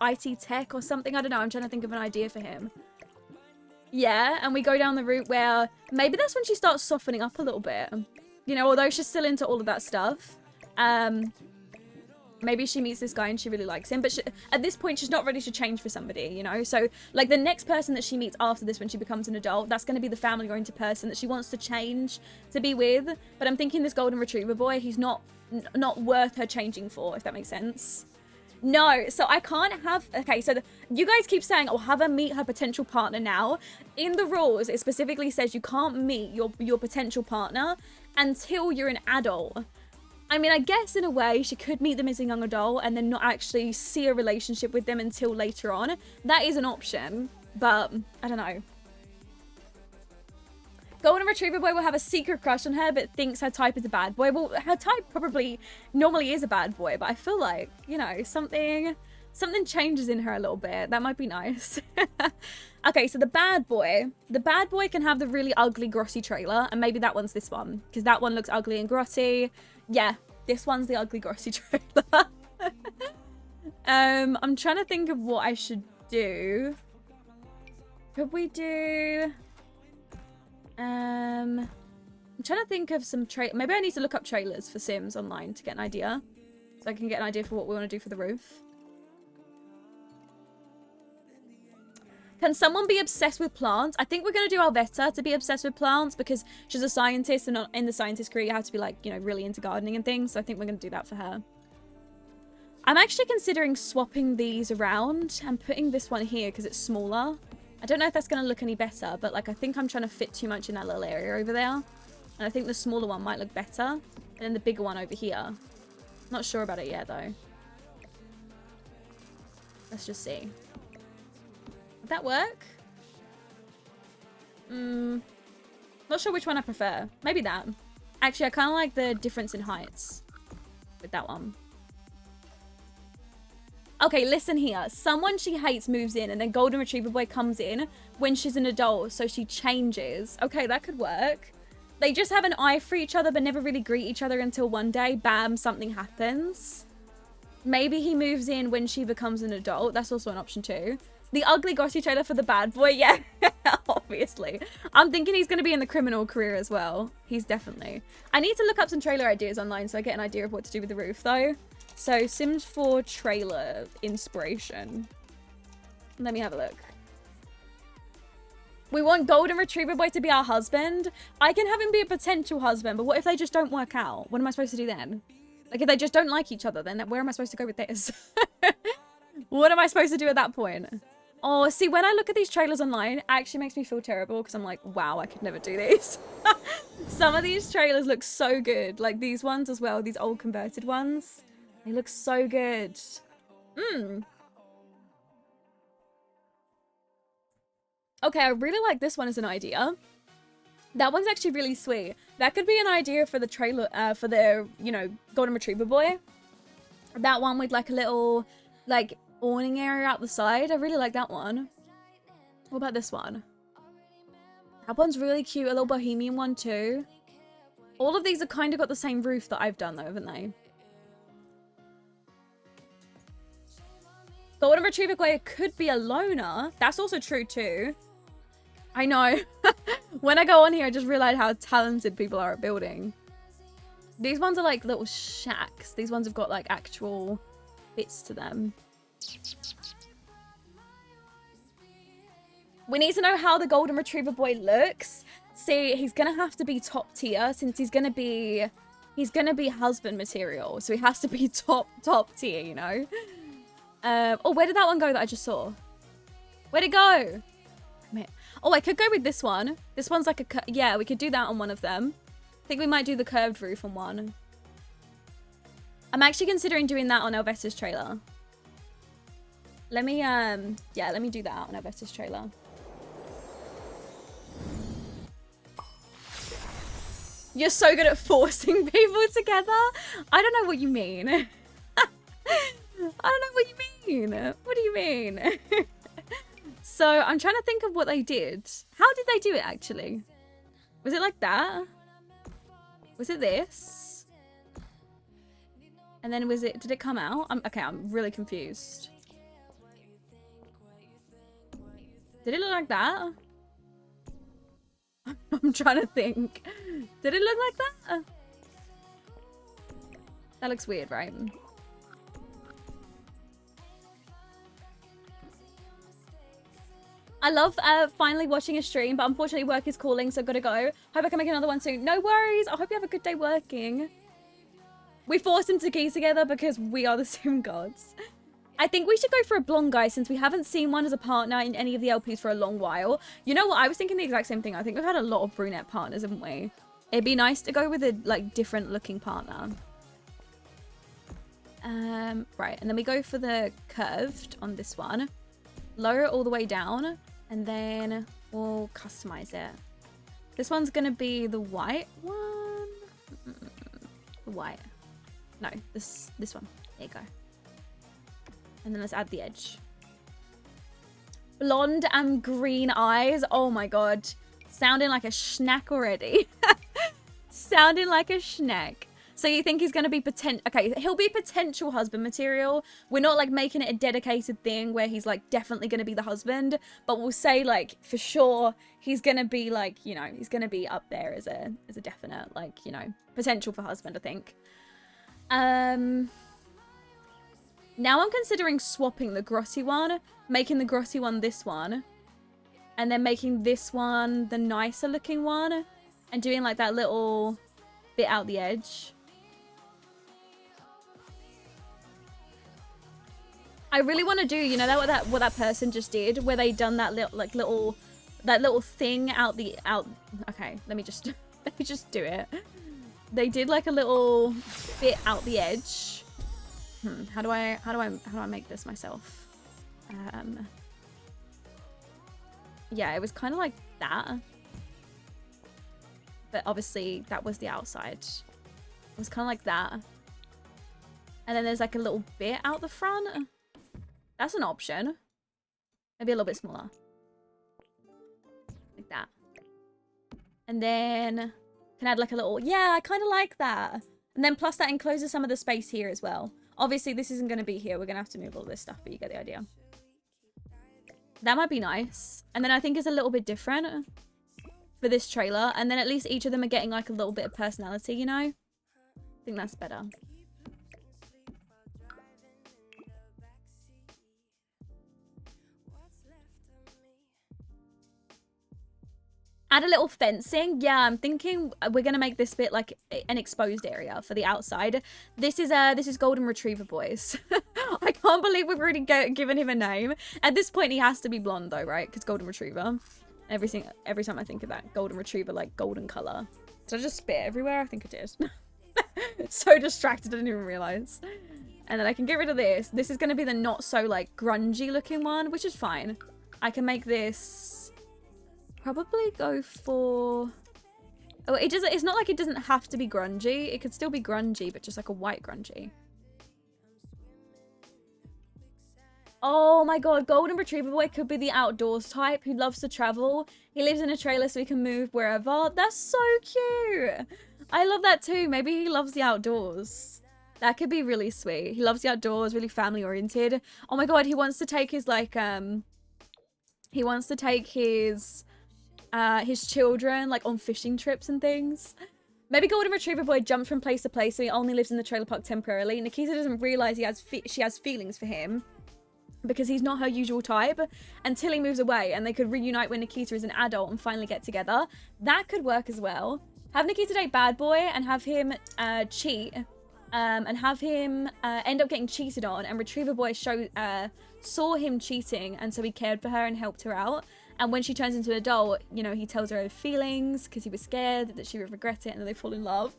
IT tech or something. I don't know. I'm trying to think of an idea for him. Yeah, and we go down the route where maybe that's when she starts softening up a little bit. You know, although she's still into all of that stuff. Maybe she meets this guy and she really likes him, but at this point, she's not ready to change for somebody, you know? So, like, the next person that she meets after this when she becomes an adult, that's going to be the family-oriented person that she wants to change to be with. But I'm thinking this Golden Retriever boy, he's not worth her changing for, if that makes sense. No, so I can't have... Okay, so you guys keep saying, oh, have her meet her potential partner now. In the rules, it specifically says you can't meet your potential partner until you're an adult. I mean, I guess in a way she could meet them as a young adult and then not actually see a relationship with them until later on. That is an option, but I don't know. Golden Retriever boy will have a secret crush on her but thinks her type is a bad boy. Well, her type probably normally is a bad boy, but I feel like, you know, something changes in her a little bit. That might be nice. Okay, so the bad boy can have the really ugly grotty trailer, and maybe that one's this one because that one looks ugly and grotty. Yeah, this one's the ugly grotty trailer. I'm trying to think of what I should do. Could we do... I'm trying to think of some maybe I need to look up trailers for Sims online to get an idea. So I can get an idea for what we want to do for the roof. Can someone be obsessed with plants? I think we're going to do Alvetta to be obsessed with plants because she's a scientist and not in the scientist career. You have to be like, you know, really into gardening and things. So I think we're going to do that for her. I'm actually considering swapping these around and putting this one here because it's smaller. I don't know if that's going to look any better, but like I think I'm trying to fit too much in that little area over there. And I think the smaller one might look better. And then the bigger one over here. Not sure about it yet though. Let's just see. Would that work? Not sure which one I prefer. Maybe that. Actually, I kind of like the difference in heights with that one. Okay, listen here. Someone she hates moves in and then Golden Retriever boy comes in when she's an adult, so she changes. Okay, that could work. They just have an eye for each other but never really greet each other until one day, bam, something happens. Maybe he moves in when she becomes an adult. That's also an option too. The ugly grotty trailer for the bad boy, yeah, obviously. I'm thinking he's going to be in the criminal career as well. He's definitely. I need to look up some trailer ideas online so I get an idea of what to do with the roof though. So, Sims 4 trailer inspiration. Let me have a look. We want Golden Retriever boy to be our husband. I can have him be a potential husband, but what if they just don't work out? What am I supposed to do then? Like, if they just don't like each other, then where am I supposed to go with this? What am I supposed to do at that point? Oh, see, when I look at these trailers online, it actually makes me feel terrible because I'm like, wow, I could never do these. Some of these trailers look so good. Like these ones as well, these old converted ones. They look so good. Okay, I really like this one as an idea. That one's actually really sweet. That could be an idea for the trailer, for the, you know, Golden Retriever boy. That one with like a little, like, awning area out the side. I really like that one. What about this one? That one's really cute. A little bohemian one too. All of these have kind of got the same roof that I've done though, haven't they? Golden Retriever Goya could be a loner. That's also true too. I know. When I go on here, I just realized how talented people are at building. These ones are like little shacks. These ones have got like actual bits to them. We need to know how the Golden Retriever boy looks. See, he's gonna have to be top tier since he's gonna be husband material. So he has to be top tier, you know? Oh, where did that one go that I just saw? Where'd it go? Oh, I could go with this one. This one's like a... Yeah, we could do that on one of them. I think we might do the curved roof on one. I'm actually considering doing that on Elvetta's trailer. Let me, yeah, let me do that on Elvetta's trailer. You're so good at forcing people together. I don't know what you mean. I don't know what you mean. What do you mean? So I'm trying to think of what they did. How did they do it actually? Was it like that? Was it this? And then was it, did it come out? Okay, I'm really confused. Did it look like that? I'm trying to think. Did it look like that? That looks weird, right? I love finally watching a stream, but unfortunately work is calling, so gotta go. Hope I can make another one soon. No worries. I hope you have a good day working. We forced them to key together because we are the sim gods. I think we should go for a blonde guy since we haven't seen one as a partner in any of the LPs for a long while. You know what? I was thinking the exact same thing. I think we've had a lot of brunette partners, haven't we? It'd be nice to go with a like different looking partner. Right, and then we go for the curved on this one. Lower it all the way down, and then we'll customize it. This one's gonna be the white one. The white. No, this one. There you go. And then let's add the edge. Blonde and green eyes. Oh my god. Sounding like a schnack already. Sounding like a schnack. So you think he's going to be okay, he'll be potential husband material. We're not like making it a dedicated thing where he's like definitely going to be the husband, but we'll say like for sure he's going to be like, you know, he's going to be up there as a definite like, you know, potential for husband, I think. Now I'm considering swapping the grotty one, making the grotty one this one, and then making this one the nicer looking one, and doing like that little bit out the edge. I really want to do, you know, what that person just did, where they done that little thing okay, let me just do it. They did like a little bit out the edge. How do I make this myself? Yeah, it was kind of like that. But obviously that was the outside. It was kind of like that. And then there's like a little bit out the front. That's an option. Maybe a little bit smaller. Like that. And then can add like a little, yeah, I kind of like that. And then plus that encloses some of the space here as well. Obviously this isn't going to be here. We're going to have to move all this stuff, but you get the idea. That might be nice. And then I think it's a little bit different for this trailer. And then at least each of them are getting like a little bit of personality, you know? I think that's better. Add a little fencing. Yeah, I'm thinking we're gonna make this bit like an exposed area for the outside. This is Golden Retriever boys. I can't believe we've already given him a name. At this point, he has to be blonde though, right? Because Golden Retriever. Every time I think of that Golden Retriever, like golden color. Did I just spit everywhere? I think I did. So distracted, I didn't even realize. And then I can get rid of this. This is gonna be the not so like grungy looking one, which is fine. I can make this. Probably go for... Oh, it's not like it doesn't have to be grungy. It could still be grungy, but just like a white grungy. Oh my god, Golden Retriever Boy could be the outdoors type who loves to travel. He lives in a trailer so he can move wherever. That's so cute. I love that too. Maybe he loves the outdoors. That could be really sweet. He loves the outdoors, really family oriented. Oh my god, he wants to take his like he wants to take his children like on fishing trips and things. Maybe Golden Retriever Boy jumps from place to place so he only lives in the trailer park temporarily. Nikita doesn't realize she has feelings for him because he's not her usual type until he moves away, and they could reunite when Nikita is an adult and finally get together. That could work as well. Have Nikita date Bad Boy and have him cheat and have him end up getting cheated on, and Retriever Boy saw him cheating, and so he cared for her and helped her out. And when she turns into an adult, you know, he tells her feelings because he was scared that she would regret it, and then they fall in love.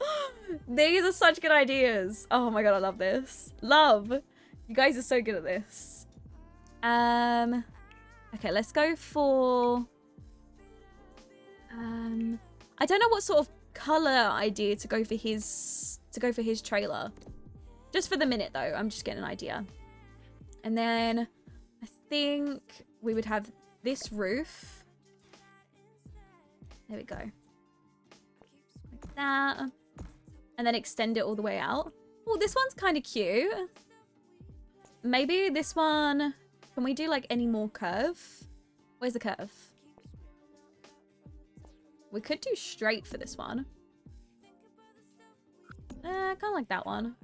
These are such good ideas. Oh my god, I love this. Love. You guys are so good at this. Okay, let's go for I don't know what sort of color idea to go for his trailer. Just for the minute though, I'm just getting an idea. And then I think we would have this roof. There we go. Like that. And then extend it all the way out. Oh, this one's kind of cute. Maybe this one. Can we do like any more curve? Where's the curve? We could do straight for this one. I kind of like that one.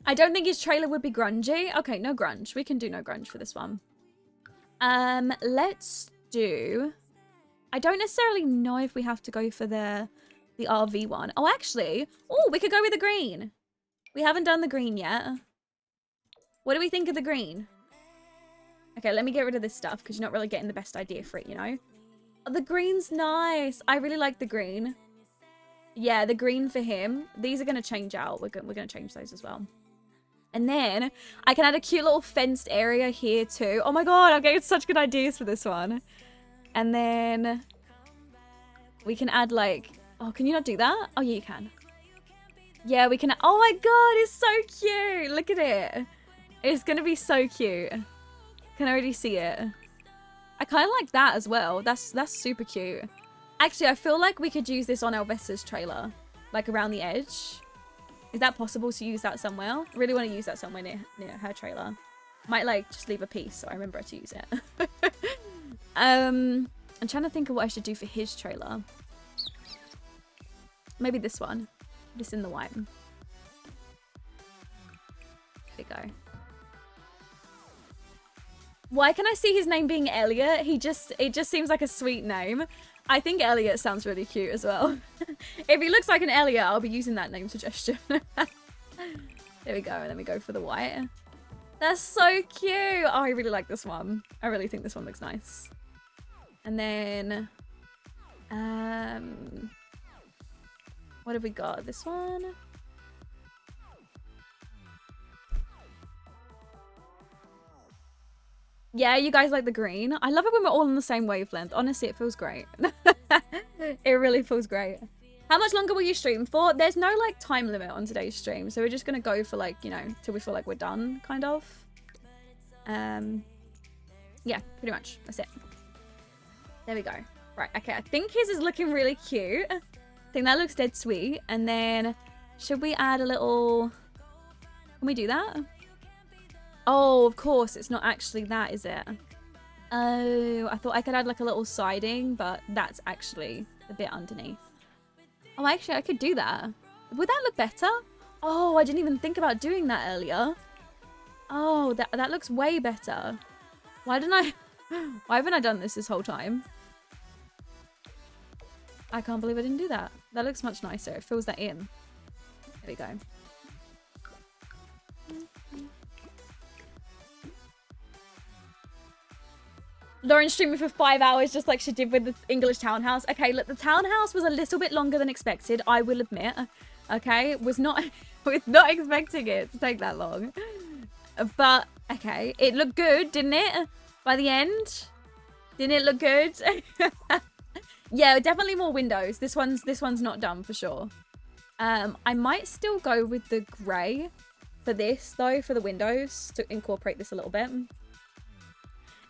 I don't think his trailer would be grungy. Okay, no grunge. We can do no grunge for this one. Let's do... I don't necessarily know if we have to go for the RV one. Oh, actually. Oh, we could go with the green. We haven't done the green yet. What do we think of the green? Okay, let me get rid of this stuff because you're not really getting the best idea for it, you know? Oh, the green's nice. I really like the green. Yeah, the green for him. These are going to change out. We're going to change those as well. And then I can add a cute little fenced area here too. Oh my god, I'm getting such good ideas for this one. And then we can add like... Oh, can you not do that? Oh, yeah, you can. Yeah, we can... Oh my god, it's so cute. Look at it. It's going to be so cute. Can already see it. I kind of like that as well. That's super cute. Actually, I feel like we could use this on Elvessa's trailer. Like around the edge. Is that possible to use that somewhere? I really want to use that somewhere near her trailer. Might like just leave a piece so I remember to use it. I'm trying to think of what I should do for his trailer. Maybe this one. This in the white. There we go. Why can I see his name being Elliot? It just seems like a sweet name. I think Elliot sounds really cute as well. If he looks like an Elliot, I'll be using that name suggestion. There we go. And then we go for the white. That's so cute. Oh, I really like this one. I really think this one looks nice. And then... what have we got? This one? Yeah, you guys like the green. I love it when we're all on the same wavelength. Honestly, it feels great. It really feels great. How much longer will you stream for? There's no like time limit on today's stream. So we're just going to go for like, you know, till we feel like we're done, kind of. Yeah, pretty much. That's it. There we go. Right, okay. I think his is looking really cute. I think that looks dead sweet. And then should we add a little... Can we do that? Oh, of course. It's not actually that, is it? Oh, I thought I could add like a little siding, but that's actually the bit underneath. Oh, actually, I could do that. Would that look better? Oh, I didn't even think about doing that earlier. Oh, that looks way better. Why haven't I done this whole time? I can't believe I didn't do that. That looks much nicer. It fills that in. There we go. Lauren streaming for 5 hours just like she did with the English townhouse. Okay, look, the townhouse was a little bit longer than expected, I will admit. Okay, was not expecting it to take that long. But, okay, it looked good, didn't it? By the end? Didn't it look good? Yeah, definitely more windows. This one's not done for sure. I might still go with the grey for this, though, for the windows, to incorporate this a little bit.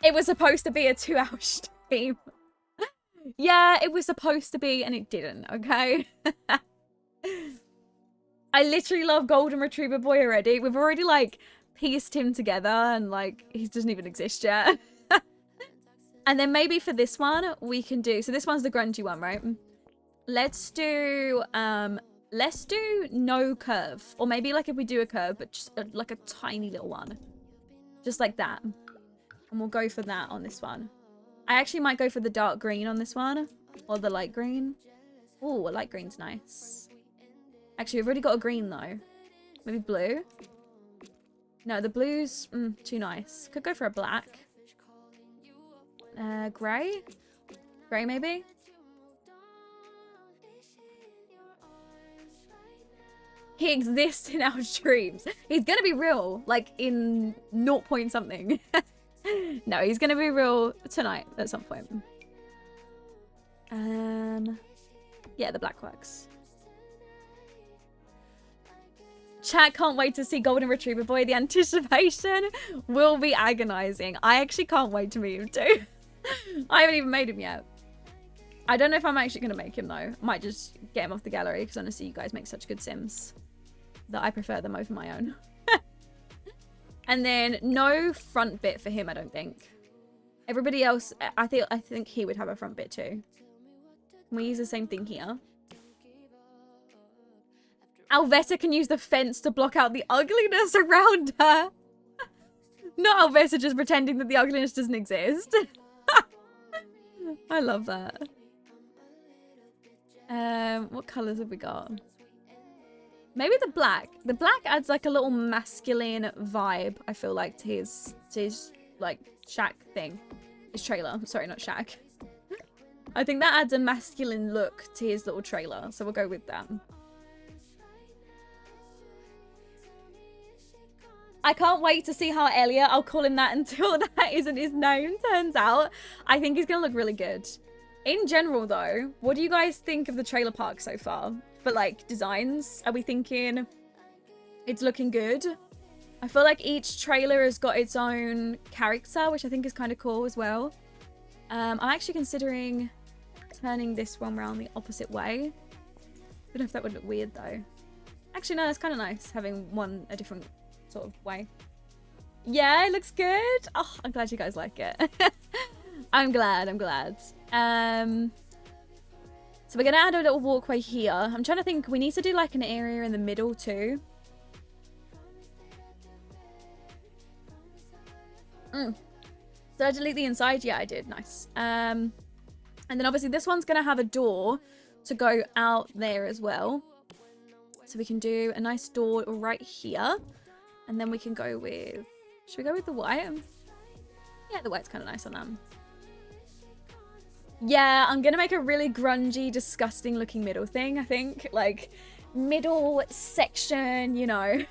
It was supposed to be a 2-hour stream. Yeah, it was supposed to be, and it didn't, okay? I literally love Golden Retriever Boy already. We've already, like, pieced him together, and, like, he doesn't even exist yet. And then maybe for this one, we can do... So this one's the grungy one, right? Let's do no curve. Or maybe, like, if we do a curve, but just, like, a tiny little one. Just like that. And we'll go for that on this one. I actually might go for the dark green on this one. Or the light green. Oh, a light green's nice. Actually, we've already got a green, though. Maybe blue? No, the blue's too nice. Could go for a black. Grey? Grey, maybe? He exists in our streams. He's gonna be real, like, in 0 point something. No, he's gonna be real tonight at some point. Yeah, the black works. Chat can't wait to see Golden Retriever Boy. The anticipation will be agonizing. I actually can't wait to meet him too. I haven't even made him yet. I don't know if I'm actually going to make him though. I might just get him off the gallery because honestly you guys make such good Sims that I prefer them over my own. And then no front bit for him, I don't think. Everybody else, I think he would have a front bit too. Can we use the same thing here? Alvetta can use the fence to block out the ugliness around her. Not Alvetta just pretending that the ugliness doesn't exist. I love that. What colours have we got? Maybe the black. The black adds like a little masculine vibe, I feel like, to his like shack thing. His trailer. Sorry, not shack. I think that adds a masculine look to his little trailer, so we'll go with that. I can't wait to see how Elliot, I'll call him that until that isn't his name, turns out. I think he's going to look really good. In general, though, what do you guys think of the trailer park so far? For, like, designs? Are we thinking it's looking good? I feel like each trailer has got its own character, which I think is kind of cool as well. I'm actually considering turning this one around the opposite way. I don't know if that would look weird, though. Actually, no, that's kind of nice, having one a different sort of way. Yeah, it looks good. Oh, I'm glad you guys like it. I'm glad. So we're gonna add a little walkway here. I'm trying to think, we need to do like an area in the middle too. Did I delete the inside? Yeah, I did. Nice. And then obviously this one's gonna have a door to go out there as well. So we can do a nice door right here. And then we can go with... Should we go with the white? Yeah, the white's kind of nice on them. Yeah, I'm going to make a really grungy, disgusting looking middle thing, I think. Like, middle section, you know.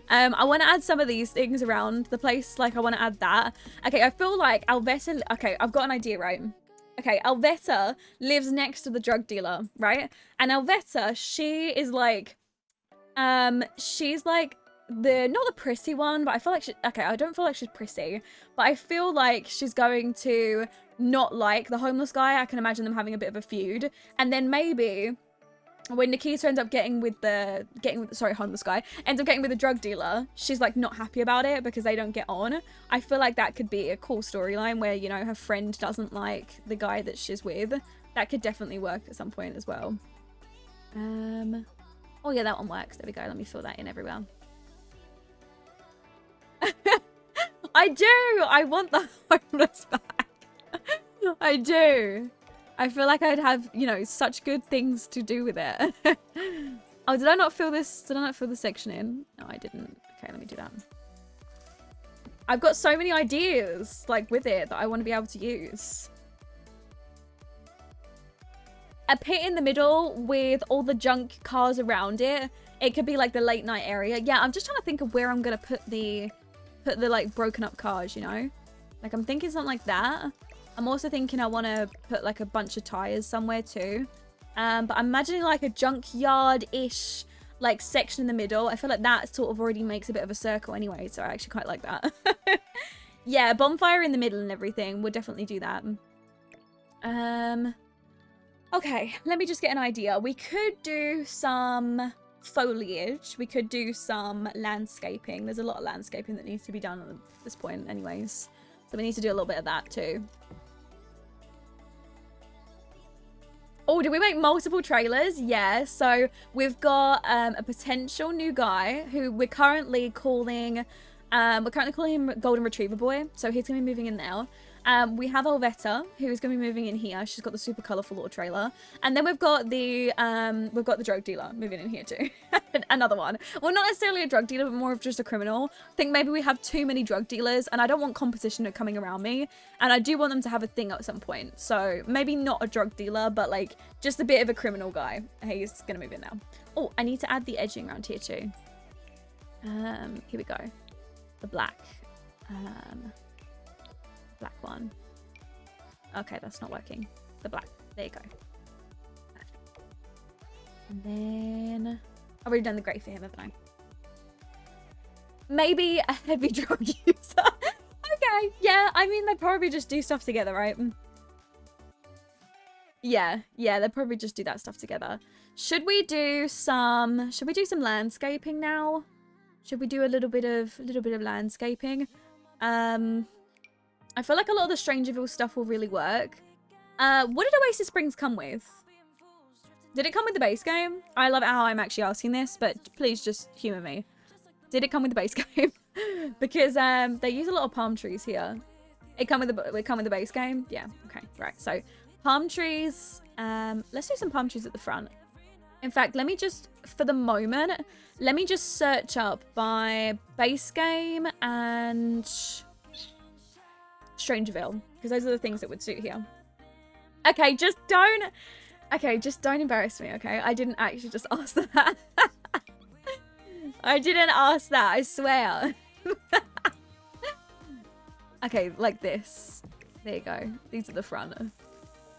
I want to add some of these things around the place. Like, I want to add that. Okay, I feel like Alvetta... Okay, I've got an idea, right? Okay, Alvetta lives next to the drug dealer, right? And Alvetta, she is like... she's like... not the prissy one, but I feel like she, okay, I don't feel like she's prissy, but I feel like she's going to not like the homeless guy. I can imagine them having a bit of a feud, and then maybe when Nikita ends up getting with the homeless guy ends up getting with the drug dealer, she's like not happy about it because they don't get on. I feel like that could be a cool storyline where, you know, her friend doesn't like the guy that she's with. That could definitely work at some point as well. Oh yeah, that one works. There we go. Let me fill that in everywhere. I do! I want the homeless back. I do. I feel like I'd have, you know, such good things to do with it. Oh, did I not fill this? Did I not fill this section in? No, I didn't. Okay, let me do that. I've got so many ideas, like, with it that I want to be able to use. A pit in the middle with all the junk cars around it. It could be, like, the late night area. Yeah, I'm just trying to think of where I'm going to put the like broken up cars, you know, like I'm thinking something like that. I'm also thinking I want to put like a bunch of tires somewhere too. But I'm imagining like a junkyard-ish like section in the middle. I feel like that sort of already makes a bit of a circle anyway, so I actually quite like that. Yeah, bonfire in the middle and everything. We'll definitely do that. Okay, let me just get an idea. We could do some foliage. We could do some landscaping. There's a lot of landscaping that needs to be done at this point anyways. So we need to do a little bit of that too. Oh, did we make multiple trailers? Yeah, so we've got a potential new guy who we're currently calling him Golden Retriever Boy. So he's gonna be moving in now. We have Alvetta, who's gonna be moving in here. She's got the super colorful little trailer. And then we've got the drug dealer moving in here too. Another one. Well, not necessarily a drug dealer, but more of just a criminal. I think maybe we have too many drug dealers and I don't want competition coming around me. And I do want them to have a thing at some point. So maybe not a drug dealer, but like just a bit of a criminal guy. He's gonna move in now. Oh, I need to add the edging around here too. Here we go. The black. Black one. Okay, that's not working. The black. There you go. And then I've already done the grey for him, haven't I? Maybe a heavy drug user. Okay, yeah. I mean, they probably just do stuff together, right? Yeah, they probably just do that stuff together. Should we do some landscaping now? Should we do a little bit of landscaping? I feel like a lot of the Strangerville stuff will really work. What did Oasis Springs come with? Did it come with the base game? I love how I'm actually asking this, but please just humor me. Did it come with the base game? Because they use a lot of palm trees here. It come with the base game? Yeah, okay, right. So palm trees, let's do some palm trees at the front. In fact, let me just, for the moment, let me just search up by base game and Strangerville, because those are the things that would suit here. Okay, just don't embarrass me, okay? I didn't actually just ask that. I didn't ask that, I swear. Okay, like this. There you go. These are the front.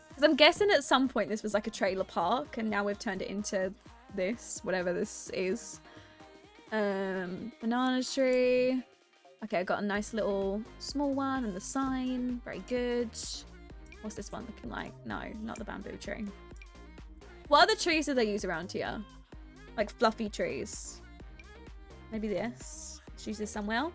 Because I'm guessing at some point this was like a trailer park, and now we've turned it into this, whatever this is. Banana tree. Okay, I got a nice little small one and the sign. Very good. What's this one looking like? No, not the bamboo tree. What other trees do they use around here? Like fluffy trees. Maybe this. Let's use this somewhere.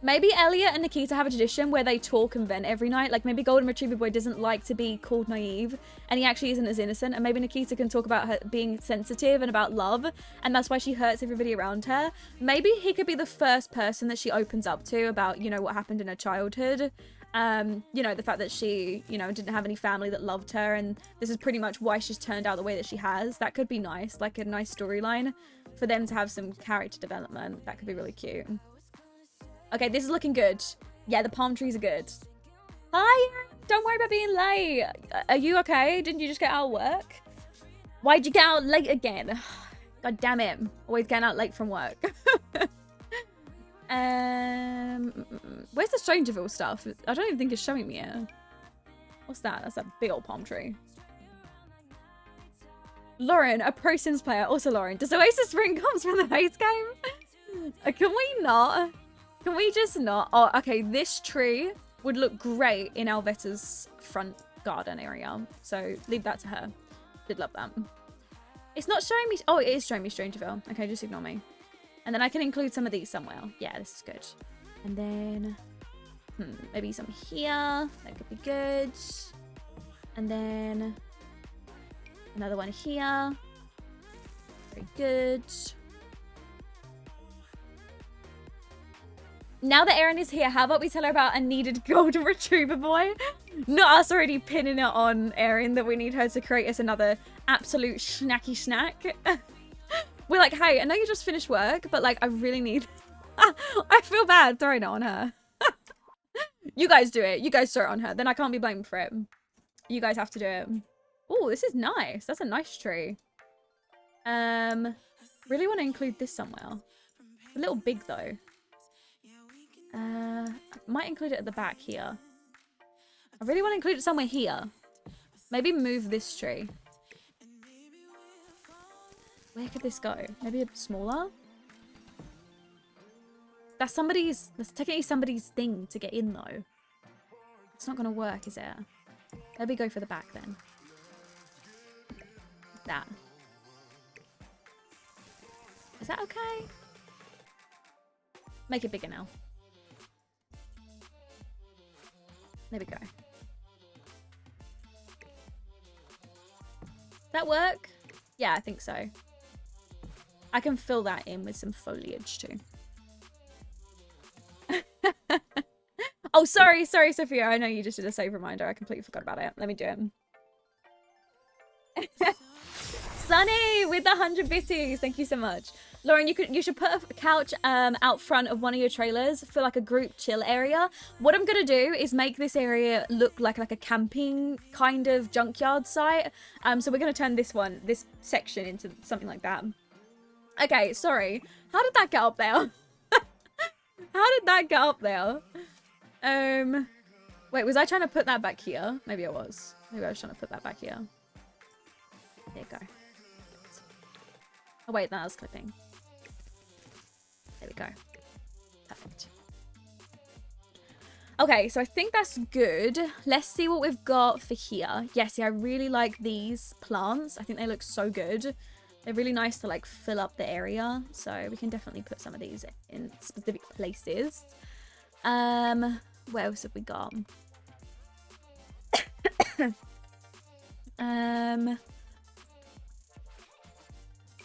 Maybe Elliot and Nikita have a tradition where they talk and vent every night. Like maybe Golden Retriever Boy doesn't like to be called naive and he actually isn't as innocent. And maybe Nikita can talk about her being sensitive and about love. And that's why she hurts everybody around her. Maybe he could be the first person that she opens up to about, you know, what happened in her childhood. You know, the fact that she, you know, didn't have any family that loved her. And this is pretty much why she's turned out the way that she has. That could be nice. Like a nice storyline for them to have some character development. That could be really cute. Okay, this is looking good. Yeah, the palm trees are good. Hi, don't worry about being late. Are you okay? Didn't you just get out of work? Why'd you get out late again? God damn it. Always getting out late from work. Where's the Strangerville stuff? I don't even think it's showing me here. What's that? That's a big old palm tree. Lauren, a Pro Sims player. Also Lauren, does Oasis Spring comes from the base game? Can we not? Can we just not? Oh, okay. This tree would look great in Alvetta's front garden area. So leave that to her. Did love that. It's not showing me. Oh, it is showing me Strangerville. Okay, just ignore me. And then I can include some of these somewhere. Yeah, this is good. And then maybe some here. That could be good. And then another one here. Very good. Now that Erin is here, how about we tell her about a needed Golden Retriever Boy? Not us already pinning it on Erin that we need her to create us another absolute snacky snack. We're like, hey, I know you just finished work, but like, I really need... I feel bad throwing it on her. You guys do it. You guys throw it on her. Then I can't be blamed for it. You guys have to do it. Oh, this is nice. That's a nice tree. Really want to include this somewhere. A little big though. Might include it at the back here. I really want to include it somewhere here. Maybe move this tree. Where could this go? Maybe a bit smaller? That's technically somebody's thing to get in though. It's not gonna work, is it? Maybe go for the back then. That. Is that okay? Make it bigger now. There we go. Does that work? Yeah, I think so. I can fill that in with some foliage too. Oh, sorry, Sophia. I know you just did a save reminder. I completely forgot about it. Let me do it. Sunny with the 100 bitties. Thank you so much. Lauren, you should put a couch out front of one of your trailers for like a group chill area. What I'm gonna do is make this area look like a camping kind of junkyard site. So we're gonna turn this section into something like that. Okay, sorry. How did that get up there? How did that get up there? Wait, was I trying to put that back here? Maybe I was. Maybe I was trying to put that back here. There you go. Oh wait, that was clipping. There we go. Perfect. Okay, so I think that's good. Let's see what we've got for here. Yes, yeah, I really like these plants. I think they look so good. They're really nice to like fill up the area. So we can definitely put some of these in specific places. What else have we got?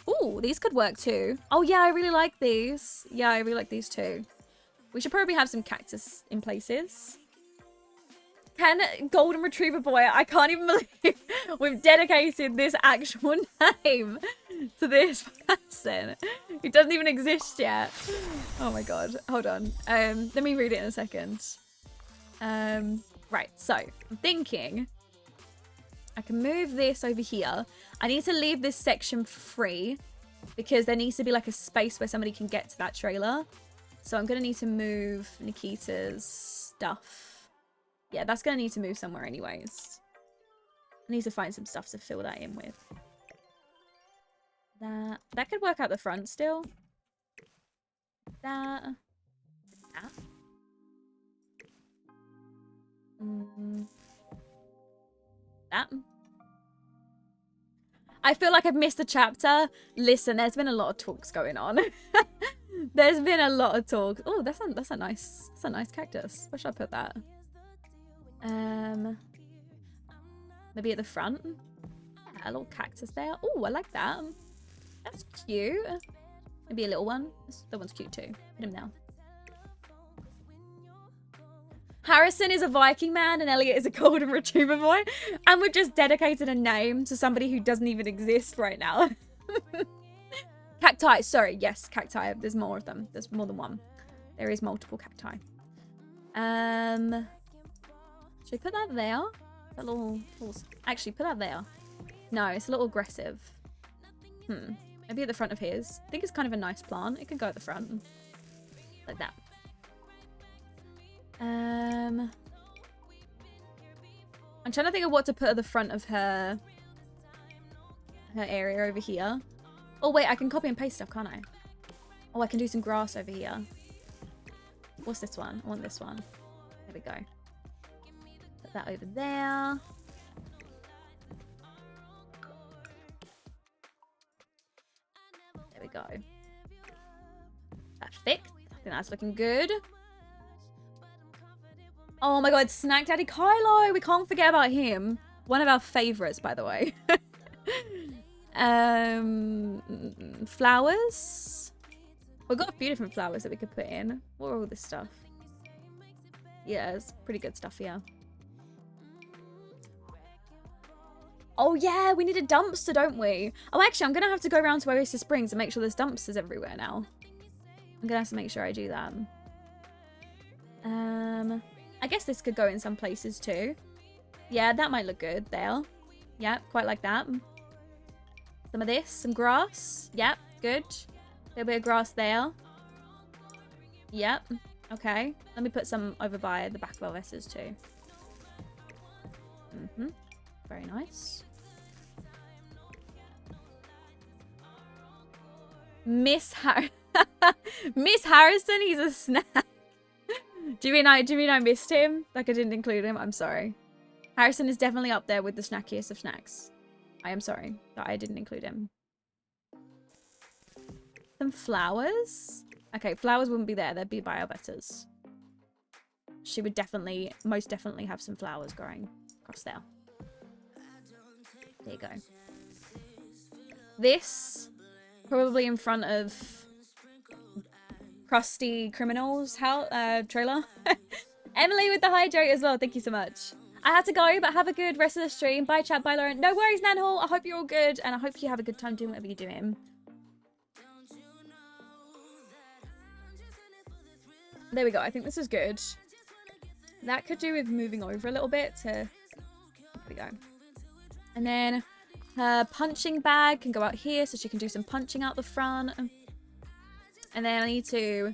Ooh, these could work too. Oh yeah, I really like these. Yeah, I really like these too. We should probably have some cactus in places. Ken Golden Retriever Boy, I can't even believe we've dedicated this actual name to this person. It doesn't even exist yet. Oh my god, hold on. Let me read it in a second. Right, so I'm thinking I can move this over here. I need to leave this section free because there needs to be like a space where somebody can get to that trailer. So I'm gonna need to move Nikita's stuff. Yeah, that's gonna need to move somewhere anyways. I need to find some stuff to fill that in with. That could work out the front still. That. That. I feel like I've missed a chapter. Listen, there's been a lot of talks going on. There's been a lot of talks. Oh, that's a nice cactus. Where should I put that? Maybe at the front. Yeah, a little cactus there. Oh, I like that. That's cute. Maybe a little one. That one's cute too. Put him now. Harrison is a Viking man and Elliot is a Golden Retriever boy. And we've just dedicated a name to somebody who doesn't even exist right now. Cacti. Sorry. Yes, cacti. There's more of them. There's more than one. There is multiple cacti. Should we put that there? That little... Actually, put that there. No, it's a little aggressive. Maybe at the front of his. I think it's kind of a nice plant. It can go at the front. Like that. I'm trying to think of what to put at the front of her area over here. Oh wait, I can copy and paste stuff, can't I? Oh, I can do some grass over here. What's this one? I want this one. There we go. Put that over there. There we go. Perfect. I think that's looking good. Oh my god, Snack Daddy Kylo! We can't forget about him. One of our favourites, by the way. Flowers? We've got a few different flowers that we could put in. What are all this stuff? Yeah, it's pretty good stuff here. Oh yeah, we need a dumpster, don't we? Oh, actually, I'm going to have to go around to Oasis Springs and make sure there's dumpsters everywhere now. I'm going to have to make sure I do that. I guess this could go in some places too. Yeah, that might look good there. Yeah, quite like that. Some of this, some grass. Yep, good. A little bit of grass there. Yep, okay. Let me put some over by the back of our vessels too. Very nice. Miss Harrison, he's a snack. Do you mean I missed him? Like I didn't include him? I'm sorry. Harrison is definitely up there with the snackiest of snacks. I am sorry that I didn't include him. Some flowers? Okay, flowers wouldn't be there. They'd be by our betters. She would definitely, most definitely have some flowers growing across there. There you go. This, probably in front of Crusty Criminals trailer. Emily with the hydrate as well. Thank you so much. I had to go, but have a good rest of the stream. Bye, chat. Bye, Lauren. No worries, Nanhall. I hope you're all good, and I hope you have a good time doing whatever you're doing. There we go. I think this is good. That could do with moving over a little bit to... There we go. And then her punching bag can go out here so she can do some punching out the front. And then I need to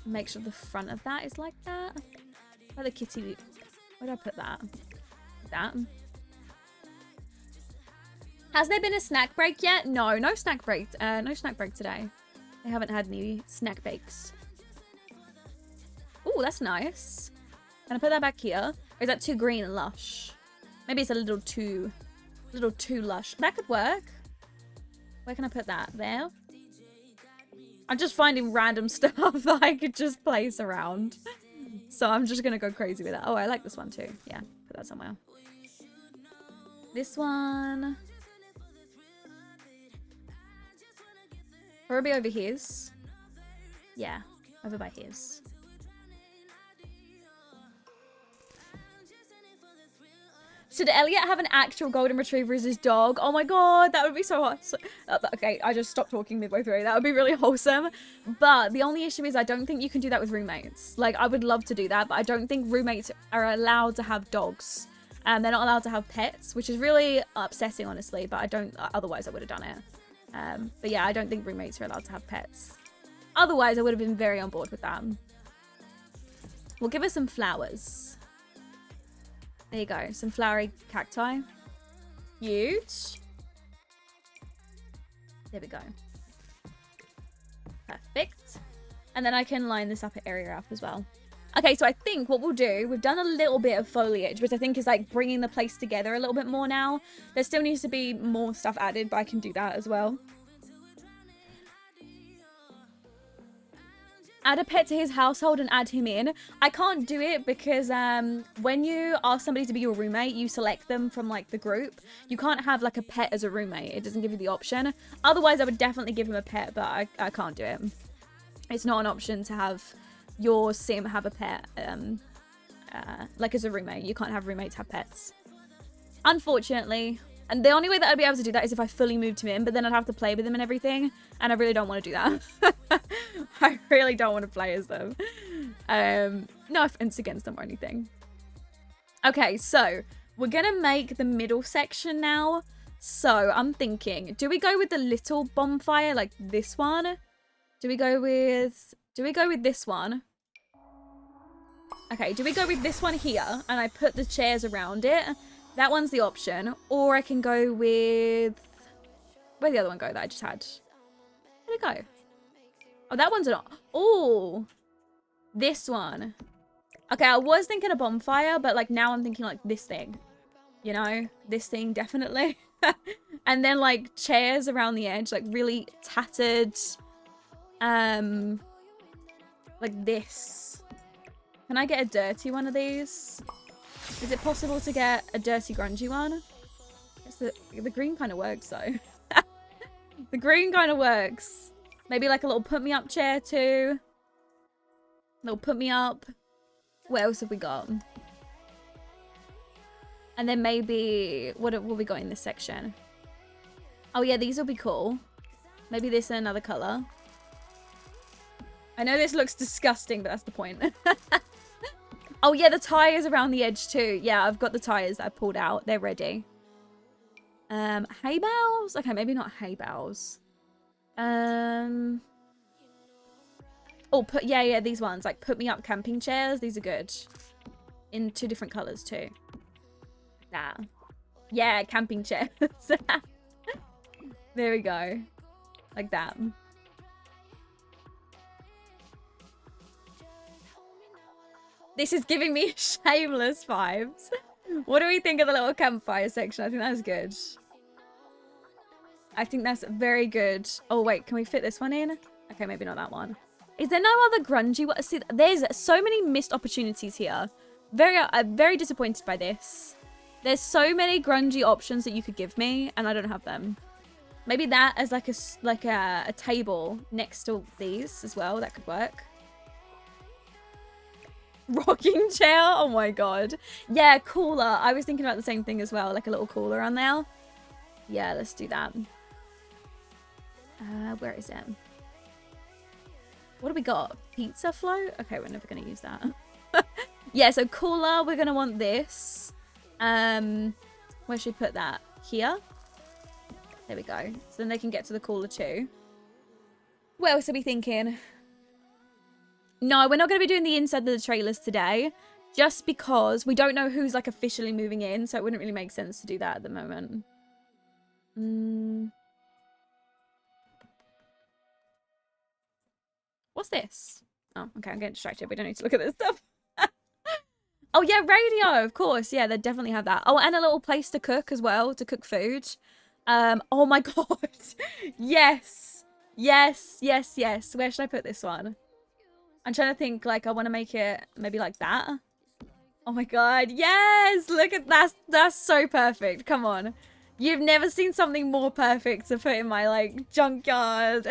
make sure the front of that is like that. Where the kitty... Where did I put that? That. Has there been a snack break yet? No, no snack break. No snack break today. I haven't had any snack bakes. Oh, that's nice. Can I put that back here? Or is that too green and lush? Maybe it's a little too lush. That could work. Where can I put that? There? I'm just finding random stuff that I could just place around. So I'm just going to go crazy with that. Oh, I like this one too. Yeah, put that somewhere. This one. Probably over his. Yeah, over by his. Should Elliot have an actual golden retriever as his dog? Oh my god, that would be so hot. Okay, I just stopped talking midway through. That would be really wholesome. But the only issue is I don't think you can do that with roommates. Like, I would love to do that, but I don't think roommates are allowed to have dogs. They're not allowed to have pets, which is really upsetting, honestly. But I don't, otherwise I would have done it. But yeah, I don't think roommates are allowed to have pets. Otherwise, I would have been very on board with that. We'll give her some flowers. There you go. Some flowery cacti. Cute. There we go. Perfect. And then I can line this upper area up as well. Okay, so I think what we'll do, we've done a little bit of foliage, which I think is like bringing the place together a little bit more now. There still needs to be more stuff added, but I can do that as well. Add a pet to his household and add him in. I can't do it because when you ask somebody to be your roommate, you select them from like the group. You can't have like a pet as a roommate. It doesn't give you the option. Otherwise, I would definitely give him a pet, but I can't do it. It's not an option to have your sim have a pet like as a roommate. You can't have roommates have pets. Unfortunately. And the only way that I'd be able to do that is if I fully moved him in, but then I'd have to play with him and everything. And I really don't want to do that. I really don't want to play as them. No offense against them or anything. Okay, so we're going to make the middle section now. So I'm thinking, do we go with the little bonfire like this one? Do we go with this one? Okay, do we go with this one here? And I put the chairs around it. That one's the option. Or I can go with... Where'd the other one go that I just had? Where'd it go? Oh, that one's not. Oh, this one. Okay, I was thinking a bonfire, but like now I'm thinking like this thing. You know? This thing, definitely. And then like chairs around the edge, like really tattered. Like this. Can I get a dirty one of these? Is it possible to get a dirty grungy one? The green kind of works though. The green kind of works. Maybe like a little put me up chair too. Little put me up. What else have we got? And then maybe what will we got in this section? Oh yeah, these will be cool. Maybe this in another color. I know this looks disgusting, but that's the point. Oh yeah, the tires around the edge too. Yeah, I've got the tires that I pulled out. They're ready. Hay bales? Okay, maybe not hay bales. Oh, yeah, these ones. Like, put me up camping chairs. These are good. In 2 different colors too. that. Yeah, camping chairs. There we go. Like that. This is giving me shameless vibes. What do we think of the little campfire section? I think that's good. I think that's very good. Oh, wait. Can we fit this one in? Okay, maybe not that one. Is there no other grungy one? See, there's so many missed opportunities here. Very disappointed by this. There's so many grungy options that you could give me, and I don't have them. Maybe that as like a table next to these as well. That could work. Rocking chair. Oh my god. Yeah, cooler. I was thinking about the same thing as well. Like a little cooler on there. Yeah, let's do that. Where is it? What do we got? Pizza float? Okay, we're never going to use that. Yeah, so cooler. We're going to want this. Where should we put that? Here? There we go. So then they can get to the cooler too. What else are we thinking? No, we're not going to be doing the inside of the trailers today. Just because we don't know who's like officially moving in. So it wouldn't really make sense to do that at the moment. What's this? Oh, okay. I'm getting distracted. We don't need to look at this stuff. Oh, yeah. Radio. Of course. Yeah, they definitely have that. Oh, and a little place to cook as well. To cook food. Oh my god. Yes. Yes. Yes. Yes. Where should I put this one? I'm trying to think, like, I want to make it maybe like that. Oh my god. Yes. Look at that. That's so perfect. Come on. You've never seen something more perfect to put in my, like, junkyard.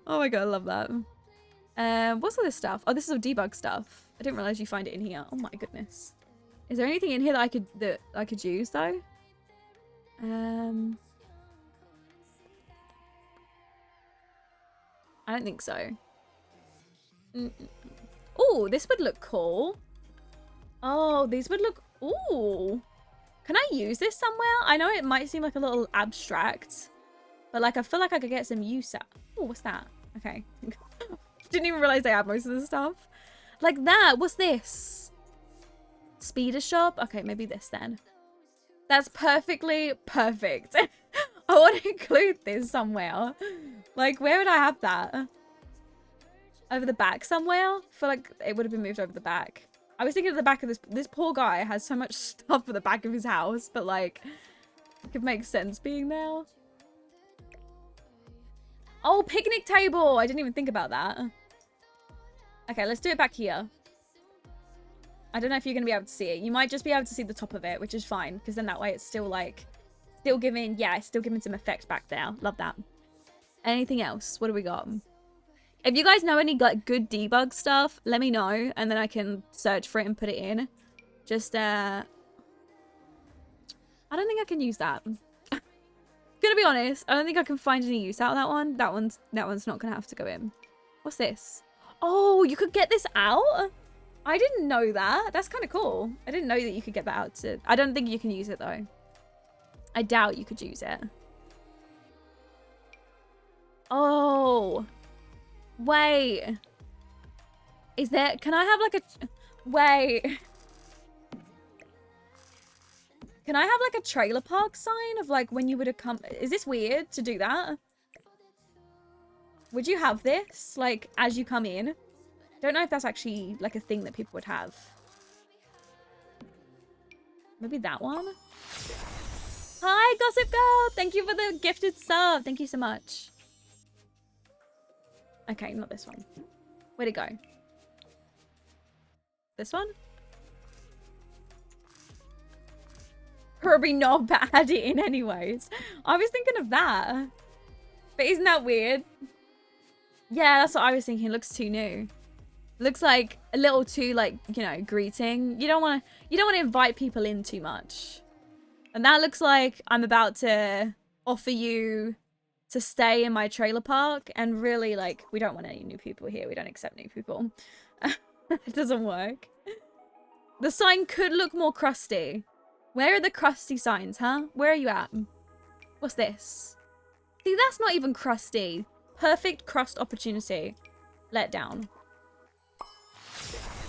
Oh my god. I love that. What's all this stuff? Oh, this is all debug stuff. I didn't realize you find it in here. Oh my goodness. Is there anything in here that I could use, though? I don't think so. Oh, this would look cool. Oh, these would look... Ooh. Can I use this somewhere? I know it might seem like a little abstract, but like I feel like I could get some use out. Oh, what's that? Okay. Didn't even realize they had most of the stuff. Like that. What's this? Speeder shop? Okay, maybe this then. That's perfectly perfect. I want to include this somewhere. Like, where would I have that? Over the back somewhere? I feel like it would have been moved over the back. I was thinking at the back of this poor guy has so much stuff at the back of his house, but like, it could make sense being there. Oh, picnic table! I didn't even think about that. Okay, let's do it back here. I don't know if you're going to be able to see it. You might just be able to see the top of it, which is fine, because then that way it's still like, still giving some effect back there. Love that. Anything else? What do we got? If you guys know any like good debug stuff, let me know, and then I can search for it and put it in. Just, I don't think I can use that. Gonna be honest, I don't think I can find any use out of that one. That one's not gonna have to go in. What's this? Oh, you could get this out? I didn't know that. That's kind of cool. I didn't know that you could get that out to... I don't think you can use it, though. I doubt you could use it. Oh. Wait. Is there... Can I have, like, a... Wait. Can I have, like, a trailer park sign of, like, when you would have come... Is this weird to do that? Would you have this, like, as you come in? Don't know if that's actually like a thing that people would have. Maybe that one? Hi, Gossip Girl! Thank you for the gifted sub. Thank you so much. Okay, not this one. Where'd it go? This one? Probably not, but add it in anyways. I was thinking of that. But isn't that weird? Yeah, that's what I was thinking. It looks too new. Looks like a little too, like, you know, greeting. You don't want to invite people in too much. And that looks like I'm about to offer you to stay in my trailer park. And really, like, we don't want any new people here. We don't accept new people. It doesn't work. The sign could look more crusty. Where are the crusty signs, huh? Where are you at? What's this? See, that's not even crusty. Perfect crust opportunity. Let down.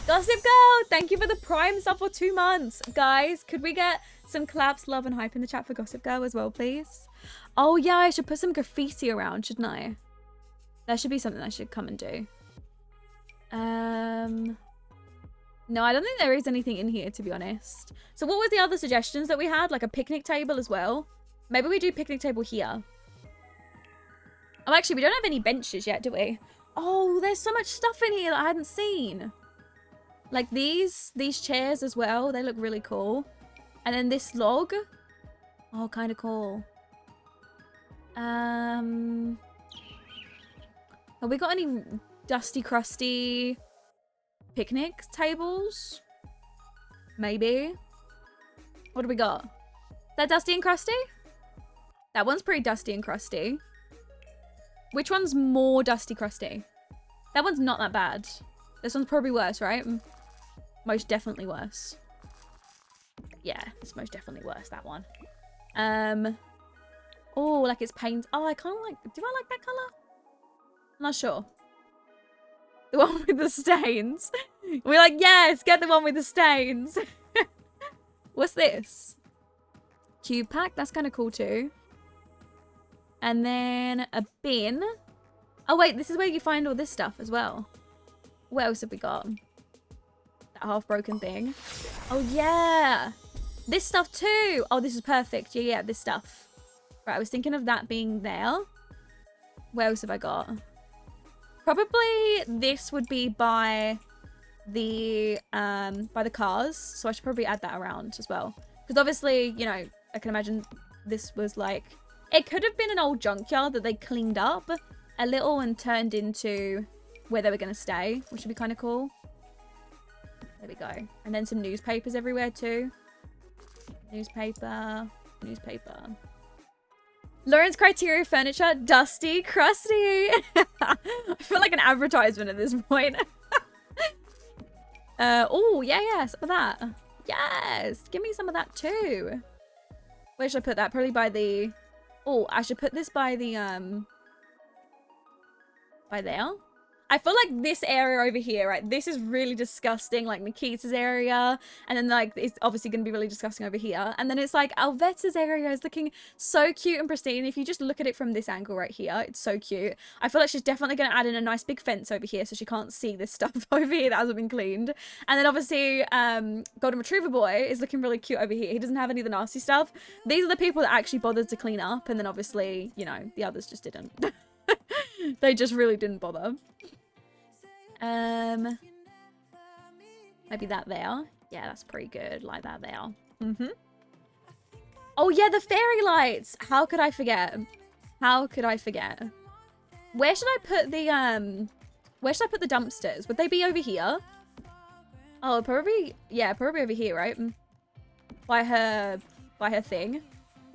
Gossip Girl, thank you for the Prime sub for 2 months. Guys, could we get some claps, love, and hype in the chat for Gossip Girl as well, please? Oh, yeah, I should put some graffiti around, shouldn't I? That should be something I should come and do. No, I don't think there is anything in here, to be honest. So what was the other suggestions that we had? Like a picnic table as well? Maybe we do picnic table here. Oh, actually, we don't have any benches yet, do we? Oh, there's so much stuff in here that I hadn't seen. Like these chairs as well. They look really cool. And then this log. Oh, kind of cool. Have we got any dusty, crusty picnic tables? Maybe. What do we got? Is that dusty and crusty? That one's pretty dusty and crusty. Which one's more dusty crusty? That one's not that bad. This one's probably worse, right? Most definitely worse. Yeah, it's most definitely worse, that one. Oh, like it's paint. Oh, I kind of like... Do I like that colour? I'm not sure. The one with the stains. We're like, yes, get the one with the stains. What's this? Cube pack. That's kind of cool too. And then a bin. Oh, wait. This is where you find all this stuff as well. What else have we got? That half-broken thing. Oh, yeah. This stuff too. Oh, this is perfect. Yeah, this stuff. Right, I was thinking of that being there. What else have I got? Probably this would be by the cars. So I should probably add that around as well. Because obviously, you know, I can imagine this was like... It could have been an old junkyard that they cleaned up a little and turned into where they were going to stay, which would be kind of cool. There we go. And then some newspapers everywhere too. Newspaper. Lauren's criteria furniture, dusty, crusty. I feel like an advertisement at this point. Oh, yeah, some of that. Yes, give me some of that too. Where should I put that? Probably by the... Oh, I should put this by the, by there. I feel like this area over here, right? This is really disgusting, like Nikita's area. And then like, it's obviously going to be really disgusting over here. And then it's like Alvetta's area is looking so cute and pristine. If you just look at it from this angle right here, it's so cute. I feel like she's definitely going to add in a nice big fence over here so she can't see this stuff over here that hasn't been cleaned. And then obviously, Golden Retriever Boy is looking really cute over here. He doesn't have any of the nasty stuff. These are the people that actually bothered to clean up. And then obviously, you know, the others just didn't. They just really didn't bother. Maybe that there. Yeah, that's pretty good. Like that there. Oh yeah, the fairy lights. How could I forget? How could I forget? Where should I put the where should I put the dumpsters? Would they be over here? Oh, probably, yeah, probably over here, right? By her thing.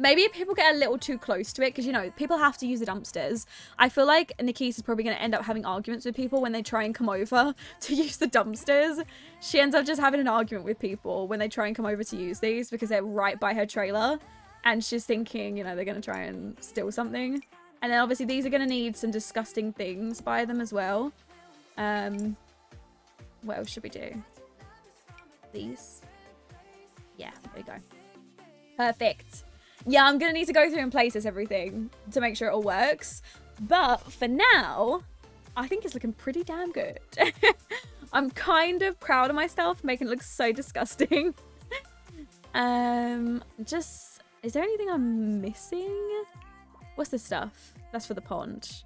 Maybe if people get a little too close to it, because, you know, people have to use the dumpsters. I feel like Nikise is probably going to end up having arguments with people when they try and come over to use the dumpsters. She ends up just having an argument with people when they try and come over to use these because they're right by her trailer. And she's thinking, you know, they're going to try and steal something. And then obviously these are going to need some disgusting things by them as well. What else should we do? These. Yeah, there we go. Perfect. Yeah, I'm going to need to go through and place this everything to make sure it all works. But for now, I think it's looking pretty damn good. I'm kind of proud of myself making it look so disgusting. Is there anything I'm missing? What's this stuff? That's for the pond.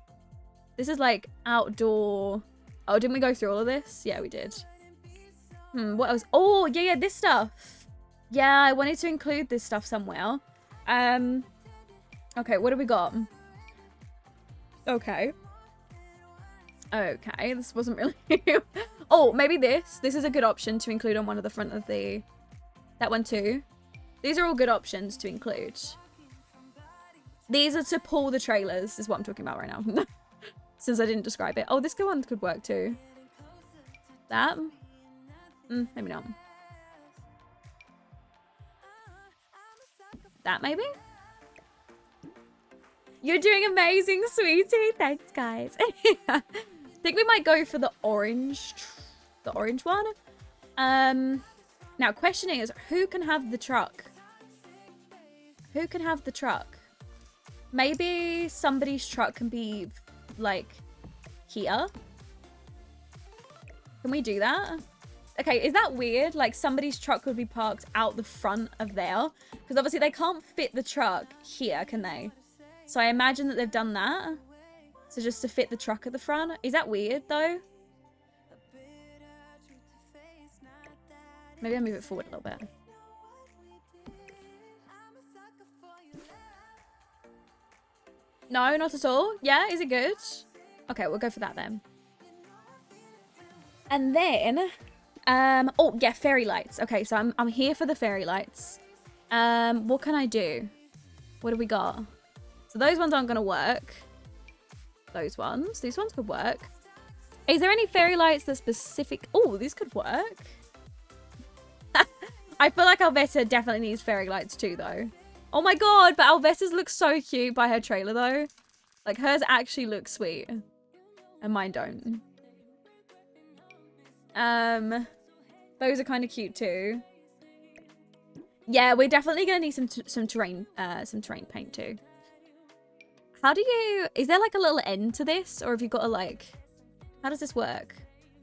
This is like outdoor. Oh, didn't we go through all of this? Yeah, we did. What else? Oh, yeah, this stuff. Yeah, I wanted to include this stuff somewhere. Okay, what do we got? Okay, this wasn't really... Oh, maybe this. This is a good option to include on one of the front of the... That one too. These are all good options to include. These are to pull the trailers, is what I'm talking about right now. Since I didn't describe it. Oh, this good one could work too. That? Maybe not. That maybe? You're doing amazing, sweetie. Thanks, guys. I think we might go for the orange one. Now, question is, who can have the truck? Who can have the truck? Maybe somebody's truck can be, like, here. Can we do that? Okay, is that weird? Like, somebody's truck would be parked out the front of there. Because obviously they can't fit the truck here, can they? So I imagine that they've done that. So just to fit the truck at the front. Is that weird, though? Maybe I'll move it forward a little bit. No, not at all. Yeah, is it good? Okay, we'll go for that then. And then, oh yeah, fairy lights. Okay, so I'm here for the fairy lights. What can I do? What do we got? So those ones aren't gonna work. These ones could work. Is there any fairy lights that specific? Oh, these could work. I feel like Alvetta definitely needs fairy lights too, though. Oh my god, but Alvetta's looks so cute by her trailer, though. Like, hers actually looks sweet. And mine don't. Those are kind of cute, too. Yeah, we're definitely going to need some terrain paint, too. How do you... Is there, like, a little end to this? Or have you got to, like... How does this work?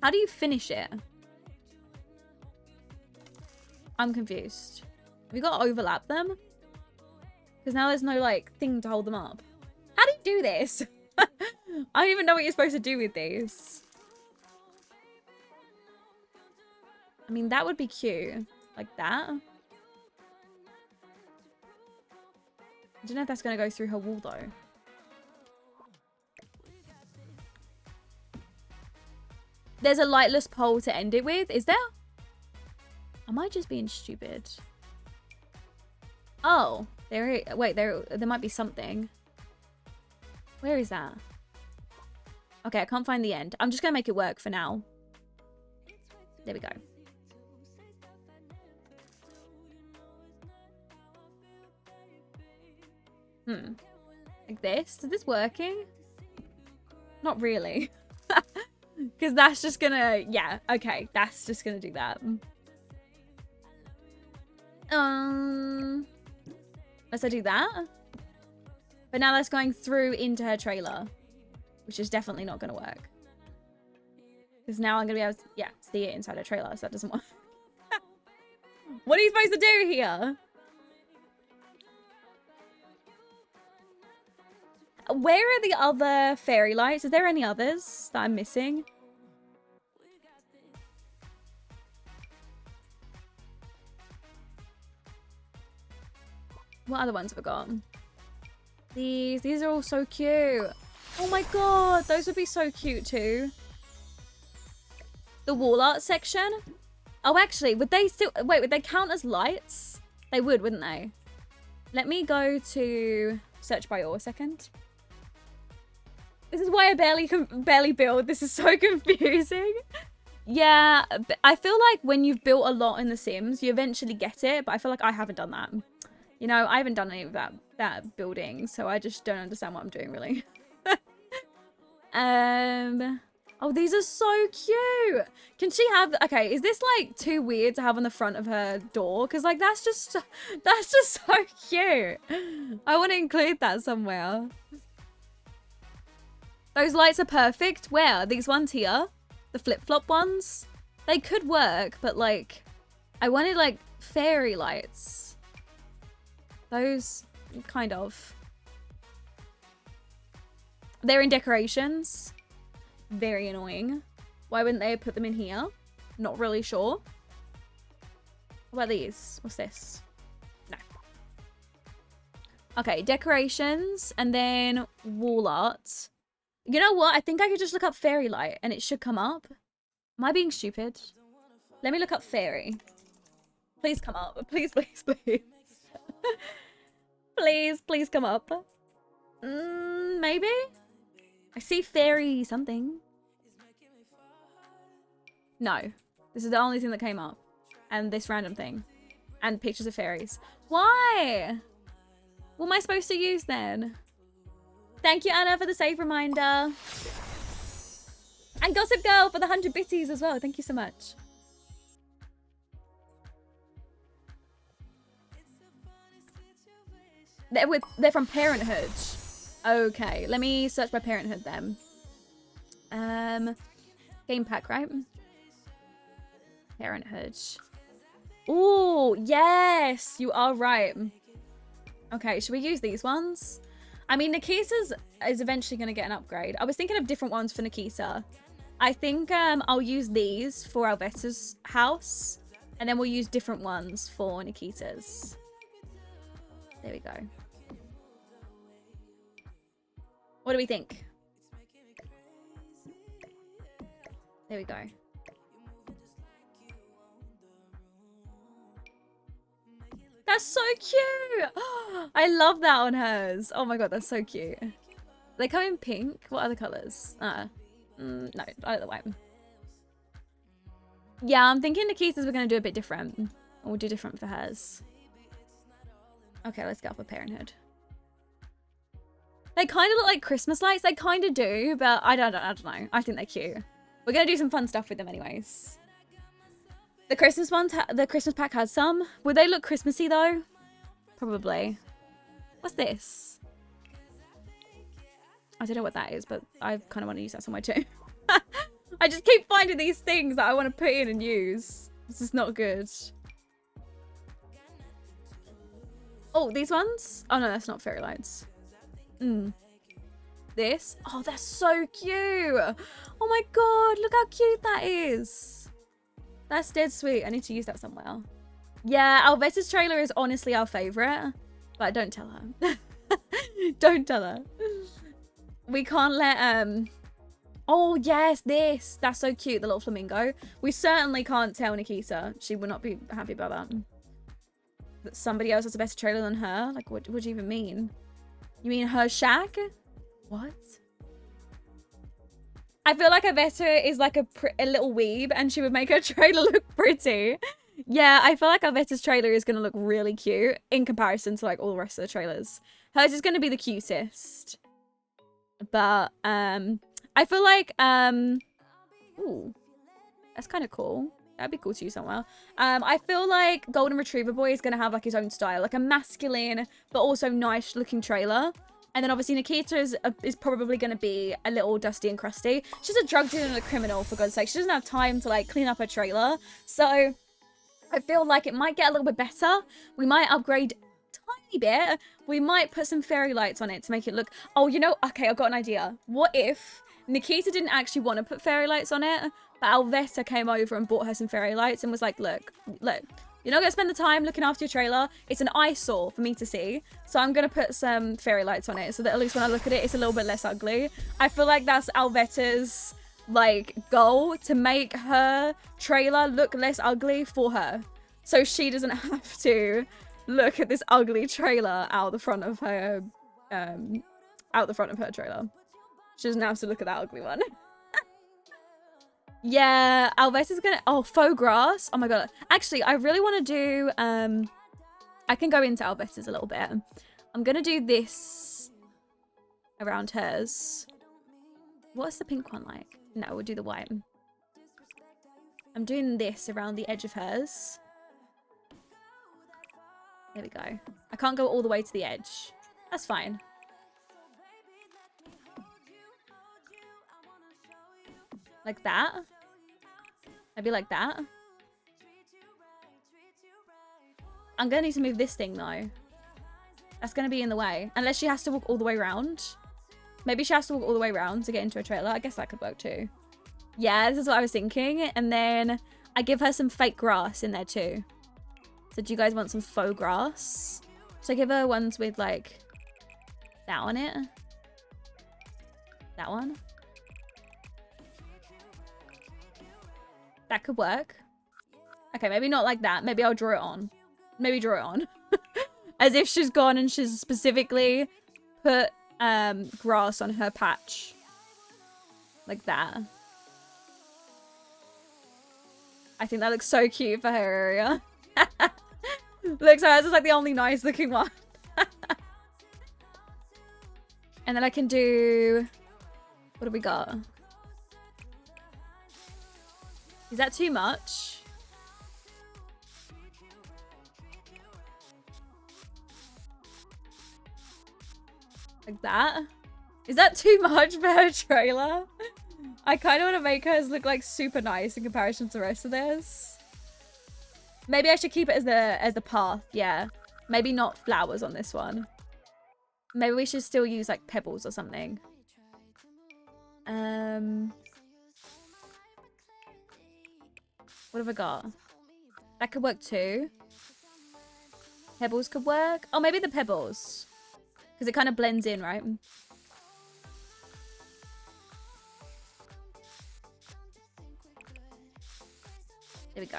How do you finish it? I'm confused. Have you got to overlap them? Because now there's no, like, thing to hold them up. How do you do this? I don't even know what you're supposed to do with these. I mean, that would be cute. Like that. I don't know if that's going to go through her wall, though. There's a lightless pole to end it with. Is there? Am I just being stupid? Oh, wait, there might be something. Where is that? Okay, I can't find the end. I'm just gonna make it work for now. There we go. Like this? Is this working? Not really. Because that's just gonna... Yeah, okay. That's just gonna do that. Let's do that. But now that's going through into her trailer. Which is definitely not gonna work. Because now I'm gonna be able to... Yeah, see it inside her trailer. So that doesn't work. What are you supposed to do here? Where are the other fairy lights? Is there any others that I'm missing? What other ones have I got? These are all so cute. Oh my god, those would be so cute too. The wall art section. Oh, actually, would they still... Wait, would they count as lights? They would, wouldn't they? Let me go to search by all a second. This is why I barely build. This is so confusing. Yeah, I feel like when you've built a lot in The Sims, you eventually get it. But I feel like I haven't done that. You know, I haven't done any of that building. So I just don't understand what I'm doing, really. Oh, these are so cute. Can she have... Okay, is this, like, too weird to have on the front of her door? Because, like, that's just so cute. I want to include that somewhere. Those lights are perfect. Where? These ones here? The flip-flop ones? They could work, but, like, I wanted, like, fairy lights. Those, kind of. They're in decorations. Very annoying. Why wouldn't they put them in here? Not really sure. What about these? What's this? No. Okay, decorations and then wall art. You know what? I think I could just look up fairy light and it should come up. Am I being stupid? Let me look up fairy. Please come up. Please, please, please. Please, please come up. Maybe? I see fairy something. No. This is the only thing that came up. And this random thing. And pictures of fairies. Why? What am I supposed to use then? Thank you, Anna, for the save reminder. And Gossip Girl for the 100 bitties as well. Thank you so much. They're from Parenthood. Okay, let me search by Parenthood then. Game pack, right? Parenthood. Oh, yes, you are right. Okay, should we use these ones? I mean, Nikisa's is eventually going to get an upgrade. I was thinking of different ones for Nikisa. I think I'll use these for Alvetta's house. And then we'll use different ones for Nikita's. There we go. What do we think? There we go. That's so cute. I love that on hers. Oh my god, that's so cute. They come in pink. What other colors? No, I like the white. Yeah, I'm thinking Nikita's we're going to do a bit different. We'll do different for hers. Okay, let's get off of Parenthood. They kind of look like Christmas lights. They kind of do, but I don't know. I think they're cute. We're going to do some fun stuff with them anyways. The Christmas ones, the Christmas pack has some. Would they look Christmassy though? Probably. What's this? I don't know what that is, but I kind of want to use that somewhere too. I just keep finding these things that I want to put in and use. This is not good. Oh, these ones? Oh no, that's not fairy lights. This? Oh, that's so cute. Oh my god, look how cute that is. That's dead sweet. I need to use that somewhere. Yeah, Alvetta's trailer is honestly our favorite. But don't tell her. Don't tell her. We can't let, Oh, yes, this. That's so cute, the little flamingo. We certainly can't tell Nikisa. She would not be happy about that. That somebody else has a better trailer than her? Like, what do you even mean? You mean her shack? What? I feel like Alvetta is like a little weeb and she would make her trailer look pretty. Yeah, I feel like Alvetta's trailer is going to look really cute in comparison to like all the rest of the trailers. Hers is going to be the cutest. But, I feel like, ooh, that's kind of cool. That'd be cool to use somewhere. I feel like Golden Retriever Boy is going to have like his own style, like a masculine, but also nice looking trailer. And then obviously Nikita is probably going to be a little dusty and crusty. She's a drug dealer and a criminal, for God's sake. She doesn't have time to like clean up her trailer. So I feel like it might get a little bit better. We might upgrade a tiny bit. We might put some fairy lights on it to make it look... Oh, you know, okay, I've got an idea. What if Nikita didn't actually want to put fairy lights on it, but Alvetta came over and bought her some fairy lights and was like, look, you're not going to spend the time looking after your trailer. It's an eyesore for me to see. So I'm going to put some fairy lights on it so that at least when I look at it, it's a little bit less ugly. I feel like that's Alvetta's, like, goal, to make her trailer look less ugly for her. So she doesn't have to look at this ugly trailer out the front of her, trailer. She doesn't have to look at that ugly one. Yeah, Alvetta's gonna... Oh, faux grass. Oh my god. Actually, I really want to do... I can go into Alvetta's a little bit. I'm gonna do this around hers. What's the pink one like? No, we'll do the white. I'm doing this around the edge of hers. There we go. I can't go all the way to the edge. That's fine. Like that. Maybe like that. I'm going to need to move this thing, though. That's going to be in the way. Unless she has to walk all the way around. Maybe she has to walk all the way around to get into a trailer. I guess that could work, too. Yeah, this is what I was thinking. And then I give her some fake grass in there, too. So do you guys want some faux grass? So I give her ones with, like, that on it. That one. That could work. Okay, maybe not like that. Maybe I'll draw it on. Maybe draw it on. As if she's gone and she's specifically put grass on her patch. Like that. I think that looks so cute for her area. Looks like it's like the only nice looking one. And then I can do... What do we got? Is that too much? Like that. Is that too much for her trailer? I kind of want to make hers look like super nice in comparison to the rest of theirs. Maybe I should keep it as the path. Yeah. Maybe not flowers on this one. Maybe we should still use like pebbles or something. What have I got? That could work too. Pebbles could work. Oh, maybe the pebbles. Because it kind of blends in, right? There we go.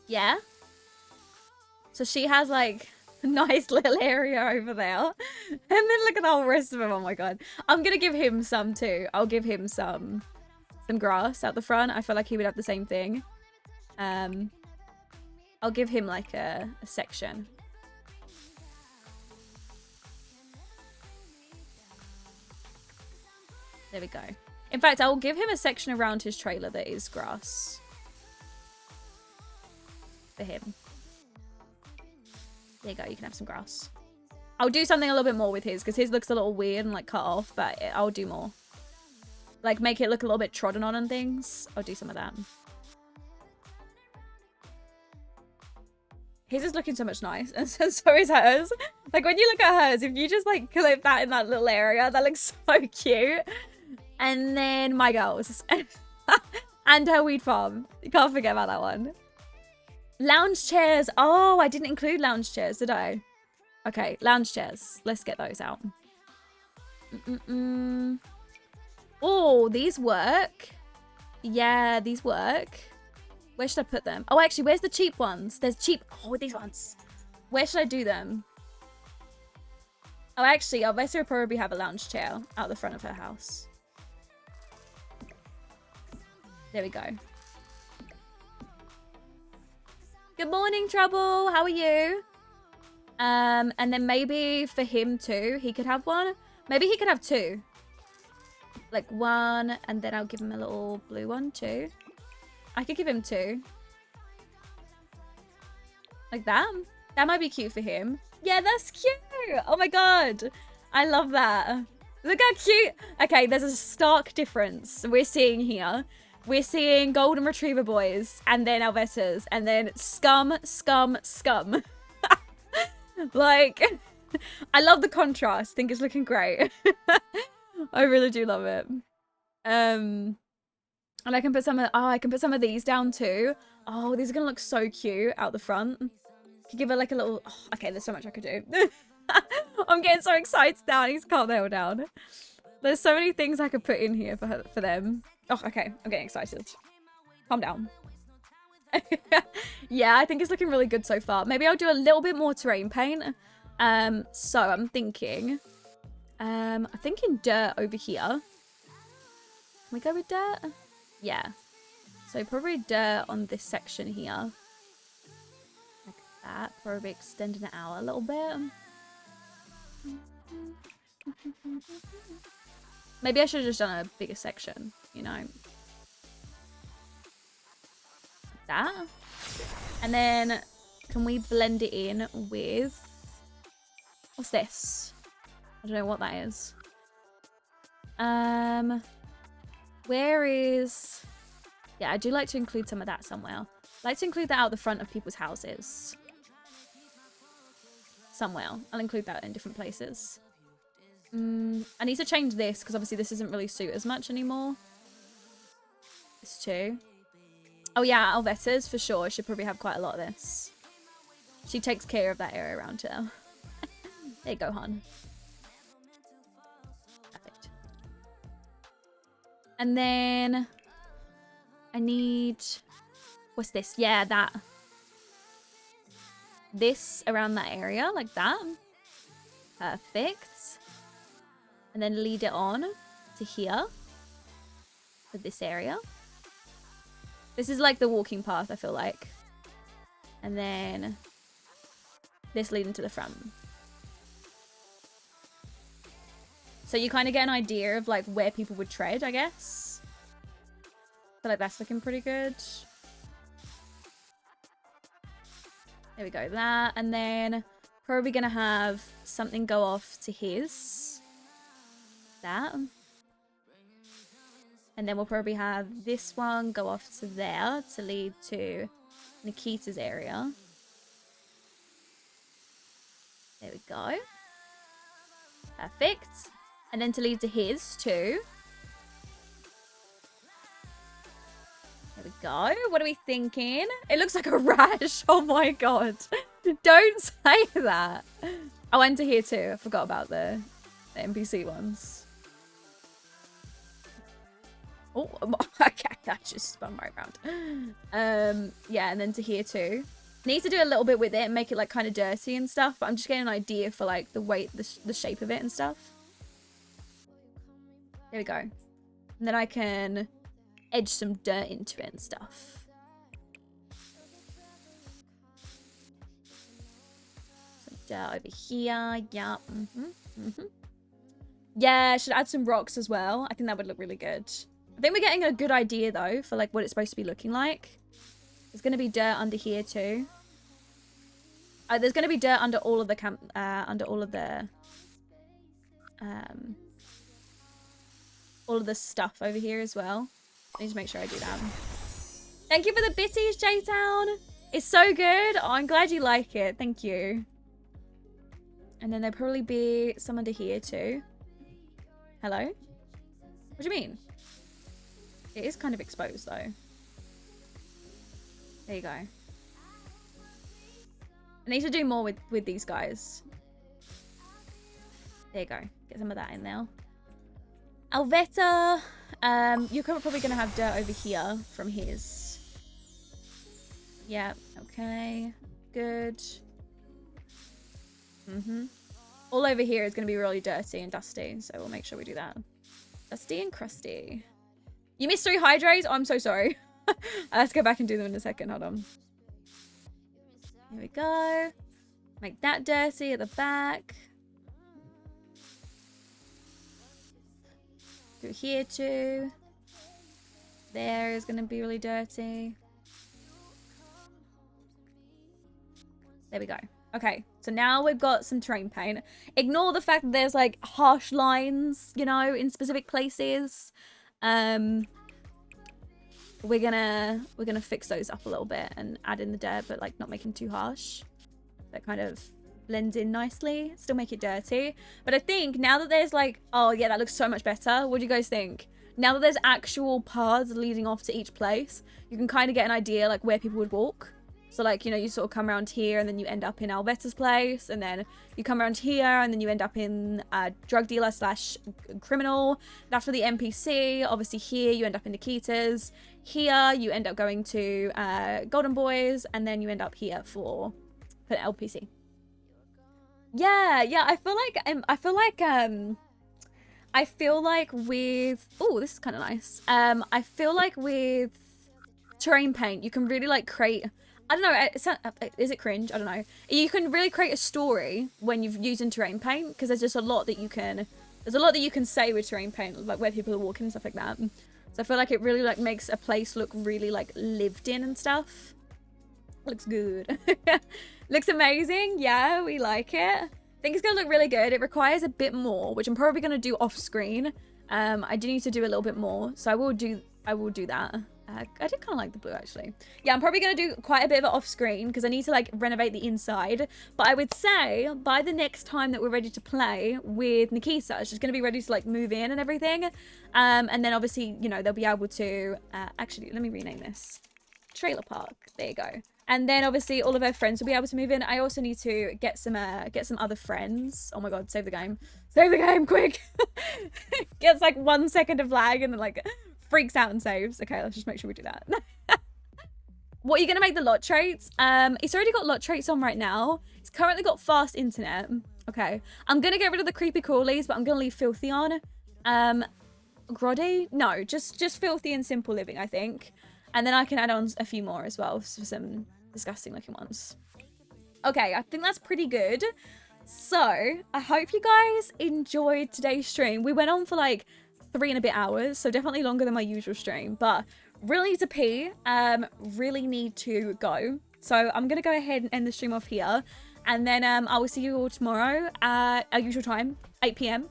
Yeah. So she has like a nice little area over there. And then look at the whole rest of him. Oh my god. I'm going to give him some too. I'll give him some grass out the front. I feel like he would have the same thing. I'll give him like a section. There we go. In fact, I'll give him a section around his trailer that is grass. For him. There you go, you can have some grass. I'll do something a little bit more with his, because his looks a little weird and like cut off, but I'll do more. Like make it look a little bit trodden on and things. I'll do some of that. His is looking so much nice, and so is hers. Like when you look at hers, if you just like clip that in that little area, that looks so cute. And then my girls. And her weed farm. You can't forget about that one. Lounge chairs. Oh, I didn't include lounge chairs, did I? Okay, lounge chairs. Let's get those out. Oh, these work. Yeah, these work. Where should I put them? Oh, actually, where's the cheap ones? There's cheap. Oh, these ones. Where should I do them? Oh, actually, Alvessa will probably have a lounge chair out the front of her house. There we go. Good morning, Trouble. How are you? And then maybe for him too, he could have one. Maybe he could have two. Like one, and then I'll give him a little blue one too. I could give him two. Like that. That might be cute for him. Yeah, that's cute. Oh my god. I love that. Look how cute. Okay, there's a stark difference we're seeing here. We're seeing golden retriever boys, and then Alvessas, and then scum. Like, I love the contrast. I think it's looking great. I really do love it. And I can put some of, I can put some of these down too. Oh, these are gonna look so cute out the front. Could give her like a little, oh, okay, there's so much I could do. I'm getting so excited now. I need to calm the hell down. There's so many things I could put in here for them. Oh, okay. I'm getting excited. Calm down. Yeah, I think it's looking really good so far. Maybe I'll do a little bit more terrain paint. So I'm thinking dirt over here. Can we go with dirt? Yeah. So probably dirt on this section here. Like that. Probably extending it out a little bit. Maybe I should have just done a bigger section, you know. Like that. And then can we blend it in with, what's this? I don't know what that is. Where is, yeah, I do like to include some of that somewhere. I like to include that out the front of people's houses. Somewhere. I'll include that in different places. I need to change this because obviously this doesn't really suit as much anymore. This too. Oh yeah, Alvessa's for sure. Should probably have quite a lot of this. She takes care of that area around her. There you go, hon. Perfect. And then I need, what's this? Yeah, that. This around that area, like that. Perfect. And then lead it on to here. For this area. This is like the walking path, I feel like. And then this leading to the front. So you kind of get an idea of like where people would tread, I guess. I feel like that's looking pretty good. There we go, that. And then Probably gonna have something go off to his. That. And then we'll probably have this one go off to there to lead to Nikita's area. There we go. Perfect. And then to lead to his too. There we go. What are we thinking? It looks like a rash. Oh my god. Don't say that. Oh, and to here too. I forgot about the NPC ones. Oh, okay, that just spun right around. Yeah, and then to here too. Need to do a little bit with it and make it like kind of dirty and stuff, but I'm just getting an idea for like the weight, the shape of it and stuff. There we go. And then I can edge some dirt into it and stuff. Some dirt over here. Yeah. Yeah, I should add some rocks as well. I think that would look really good. I think we're getting a good idea though for like what it's supposed to be looking like. There's going to be dirt under here too. There's going to be dirt under all of the all of the stuff over here as well. I need to make sure I do that. Thank you for the bitties, J-Town. It's so good. Oh, I'm glad you like it. Thank you. And then there'll probably be some under here too. Hello? What do you mean? It is kind of exposed though. There you go. I need to do more with these guys. There you go. Get some of that in there. Alvetta, you're probably going to have dirt over here from his. Yeah, okay. Good. All over here is going to be really dirty and dusty, so we'll make sure we do that. Dusty and crusty. You missed 3 hydrates? Oh, I'm so sorry. Let's go back and do them in a second. Hold on. Here we go. Make that dirty at the back. Through here too. There is going to be really dirty. There we go. Okay, so now we've got some terrain paint. Ignore the fact that there's like harsh lines, you know, in specific places. We're gonna fix those up a little bit and add in the dirt, but like not make them too harsh. That kind of blends in nicely. Still make it dirty. But I think now that there's like, oh yeah, that looks so much better. What do you guys think? Now that there's actual paths leading off to each place, you can kind of get an idea like where people would walk. So like, you know, you sort of come around here and then you end up in Alvetta's place, and then you come around here and then you end up in drug dealer / criminal. That's for the NPC. Obviously here you end up in Nikita's. Here you end up going to Golden Boys, and then you end up here for LPC. Yeah, I feel like with, oh, this is kind of nice. I feel like with terrain paint, you can really like create, I don't know, is it cringe? I don't know. You can really create a story when you've using terrain paint, because there's just a lot that you can say with terrain paint, like where people are walking and stuff like that. So I feel like it really like makes a place look really like lived in and stuff. Looks good. Looks amazing. Yeah, we like it. I think it's gonna look really good. It requires a bit more, which I'm probably gonna do off screen. I do need to do a little bit more, so I will do that. I did kind of like the blue actually. Yeah, I'm probably gonna do quite a bit of it off screen because I need to like renovate the inside. But I would say by the next time that we're ready to play with Nikita, she's gonna be ready to like move in and everything. And then obviously, you know, they'll be able to actually, let me rename this. Trailer park. There you go. And then obviously all of her friends will be able to move in. I also need to get some other friends. Oh my god, save the game. Save the game, quick. Gets like 1 second of lag and then like freaks out and saves. Okay, let's just make sure we do that. What are you going to make the lot traits? It's already got lot traits on right now. It's currently got fast internet. Okay. I'm going to get rid of the creepy crawlies, but I'm going to leave filthy on. Grotty? No, just filthy and simple living, I think. And then I can add on a few more as well for some disgusting looking ones. Okay, I think that's pretty good. So, I hope you guys enjoyed today's stream. We went on for like 3 and a bit hours, so definitely longer than my usual stream, but really need to pee, really need to go. So I'm gonna go ahead and end the stream off here. And then I will see you all tomorrow at our usual time, 8 p.m.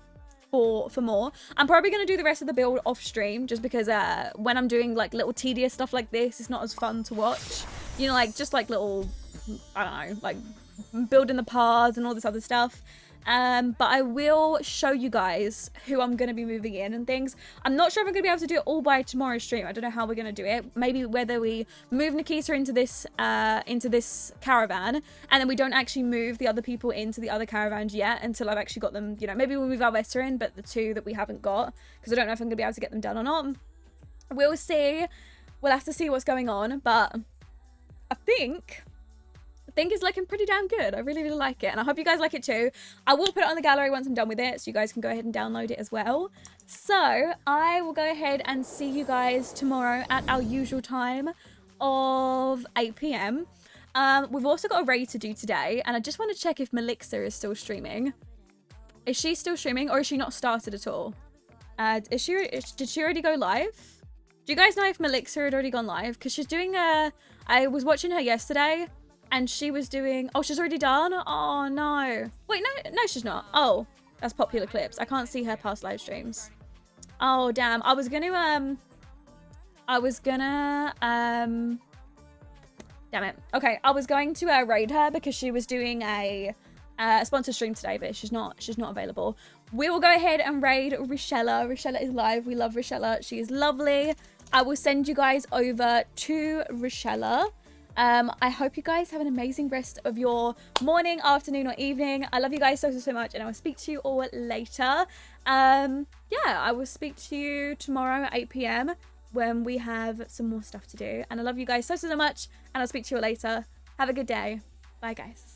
for more. I'm probably going to do the rest of the build off stream just because when I'm doing like little tedious stuff like this, it's not as fun to watch. You know, like just like little, I don't know, like building the paths and all this other stuff. But I will show you guys who I'm going to be moving in and things. I'm not sure if I'm going to be able to do it all by tomorrow's stream. I don't know how we're going to do it. Maybe whether we move Nikita into this caravan and then we don't actually move the other people into the other caravans yet until I've actually got them, you know, maybe we'll move Alvesta in, but the two that we haven't got, because I don't know if I'm going to be able to get them done or not. We'll see. We'll have to see what's going on, but I think it's looking pretty damn good. I really, really like it. And I hope you guys like it too. I will put it on the gallery once I'm done with it, so you guys can go ahead and download it as well. So I will go ahead and see you guys tomorrow at our usual time of 8 p.m. We've also got a raid to do today. And I just want to check if Melixer is still streaming. Is she still streaming or is she not started at all? Did she already go live? Do you guys know if Melixer had already gone live? Because she's doing I was watching her yesterday. And she was doing... Oh, she's already done? Oh, no. Wait, no, she's not. Oh, that's popular clips. I can't see her past live streams. Oh, damn. I was gonna... Damn it. Okay, I was going to raid her because she was doing a sponsor stream today, but she's not available. We will go ahead and raid Rochella. Rochella is live. We love Rochella. She is lovely. I will send you guys over to Rochella. I hope you guys have an amazing rest of your morning, afternoon, or evening. I love you guys so much, and I will speak to you all later. Yeah, I will speak to you tomorrow at 8 p.m. when we have some more stuff to do. And I love you guys so much, and I'll speak to you all later. Have a good day. Bye, guys.